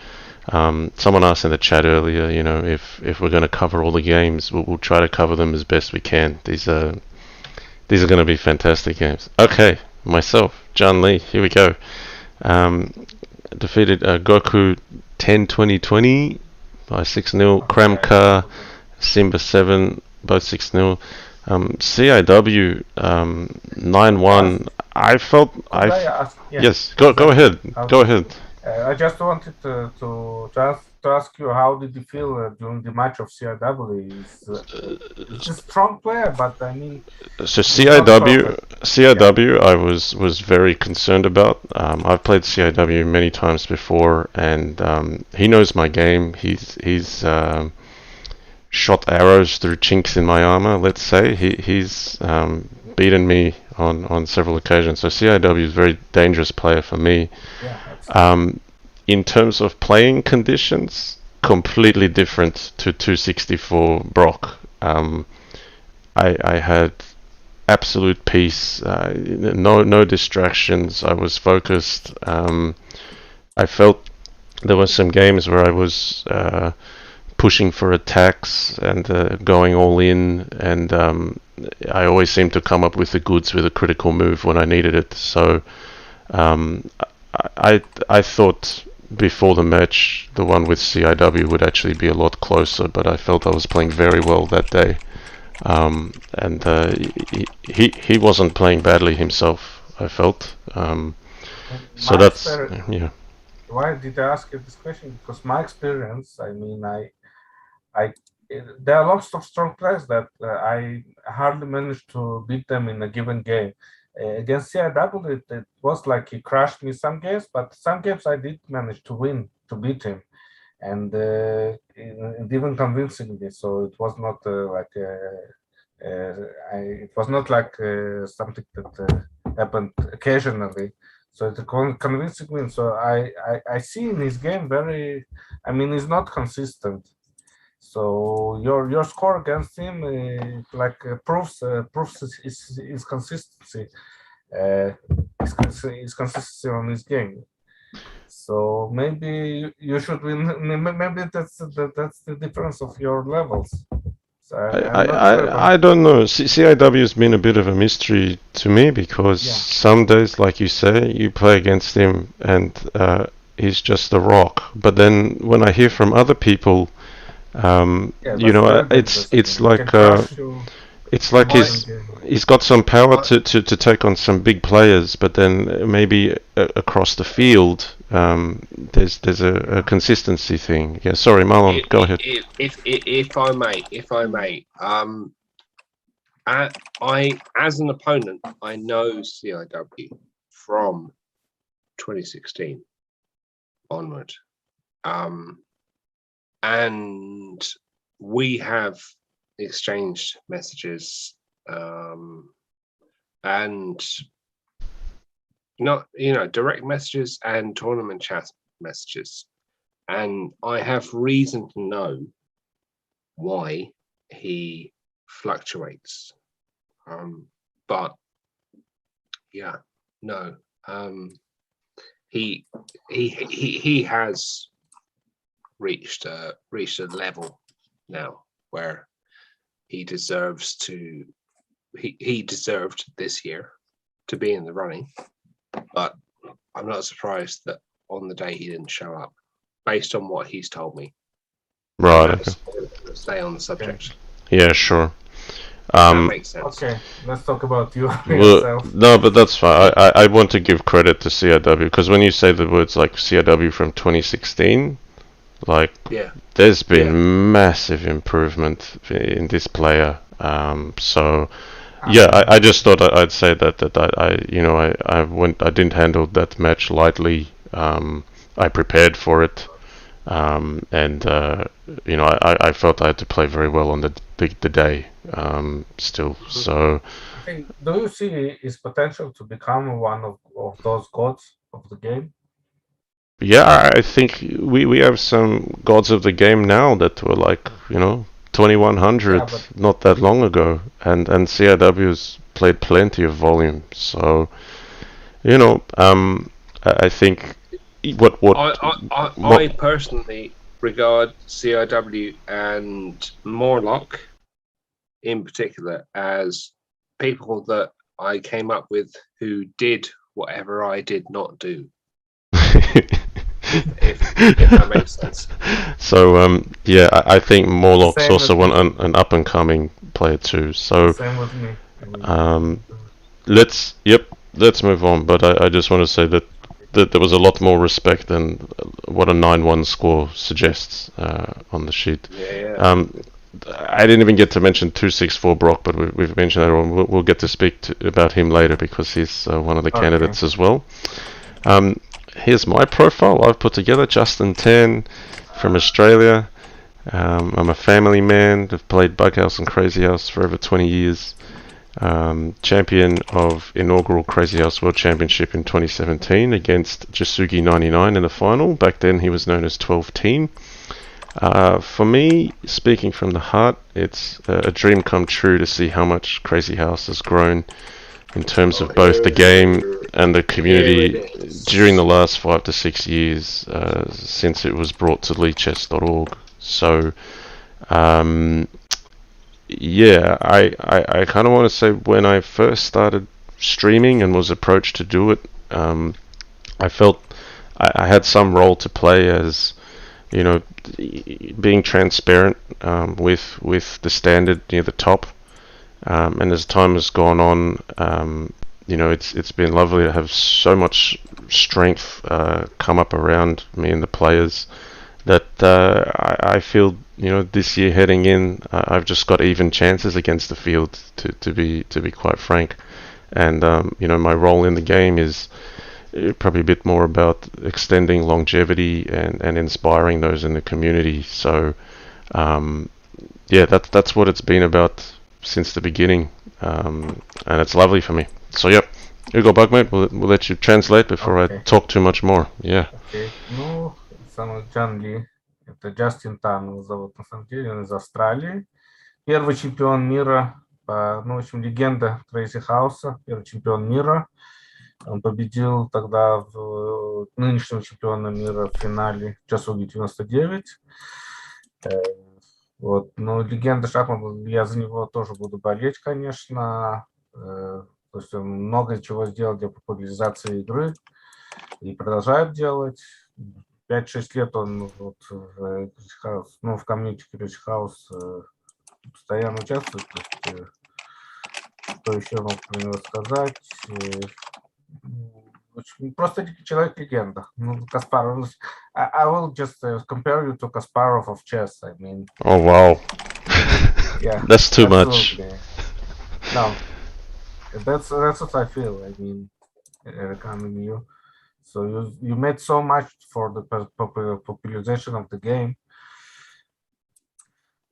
someone asked in the chat earlier, you know, if we're going to cover all the games, we'll try to cover them as best we can. These are going to be fantastic games. Okay, myself, JannLee, here we go. Defeated Goku 10-20-20 by 6-0. Kramka, Simba 7, both 6-0. CIW 9-1. I felt yes. Go ahead. Go ahead. I just wanted to ask you, how did you feel during the match of CIW? It's a strong player, but I mean. So CIW, I was very concerned about. I've played CIW many times before, and he knows my game. He's shot arrows through chinks in my armor. Let's say he's beaten me on several occasions. So CIW is a very dangerous player for me. Yeah, in terms of playing conditions, completely different to 264 Brock. I had absolute peace, no distractions. I was focused. I felt there were some games where I was pushing for attacks and going all in, and I always seemed to come up with the goods with a critical move when I needed it. So I thought before the match the one with CIW would actually be a lot closer, but I felt I was playing very well that day. And he wasn't playing badly himself, I felt. So that's yeah. Why did I ask you this question? Because my experience, I mean, there are lots of strong players that I hardly managed to beat them in a given game. Against CIW, it was like he crushed me some games, but some games I did manage to win, to beat him, and even convincingly. So it was not it was not like something that happened occasionally. So it's a convincing win. So I see in his game very, I mean, he's not consistent. So your score against him proves his consistency, his consistency on his game. So maybe you should win. Maybe that's the difference of your levels. So I don't know. CIW has been a bit of a mystery to me because some days, like you say, you play against him and he's just a rock. But then when I hear from other people, you know, it's like he's got some power to take on some big players, but then maybe across the field there's a consistency thing. Yeah, sorry, Marlon, go ahead. If I may, I as an opponent, I know CIW from 2016 onward. And we have exchanged messages and not, you know, direct messages and tournament chat messages. And I have reason to know why he fluctuates. But yeah, no, he has reached a level now where he deserves to. He deserved this year to be in the running, but I'm not surprised that on the day he didn't show up, based on what he's told me. Right. Okay. Stay on the subject. Yeah, sure. That makes sense. Okay, let's talk about you. Well, no, but that's fine. I want to give credit to CIW because when you say the words like CIW from 2016, like there's been massive improvement in this player. So yeah, I just thought I'd say that I didn't handle that match lightly. I prepared for it, and I felt I had to play very well on the day still. So do you see his potential to become one of those gods of the game? Yeah, I think we have some gods of the game now that were like, 2100 Yeah, but- not that long ago, and CIW's played plenty of volume. So, you know, I think what I personally regard CIW and Morlonc in particular as people that I came up with who did whatever I did not do. if that makes sense. So yeah, I think Morlock's Same also with me. an up and coming player too. So Same with me. I mean, let's move on. But I just want to say that there was a lot more respect than what a 9-1 score suggests on the sheet. Yeah. I didn't even get to mention 264 Brock, but we've mentioned that. We'll get to speak about him later because he's one of the candidates as well. Here's my profile I've put together. Justin Tan from Australia. I'm a family man. I've played Bughouse and Crazyhouse for over 20 years. Champion of inaugural Crazyhouse World Championship in 2017 against Jasugi 99 in the final. Back then he was known as 12 Team. For me, speaking from the heart, it's a dream come true to see how much Crazyhouse has grown in terms of both the game and the community during the last 5 to 6 years since it was brought to leechess.org. So, yeah, I kind of want to say when I first started streaming and was approached to do it, I felt I had some role to play as, you know, being transparent with the standard near the top. And as time has gone on, you know, it's been lovely to have so much strength come up around me and the players that I feel, you know, this year heading in, I've just got even chances against the field, to be quite frank. And you know, my role in the game is probably a bit more about extending longevity and inspiring those in the community. So yeah, that's what it's been about since the beginning, and it's lovely for me. So yep, IgorBugMate, we'll let you translate before I talk too much more. Yeah. окей. Ну, самый JannLee, это Джастин Тан его зовут на самом деле, он из Австралии. Первый чемпион мира, ну, в общем, легенда Crazyhouse, первый чемпион мира. Он победил тогда нынешнего чемпиона мира в финале Jasugi 99. Вот, но легенда шахмат, я за него тоже буду болеть, конечно. То есть он много чего сделал для популяризации игры и продолжает делать. 5-6 лет он вот в комьюнити Crazyhouse постоянно участвует. То есть, что еще могу про него сказать? Просто человек-легенда. Ну, Каспаров. I will just compare you to Kasparov of chess. I mean. Oh wow. Yeah. That's too much. No, that's what I feel. I mean, coming you. So you made so much for the popularization of the game.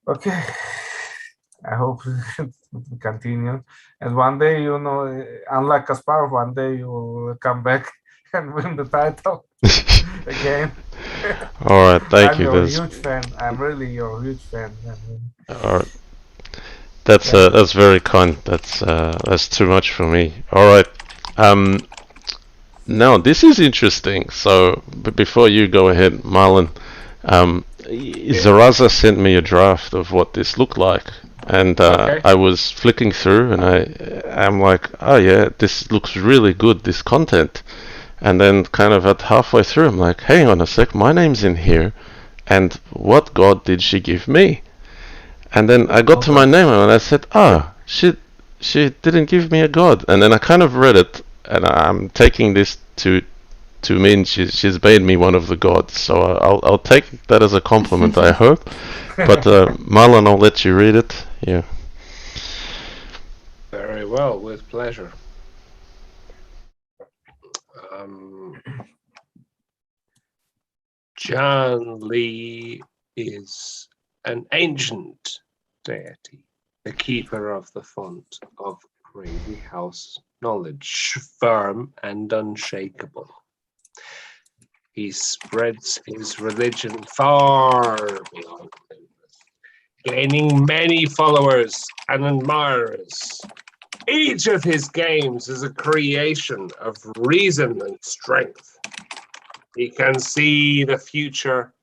Okay. I hope it will continue. And one day, you know, unlike Kasparov, one day you will come back and win the title again. All right, thank I'm you. your huge fan. I'm really your huge fan. All right. That's very kind. That's too much for me. All right. Now this is interesting. So, but before you go ahead, Marlon, Zaraza sent me a draft of what this looked like. And I was flicking through, and I'm like, oh yeah, this looks really good, this content. And then kind of at halfway through, I'm like, hang on a sec, my name's in here, and what god did she give me? And then I got to my name, and I said, she didn't give me a god. And then I kind of read it, and I'm taking this to mean she's made me one of the gods. So I'll take that as a compliment, I hope. But Marlon, I'll let you read it. Yeah. Very well, with pleasure. JannLee is an ancient deity, the keeper of the font of Crazyhouse knowledge, firm and unshakable. He spreads his religion far beyond Olympus. gaining many followers and admirers. Each of his games is a creation of reason and strength. He can see the future,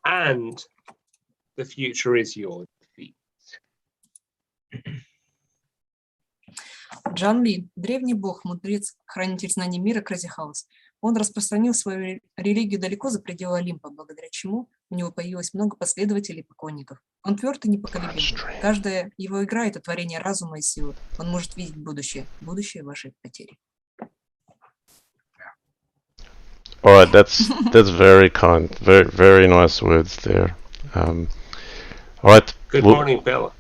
and the future is your defeat. JannLee, древний бог, мудрец, хранитель знаний мира Crazyhouse. Он распространил свою религию далеко за пределы Олимпа, благодаря чему у него появилось много последователей и поклонников. Он тверд и непоколебим. Каждая его игра — это творение разума и силы. Он может видеть будущее вашей потери. All right, that's very kind, very nice words there. All right. Good morning, Bella.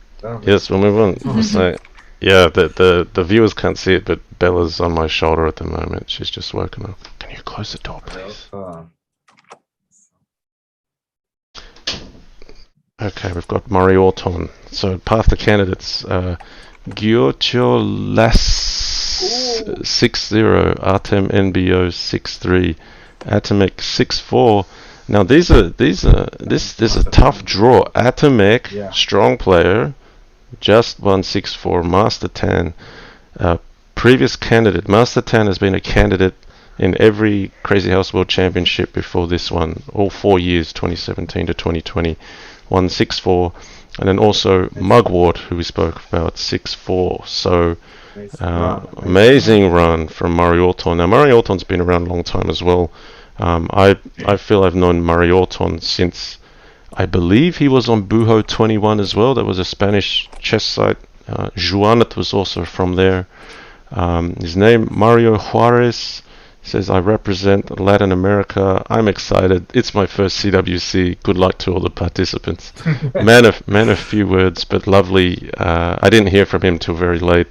Yes, we'll move on. So, yeah, the viewers can't see it, but Bella's on my shoulder at the moment. She's just woken up. Can you close the door, please? Okay, we've got Murray Orton. So path to candidates: Gyotcho Lass 60, Artem NBO 63, Atomic 64. Now this is a tough draw. Atomic, strong player, just 164. Master Tan, previous candidate. Master Tan has been a candidate in every Crazyhouse World Championship before this one, all 4 years, 2017 to 2020, 164, and then also Mugwort, who we spoke about, 6'4". So amazing run from Murray Orton. Now Murray Orton's been around a long time as well. I feel I've known Murray Orton since, I believe he was on Buho 21 as well. That was a Spanish chess site. Juanet was also from there. His name, Mario Juarez, says, I represent Latin America. I'm excited. It's my first CWC. Good luck to all the participants. man of few words, but lovely. I didn't hear from him till very late.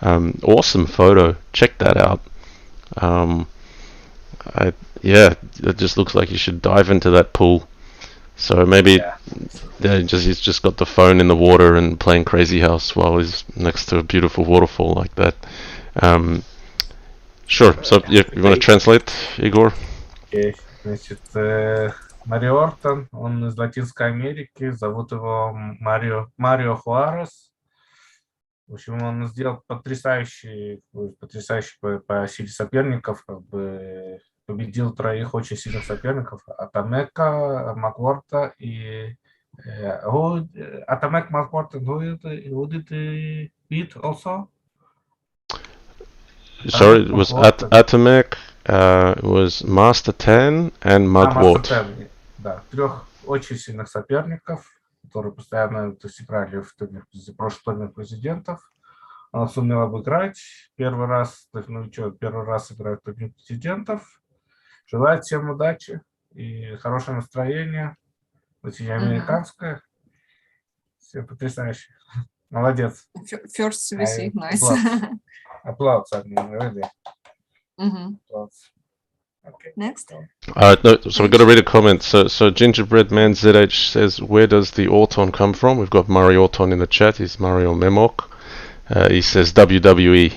Awesome photo. Check that out. It just looks like you should dive into that pool. So maybe he's just got the phone in the water and playing Crazyhouse while he's next to a beautiful waterfall like that. Sure. So you want to translate, Igor? Okay. Значит, Мари Ортон, он из Латинской Америки, зовут его Марио Хуарес. В общем, он сделал потрясающий по силе соперников, как бы победил 3 очень сильных соперников: Атамека, Макворта и Атамек, Макворта. Who did he beat also? Sorry, it was Atomic, was Master Tan and Mugwort. Да, 3 очень сильных соперников, которые постоянно играли в прошлый турнир президентов. Он сумел обыграть первый раз, первый раз играет в турнир президентов. Желаю всем удачи и хорошее настроение. Очень американское. Все потрясающе. Молодец. First CWC, nice. Applause, really. Applause. Okay. Next. No, so we've got to read a comment. So Gingerbread Man ZH says, where does the Orton come from? We've got Murray Orton in the chat. He's Mario Memok. He says WWE.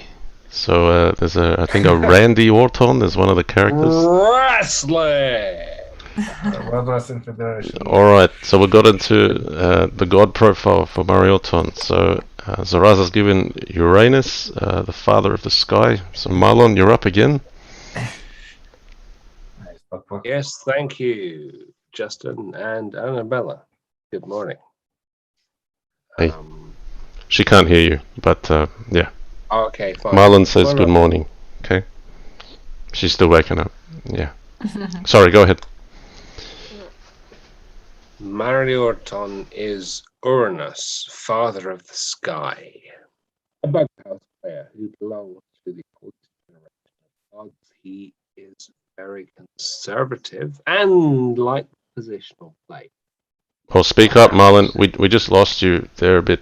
So there's I think a Randy Orton. There's one of the characters. Wrestling. World Wrestling Federation. All right. So we got into the god profile for Murray Orton. So Zaraza's given Uranus, the father of the sky. So Marlon, you're up again. Yes, thank you, Justin and Annabella. Good morning. Hey. She can't hear you, but yeah. Okay, fine. Marlon says good morning. Okay. She's still waking up. Yeah. Sorry, go ahead. Murray Orton is Uranus, father of the sky, a Bughouse player who belongs to the oldest generation of gods. He is very conservative and like positional play. Well, speak up, Marlon. We just lost you there a bit.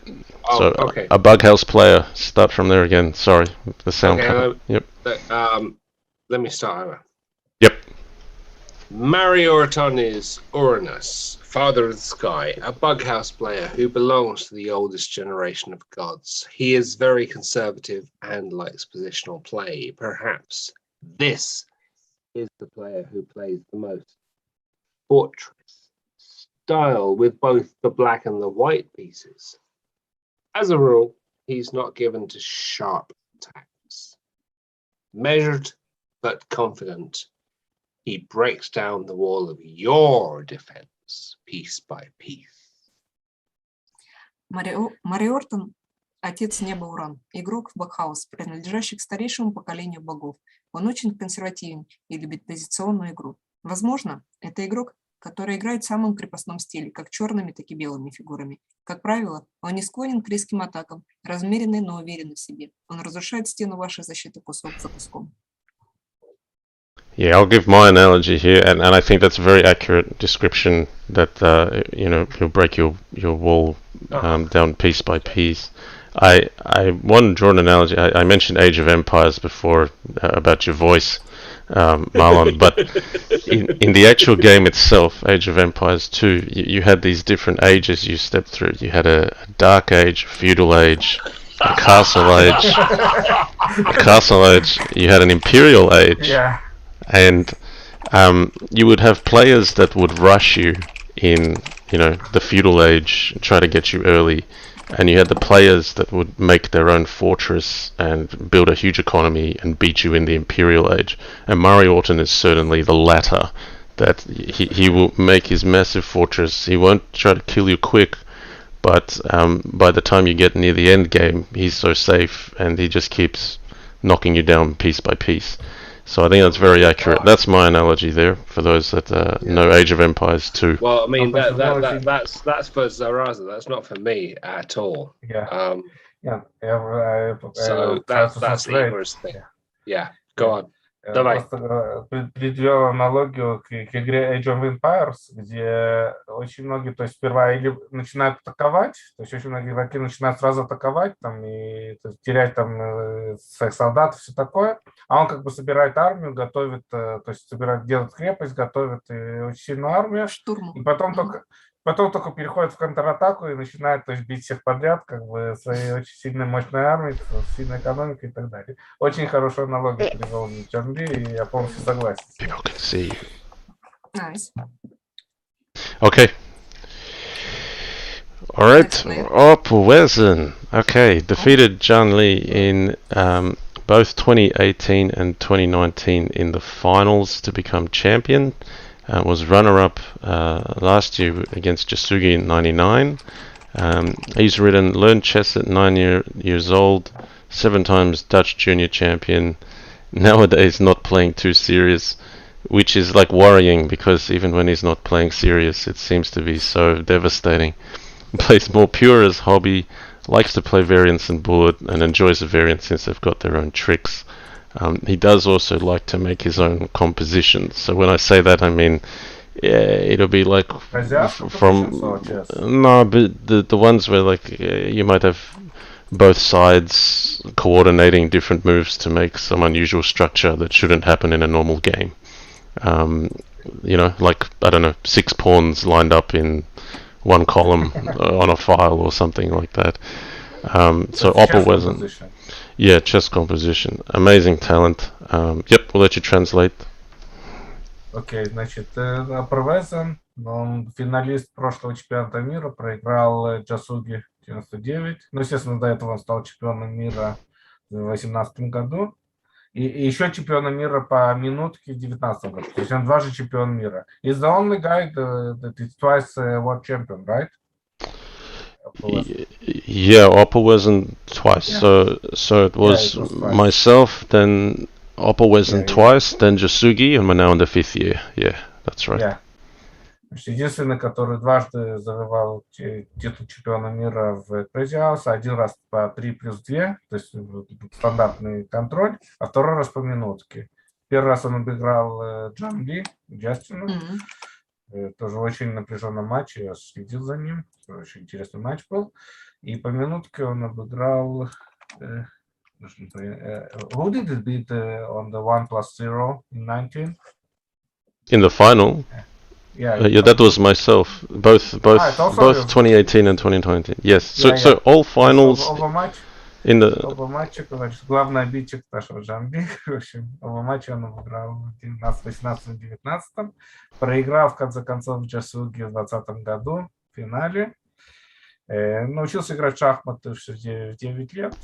Oh, so okay. A Bughouse player. Start from there again. Sorry, the sound cut. Yep. Let me start over. Yep. Murray Orton is Uranus, father of the sky, a Bughouse player who belongs to the oldest generation of gods. He is very conservative and likes positional play. Perhaps this is the player who plays the most fortress style with both the black and the white pieces. As a rule, he's not given to sharp attacks. Measured but confident, he breaks down the wall of your defense piece by piece. Мариортон – отец неба Уран, игрок в Bughouse, принадлежащий к старейшему поколению богов. Он очень консервативен и любит позиционную игру. Возможно, это игрок, который играет в самом крепостном стиле, как черными, так и белыми фигурами. Как правило, он не склонен к резким атакам, размеренный, но уверенный в себе. Он разрушает стену вашей защиты кусок за куском. Yeah, I'll give my analogy here, and I think that's a very accurate description that, you'll break your wall down piece by piece. I want to draw an analogy. I mentioned Age of Empires before about your voice, Marlon, but in the actual game itself, Age of Empires 2, you had these different ages you stepped through. You had a Dark Age, Feudal Age, a Castle Age, you had an Imperial Age. Yeah. And you would have players that would rush you in, the feudal age and try to get you early, and you had the players that would make their own fortress and build a huge economy and beat you in the imperial age. And Mario-Orton is certainly the latter, that he will make his massive fortress. He won't try to kill you quick, but by the time you get near the end game, he's so safe and he just keeps knocking you down piece by piece. So I think that's very accurate. That's my analogy there for those that know Age of Empires 2. Well, I mean that's for Zaraza. That's not for me at all. Yeah. So that's Igor's thing. Yeah. Go on. Давай. Просто привел аналогию к игре Age of Empires, где очень многие, то есть сперва или начинают атаковать, то есть очень многие игроки начинают сразу атаковать там и терять там своих солдат, все такое, а он как бы собирает армию, готовит, то есть делает крепость, готовит очень сильную армию, штурм. И потом только переходит в контратаку и начинает, то есть, бить всех подряд, как бы своей очень сильной мощной армией, сильной экономикой и так далее. Очень хорошая аналогия привел JannLee, и я полностью согласен. People can see you. Nice. Okay. All right. Opelwezen. Okay, defeated JannLee in both 2018 and 2019 in the finals to become champion. Was runner-up last year against Jasugi in 99. He's learned chess at 9 years old, 7 times Dutch junior champion, nowadays not playing too serious, which is like worrying because even when he's not playing serious, it seems to be so devastating. Plays more pure as hobby, likes to play variants and bullet, and enjoys the variants since they've got their own tricks. He does also like to make his own compositions. So when I say that, I mean, it'll be like from no, but the ones where like you might have both sides coordinating different moves to make some unusual structure that shouldn't happen in a normal game. Like I don't know, 6 pawns lined up in one column on a file or something like that. So Opelwezen. Yeah, chess composition. Amazing talent. Yep, we'll let you translate. Окей, значит, Opelwezen, он финалист прошлого чемпионата мира, проиграл Jasugi 99. Ну, естественно, до этого он стал чемпионом мира в 2018 году. И еще чемпионом мира по минутке в 2019 году. То есть он дважды чемпион мира. He's the only guy that is twice world champion, right? Yeah, Opelwezen twice. Yeah. So it was myself, then Opelwezen twice, then Jasugi, and we're now in the 5th year. Yeah, that's right. Yeah. Единственный, который дважды завоевал титул чемпиона мира в Crazyhouse, один раз по 3+2, то есть стандартный контроль, а второй раз по минутке. Первый раз он обыграл JannLee, Джастину. Тоже очень напряженный матч, я следил за ним, очень интересный матч был. И по минутке он обыграл... Who did it beat on the 1+0 in 19? In the final? Yeah, that was myself. Both 2018 and 2019. Yes. So all finals. Over match? In the Оба матча, значит, главный обидчик нашего JannLee. В общем, оба матча он выиграл в 18-19, проиграл в конце концов в Джасуге в 2020 году в финале. Научился играть в шахматы в 9 лет.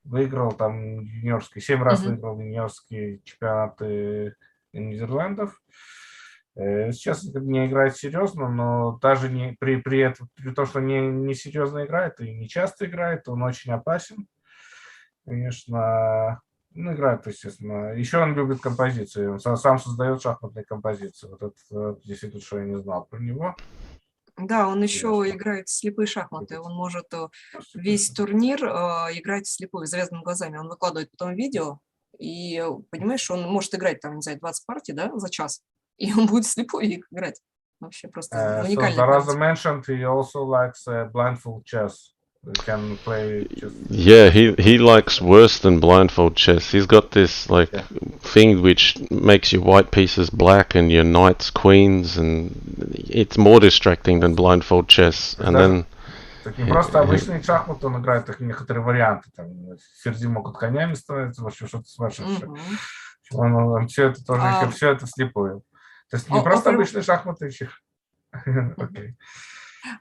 Выиграл там юниорские, 7 раз выиграл юниорские чемпионаты Нидерландов. Сейчас не играет серьезно, но даже не, при этом, при том, что не серьезно играет и не часто играет, он очень опасен. Конечно, ну, играет, естественно. Еще он любит композиции, он сам создает шахматные композиции. Вот это действительно, что я не знал про него. Да, он еще играет в слепые шахматы. Он может весь турнир играть вслепую, завязанными глазами. Он выкладывает потом видео, и, понимаешь, он может играть, там, не знаю, 20 партий, да, за час, и он будет вслепую их играть. Вообще просто уникальный. So Zaraza mentioned he also likes blindfold chess. He can play chess. Yeah, he likes worse than blindfold chess. He's got this like thing which makes your white pieces black and your knights queens, and it's more distracting than blindfold chess. And then так не просто обычные шахматы, он играет так некоторые варианты. Там ферзи могут конями становиться, вообще что-то сумасшедшее. Он все это тоже, все это вслепую. То есть не просто обычные шахматы. Okay.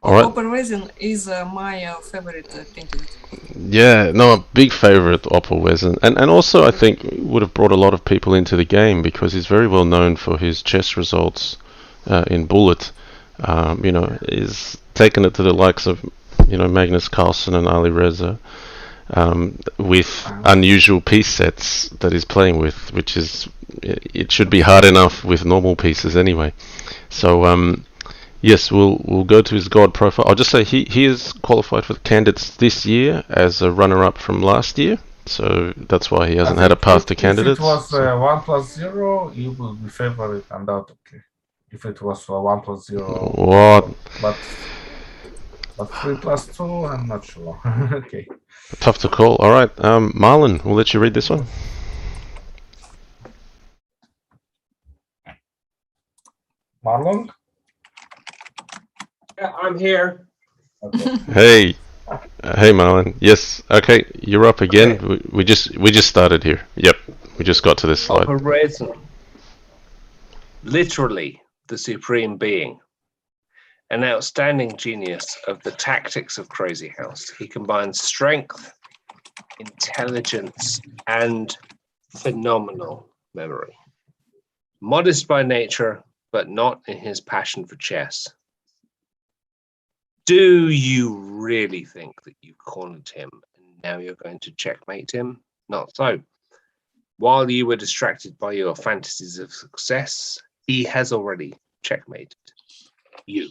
Opperwezen is my favorite candidate. Yeah, no, a big favorite, Opperwezen, and also I think would have brought a lot of people into the game because he's very well known for his chess results in Bullet. You know, he's taken it to the likes of, you know, Magnus Carlsen and Ali Reza, with unusual piece sets that he's playing with, which is, it should be hard enough with normal pieces anyway. So yes, we'll go to his God profile. I'll just say he is qualified for the candidates this year as a runner-up from last year, so that's why he hasn't had a path to candidates. If it was 1+0, he would be favorite undoubtedly. If it was 1+0, what? But 3+2, I'm not sure. Okay. Tough to call. All right, Marlon, we'll let you read this one. Marlonc? Yeah, I'm here. Okay. Hey, Marlon. Yes. Okay, you're up again. Okay. We just started here. Yep, we just got to this slide. Opperwezen, literally the supreme being, an outstanding genius of the tactics of Crazyhouse. He combines strength, intelligence, and phenomenal memory. Modest by nature, but not in his passion for chess. Do you really think that you cornered him and now you're going to checkmate him? Not so. While you were distracted by your fantasies of success, he has already checkmated you.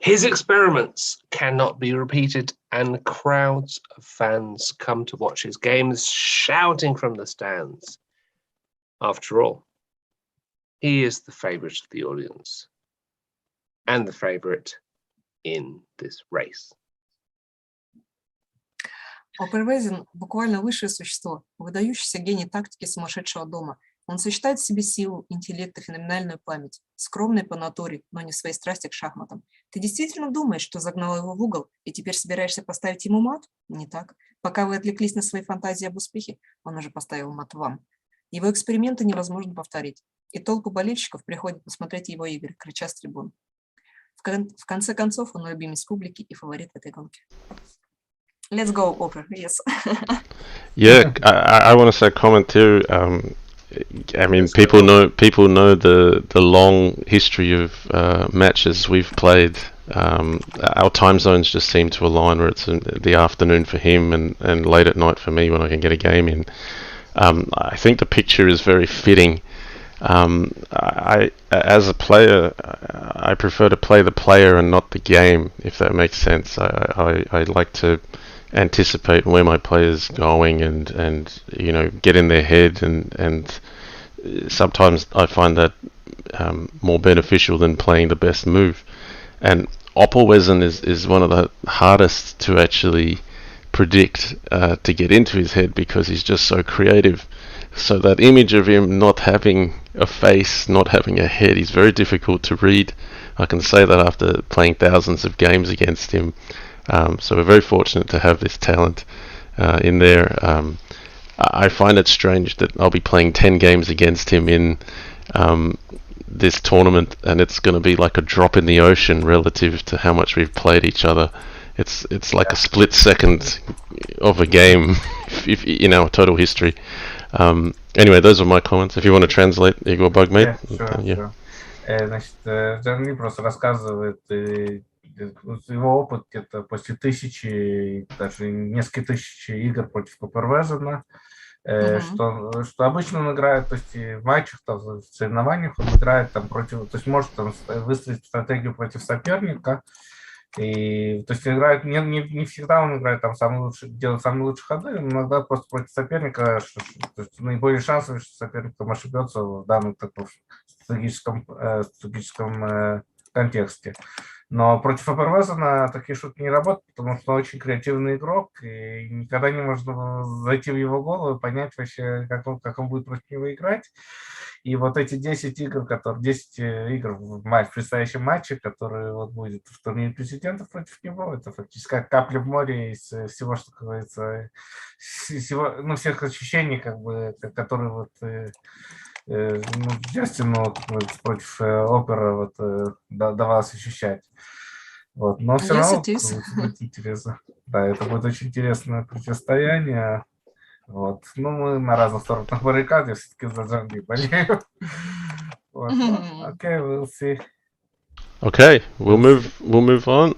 His experiments cannot be repeated, and crowds of fans come to watch his games, shouting from the stands. After all, he is the favorite of the audience and the favorite in this race. Opperwezen буквально высшее существо, выдающийся гений тактики сумасшедшего дома. Он сочетает в себе силу, интеллект и феноменальную память, скромный по натуре, но не своей страсти к шахматам. Ты действительно думаешь, что загнал его в угол и теперь собираешься поставить ему мат? Не так. Пока вы отвлеклись на свои фантазии об успехе, он уже поставил мат вам. Его эксперименты невозможно повторить, и толпы болельщиков приходят посмотреть его игры, крича с трибун. В конце концов, он любимец публики и фаворит этой гонки. Let's go, Opper. Yes. Yeah, I want to say a comment too. I mean, people know the long history of matches we've played. Our time zones just seem to align, where it's in the afternoon for him and late at night for me when I can get a game in. I think the picture is very fitting. As a player, I prefer to play the player and not the game, if that makes sense. I like to anticipate where my player's going and you know, get in their head, and sometimes I find that more beneficial than playing the best move. And Opperwezen is one of the hardest to actually predict, to get into his head, because he's just so creative. So that image of him not having a face, not having a head, he's very difficult to read. I can say that after playing thousands of games against him. So we're very fortunate to have this talent in there. I find it strange that I'll be playing 10 games against him in this tournament, and it's going to be like a drop in the ocean relative to how much we've played each other. It's like a split second of a game if in our total history. Anyway, those are my comments. If you want to translate, IgorBugMate. Sure. Значит, JannLee просто рассказывает его опыт где-то после тысячи, даже несколько тысяч игр против Папервезена, что обычно он играет, то есть в матчах, там, в соревнованиях он играет там против, то есть может там выстроить стратегию против соперника, и то есть играет не всегда он играет там делает самые лучшие ходы, иногда просто против соперника, то есть наиболее шансов, что соперник там ошибется в данном таком стратегическом контексте. Но против Папервезена такие шутки не работают, потому что он очень креативный игрок, и никогда не можно зайти в его голову и понять вообще, как он будет против него играть. И вот эти 10 игр в предстоящем матче, который вот будет в турнире президентов против него, это фактически как капля в море из всего, что говорится, всех ощущений, как бы, которые вот Джастину против Опера вот, давалось ощущать. Вот. Но все равно будет интересно. Да, это будет очень интересное противостояние. Вот. Ну, мы на разных сторонах баррикад, я все-таки за JannLee болею. Вот. Okay, we'll see. Okay, we'll move on.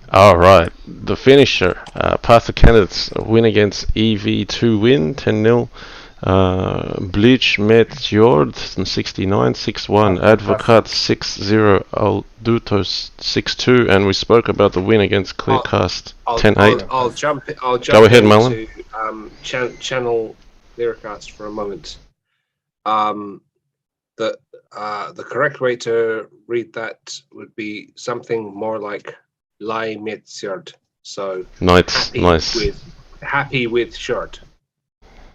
All right, the finisher. Path to candidates win against EV2 win 10-0. Bleach met Jord 69 6-1, Advocat 6-0, Aldutos 6-2, and we spoke about the win against Clearcast 10-8. I'll jump Go ahead, Marlon. To channel Clearcast for a moment. The correct way to read that would be something more like Lai met Jord. So nice. Happy with Jord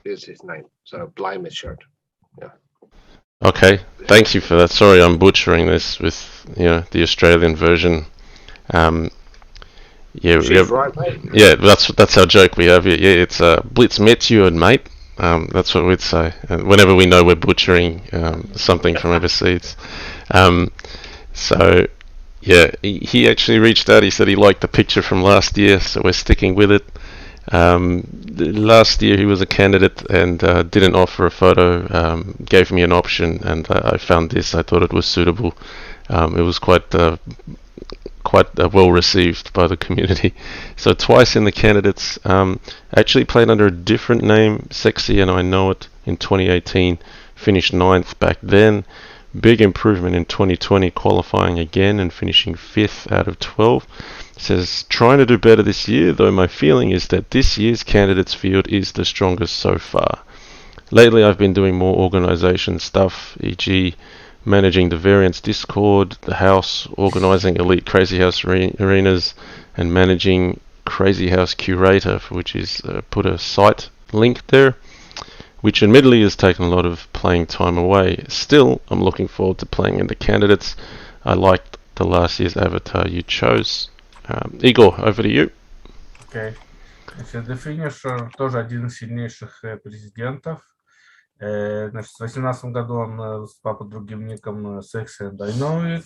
is his name. So blind shirt. Yeah. Okay, thank you for that. Sorry, I'm butchering this with the Australian version. Right, mate. Yeah, that's our joke we have here. Yeah, it's Blitz met you and mate. That's what we'd say whenever we know we're butchering something from overseas. So yeah, he actually reached out. He said he liked the picture from last year, so we're sticking with it. Last year he was a candidate and didn't offer a photo, gave me an option, and I found this. I thought it was suitable. It was quite well received by the community. So twice in the candidates, actually played under a different name, Sexy and I Know It, in 2018, finished 9th back then. Big improvement in 2020, qualifying again and finishing 5th out of 12. Says, trying to do better this year, though my feeling is that this year's candidates field is the strongest so far. Lately I've been doing more organisation stuff, e.g. managing the variants Discord, the house, organising elite Crazyhouse arenas, and managing Crazyhouse Curator, for which is put a site link there, which admittedly has taken a lot of playing time away. Still, I'm looking forward to playing in the candidates. I liked the last year's avatar you chose. Igor, over to you. Okay. Значит, The Finisher тоже один из сильнейших президентов. Значит, в 2018 году он выступал под другим ником Sexy and I Know It.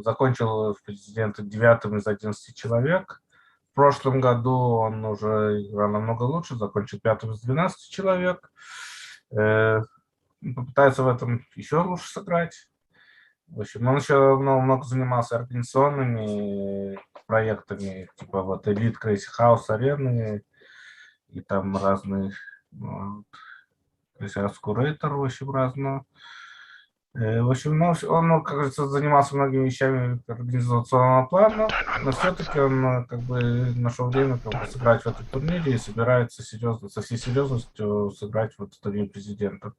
Закончил в президенты 9-м из 11 человек. В прошлом году он уже играл намного лучше, закончил 5-м из 12 человек. Попытается в этом еще лучше сыграть. В общем, он еще много занимался организационными проектами, типа вот Elite Crazyhouse арены и там разные, Crazyhouse Curator, в общем, разного. В общем, он, как говорится, занимался многими вещами организационного плана, но все-таки он как бы нашел время как бы сыграть в этом турнире и собирается серьезно, со всей серьезностью сыграть в этот турнир президента.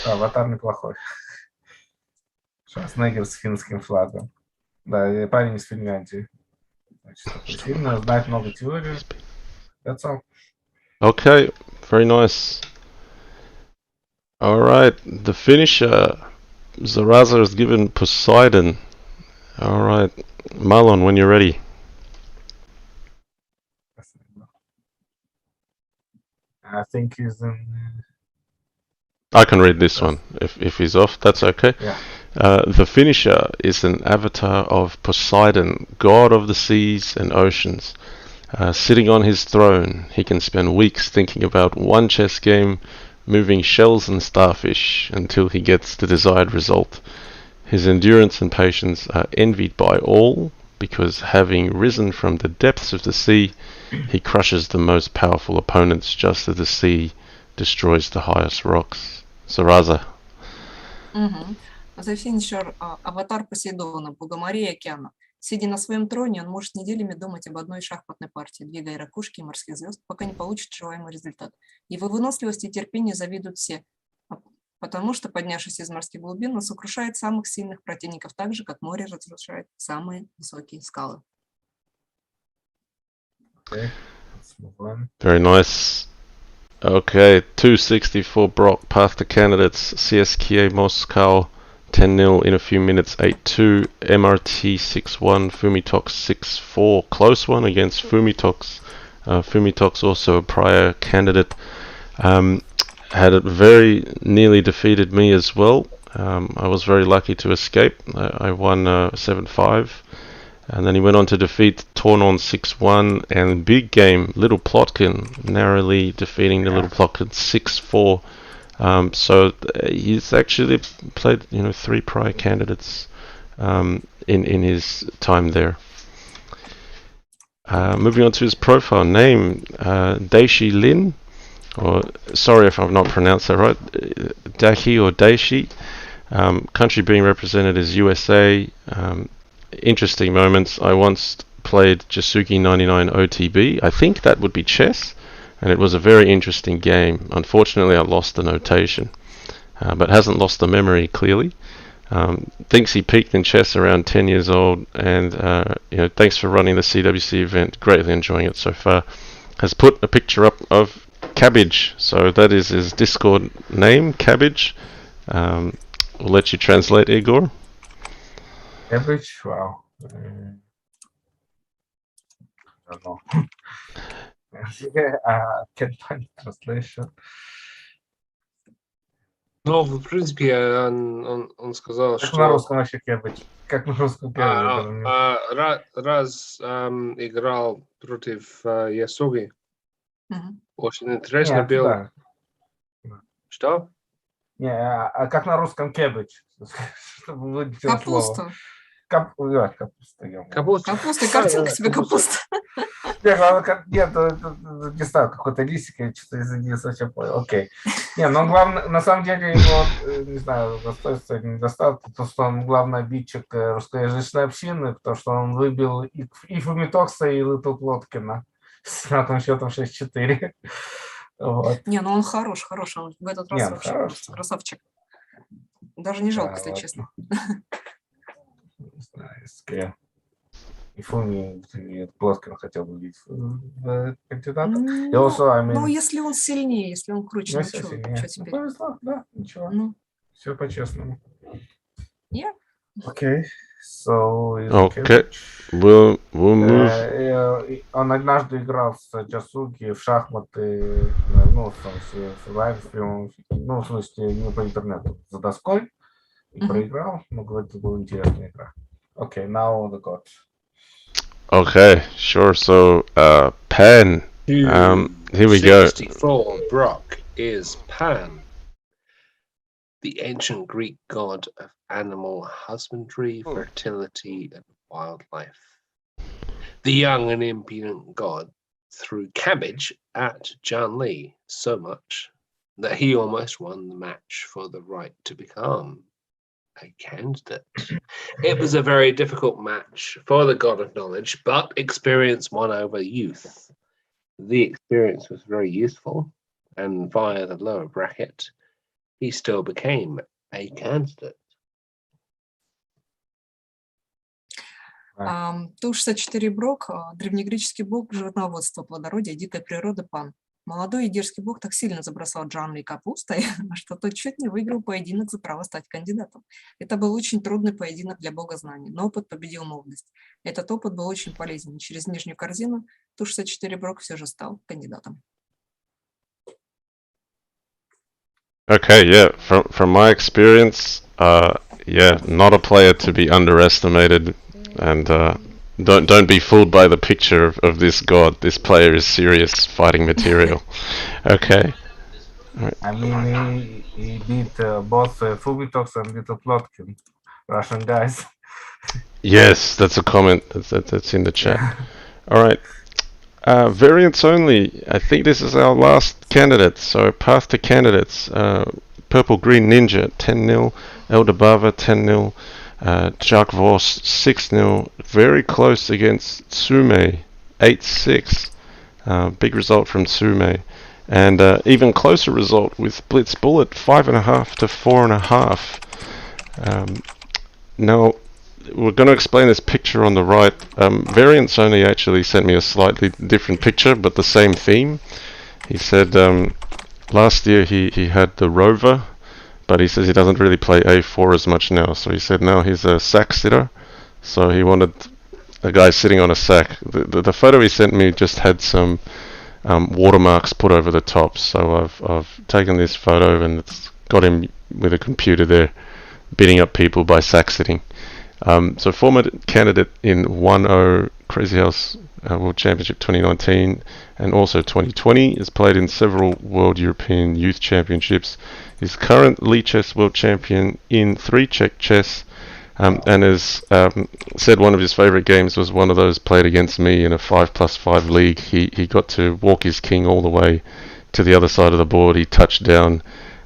Аватар неплохой. Шварценеггер с финским флагом. Да, парень из Финляндии. Значит, сильно, знает много теорий. That's all. Okay, very nice. All right, the finisher, Zaraza has given Poseidon All right, Marlon, when you're ready. I think he's in. I can read this one. If he's off, that's okay. Yeah. The finisher is an avatar of Poseidon, god of the seas and oceans. Sitting on his throne, he can spend weeks thinking about one chess game, moving shells and starfish until he gets the desired result. His endurance and patience are envied by all, because having risen from the depths of the sea, he crushes the most powerful opponents just as the sea destroys the highest rocks. Zaraza. The finisher – аватар Посейдона, бога морей и океана. Сидя на своем троне, он может неделями думать об одной шахматной партии, двигая ракушки и морских звезд, пока не получит желаемый результат. Его выносливости и терпению завидуют все, потому что, поднявшись из морских глубин, он сокрушает самых сильных противников так же, как море разрушает самые высокие скалы. Okay, let's move on. Very nice. Okay, 264 Brock, path to candidates, CSKA Moscow, 10-0 in a few minutes, 8-2, MRT 6-1, Fumitox 6-4, close one against Fumitox. Fumitox also a prior candidate. Had it very nearly defeated me as well. I was very lucky to escape. I won 7-5. And then he went on to defeat Tornon 6-1 and big game Little Plotkin, narrowly defeating the Little Plotkin 6-4. So he's actually played, 3 prior candidates in his time there. Moving on to his profile name, Daishi Lin, or sorry if I've not pronounced that right, Dahi or Daishi. Country being represented is USA. Interesting moments. I once played Jasuki 99 OTB. I think that would be chess, and it was a very interesting game. Unfortunately, I lost the notation, but hasn't lost the memory clearly. Thinks he peaked in chess around 10 years old, and thanks for running the CWC event. Greatly enjoying it so far. Has put a picture up of Cabbage, so that is his Discord name, Cabbage. We'll let you translate, Igor. Cabbage, wow. I don't know. Can't find translation. Ну, в принципе, он сказал, Как что... на русском вообще cabbage? Как на русском cabbage? Раз играл против Ясуги. Очень интересно Нет, было. да. Что? Не, а как на русском cabbage? Чтобы вылетело слово. Капуста. Капуста. Капуста. Картинка себе капуста. Нет, не знаю, какой-то листик, я что-то не совсем понял. Окей. Не, но главное, на самом деле, его, не знаю, достоинство или недостаток, то, что он главный обидчик русскоязычной общины, потому что он выбил и Фумитокса, и Литл Плоткина с равным счетом 6-4. Вот. Не, ну он хорош, он в этот раз вообще хорош. красавчик. Даже не жалко, если вот. честно. Не знаю, если и Фуми, и Плоткин хотел бы видеть в кандидатах. Ну, если он сильнее, если он круче, ну что теперь? Повезло, да, ничего. Все по-честному. Yeah. Okay, so Okay, we'll move. Он однажды играл с Джасуки в шахматы, в лайв, в смысле, не по интернету, за доской, и проиграл, но говорит, это была интересная игра. Okay, now the God. Okay, sure. So, Pan. Here we go. 64 Brock is Pan, the ancient Greek god of animal husbandry, fertility, and wildlife. The young and impudent god threw cabbage at JannLee so much that he almost won the match for the right to become a candidate. It was a very difficult match for the god of knowledge, but experience won over youth. The experience was very useful, and via the lower bracket, he still became a candidate. Ту-64 Брок, древнегреческий бог животноводства, плодородия, дикой природы, Пан. молодой дерзкий бог так сильно забросал JannLee капустой, что тот чуть не выиграл поединок за право стать кандидатом. Это был очень трудный поединок для бога знаний, но опыт победил молодость. Этот опыт был очень полезен. Через нижнюю корзину Ту-64 Брок все же стал кандидатом. Okay, yeah. From my experience, yeah, not a player to be underestimated, and don't be fooled by the picture of this god. This player is serious fighting material. Okay. Right. I mean, he beat both Fubitox and Little Plotkin, Russian guys. Yes, that's a comment that's in the chat. All right. Variants only. I think this is our last candidate. So path to candidates. Purple Green Ninja 10-0. Eldabava 10-0. Chuck Voss 6-0. Very close against Tsume 8-6. Big result from Tsume. And even closer result with Blitz Bullet 5.5 to 4.5. Now, we're going to explain this picture on the right. Variants only actually sent me a slightly different picture, but the same theme. He said last year he had the Rover, but he says he doesn't really play A4 as much now. So he said now he's a sack sitter. So he wanted a guy sitting on a sack. The photo he sent me just had some watermarks put over the top. So I've taken this photo and it's got him with a computer there, beating up people by sack sitting. So former candidate in 1-0 Crazyhouse World Championship 2019 and also 2020, has played in several World European Youth Championships. He's current Lee Chess World Champion in 3 Czech chess, and has said one of his favourite games was one of those played against me in a 5+5 league. He got to walk his king all the way to the other side of the board. He touched down.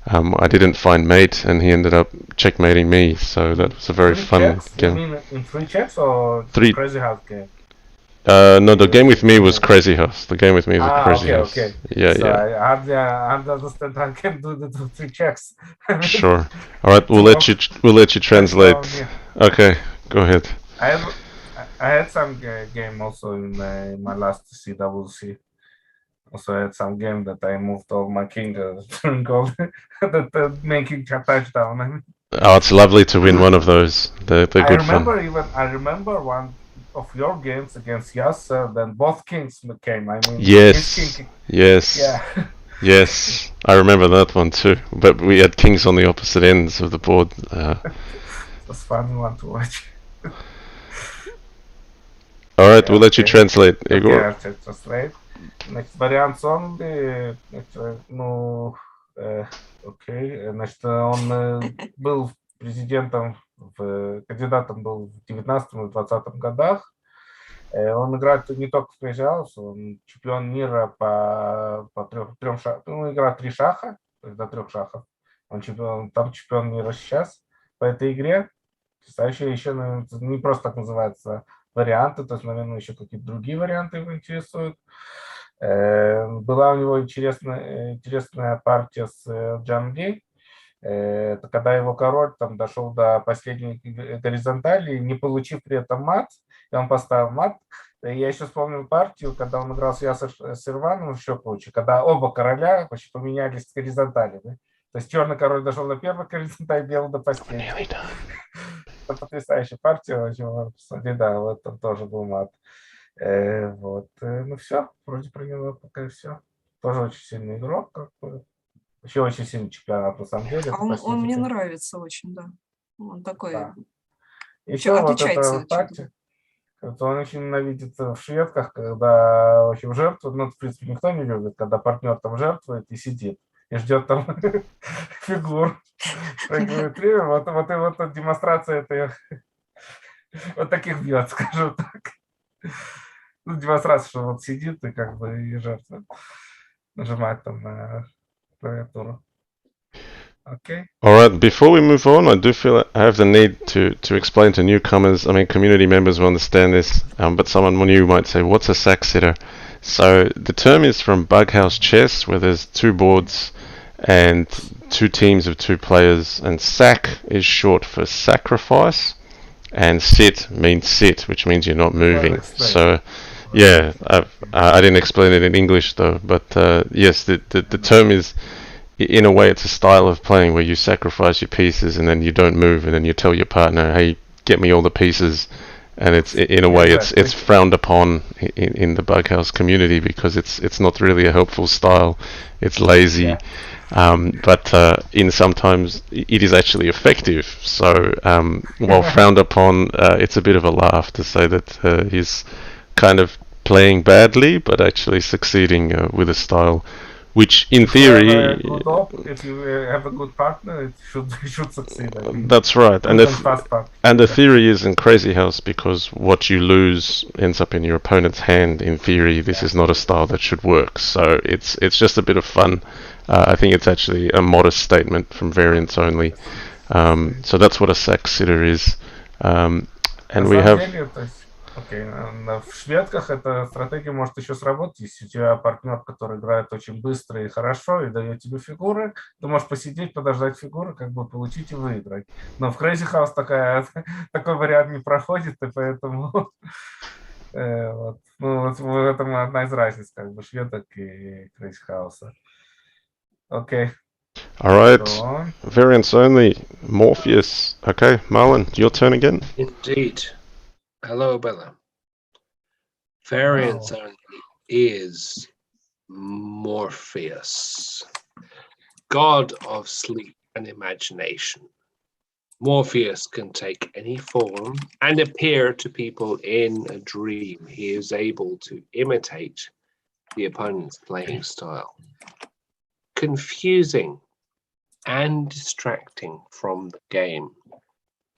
I didn't find mate, and he ended up checkmating me. So that was a very fun game. You mean in 3 checks or 3 Crazyhouse game? No, the game with me was Crazyhouse. The game with me was Crazyhouse. Okay. Yeah, so yeah. I hardly understand how I can do the 2-3 checks. Sure. All right, we'll let you translate. Okay, go ahead. I had some game also in my last CWC. Also had some game that I moved all my king during all that making a touchdown. Oh, it's lovely to win one of those. They're good fun. I remember one of your games against Yasser, then both kings came. I mean, yes, king, yes, yeah. Yes, I remember that one too. But we had kings on the opposite ends of the board. It was a fun one to watch. All right, we'll let you translate, Igor. Okay, I'll translate. Значит, вариант only, ну, окей, значит, он был президентом, кандидатом был в 19 и 20 годах. Он играет не только в Crazyhouse, он чемпион мира по трем шахам, ну, играет 3 шаха, то есть до 3 шахов. Он чемпион мира сейчас по этой игре. Кстати, еще не просто так называется варианты, то есть, наверное, еще какие-то другие варианты его интересуют. Была у него интересная партия с JannLee. Это когда его король там дошел до последней горизонтали, не получив при этом мат, и он поставил мат. Я еще вспомнил партию, когда он играл с Ясер Серваном еще круче, когда оба короля почти поменялись с горизонтали. Да? То есть черный король дошел до первой горизонтали, белый до последней. Это потрясающая партия, да, вот там тоже был мат. Вот, ну все, вроде про него пока все. Тоже очень сильный игрок, как бы. Еще очень сильный чемпионат, на самом деле. Он мне нравится очень, да. Он такой, да. Еще отличается. Вот эта партия, он очень ненавидит в шведках, когда в общем, жертвует, ну, в принципе, никто не любит, когда партнер там жертвует и сидит, и ждет там фигур. Вот демонстрация этой вот таких бьет, скажем так. Ну, демонстрация, что вот сидит и как бы и жертва нажимает там на клавиатуру. Okay. All right. Before we move on, I do feel I have the need to explain to newcomers. I mean, community members will understand this, but someone new might say, "What's a sack sitter?" So the term is from Bughouse Chess, where there's 2 boards and 2 teams of 2 players, and sack is short for sacrifice. And sit means sit, which means you're not moving. So Yeah, I didn't explain it in English though, but yes, the term is, in a way, it's a style of playing where you sacrifice your pieces and then you don't move, and then you tell your partner, "Hey, get me all the pieces." And it's, in a way, it's frowned upon in the Bughouse community because it's not really a helpful style. It's lazy. Yeah. But in sometimes it is actually effective. So while frowned upon, it's a bit of a laugh to say that he's kind of playing badly, but actually succeeding with a style, which in theory, if you have a good partner, it should succeed. I mean. That's right. And the theory is in Crazyhouse, because what you lose ends up in your opponent's hand. In theory, this is not a style that should work. So it's just a bit of fun. I think it's actually a modest statement from variants only. So that's what a sack sitter is. And we have. Окей, в шведках эта стратегия может еще сработать, если у тебя партнер, который играет очень быстро и хорошо, и дает тебе фигуры, ты можешь посидеть, подождать фигуры, как бы получить и выиграть. Но в Crazyhouse такой вариант не проходит, и поэтому вот. Ну, вот в этом одна из разниц, как бы, шведок и Crazyhouse. Окей. All right, variants only, Morpheus. Okay, Marlon, your turn again. Indeed. Hello, Bella. Variants only is Morpheus, god of sleep and imagination. Morpheus can take any form and appear to people in a dream. He is able to imitate the opponent's playing style, confusing and distracting from the game.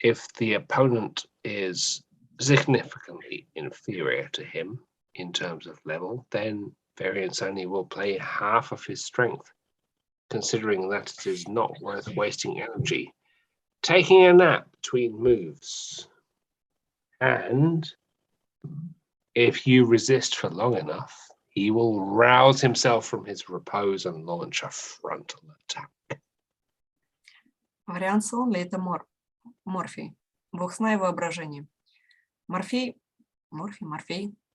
If the opponent is significantly inferior to him in terms of level, then variants only will play half of his strength, considering that it is not worth wasting energy taking a nap between moves. And if you resist for long enough, he will rouse himself from his repose and launch a frontal attack. Вариант слова — это Морфий, бог сна и воображения. Морфей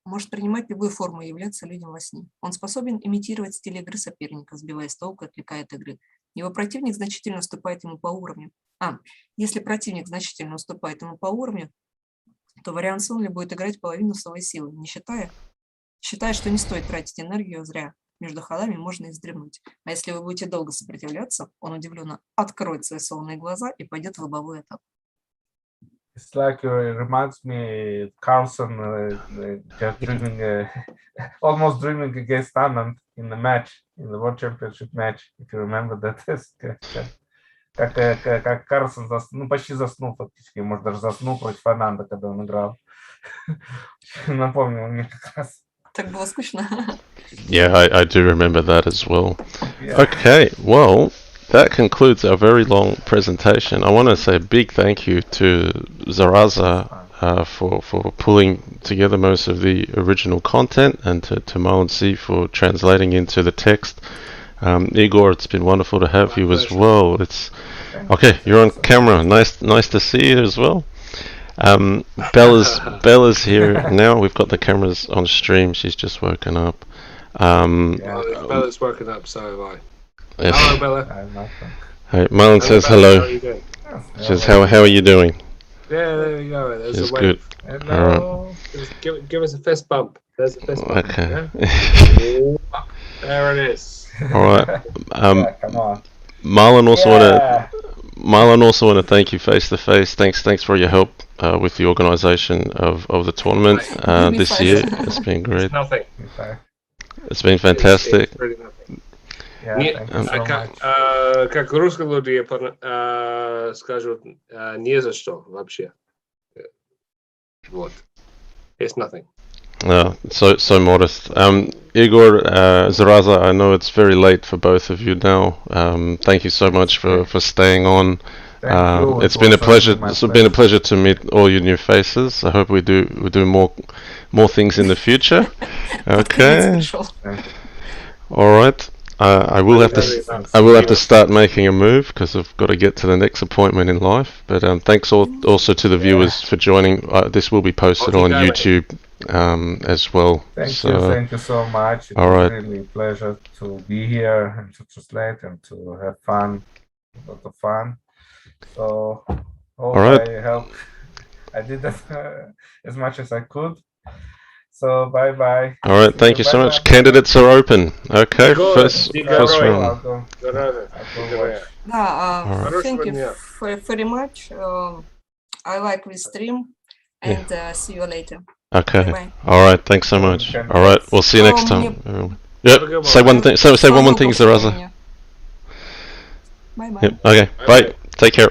может принимать любую форму и являться людям во сне. Он способен имитировать стиль игры соперника, сбивая с толку и отвлекая от игры. Его противник значительно уступает ему по уровню. Если противник значительно уступает ему по уровню, то вариант Сонли будет играть половину своей силы, не считая, что не стоит тратить энергию зря. Между ходами можно и вздремнуть. А если вы будете долго сопротивляться, он удивленно откроет свои сонные глаза и пойдет в лобовую атаку. It's like it reminds me Carlson just dreaming, almost dreaming against Anand in the match, in the World Championship match, if you remember that. Как Карлсон почти заснул фактически, может даже заснул против Ананда, когда он играл. Напомнил мне как раз. Так было скучно. Yeah, I do remember that as well. Yeah. Okay, well, that concludes our very long presentation. I want to say a big thank you to Zaraza for pulling together most of the original content, and to Marlon C for translating into the text. Igor, it's been wonderful to have you as well. Okay, you're on camera. Nice to see you as well. Bella's here now. We've got the cameras on stream. She's just woken up. Bella's woken up, so have I. Yes. Hello, Bella. Hey, Marlon says hello. How are you doing? She says, how are you doing? Yeah, there you go. There's She's a wave. good. All right. Give us a fist bump. There's a fist bump. Okay. Yeah? There it is. All right. Come on. Marlon also want to thank you face to face. Thanks for your help with the organisation of the tournament this year. It's been great. It's nothing. It's been fantastic. It's really nothing. Yeah, thank you so much. Как русские люди скажут, не за что вообще. Вот. It's nothing. So modest. Igor, Zaraza, I know it's very late for both of you now. Thank you so much for staying on. It's been a pleasure. It's been a pleasure to meet all your new faces. I hope we do more things in the future. Okay. All right. I will have to start making a move because I've got to get to the next appointment in life. But thanks also to the viewers for joining. This will be posted on YouTube as well. Thank you so much. It all was right. really a pleasure to be here and to translate and to have fun, a lot of fun. So hope I helped. I did that as much as I could. So bye bye. All right, thank you so much. Candidates are open. Okay, first round. Thank you very much. I like this stream, and see you later. Okay. Bye-bye. All right. Thanks so much. All right. We'll see you next time. Yep. Say one thing. Say one thing, Zaraza. Bye bye. Yep. Okay. Bye. Take care.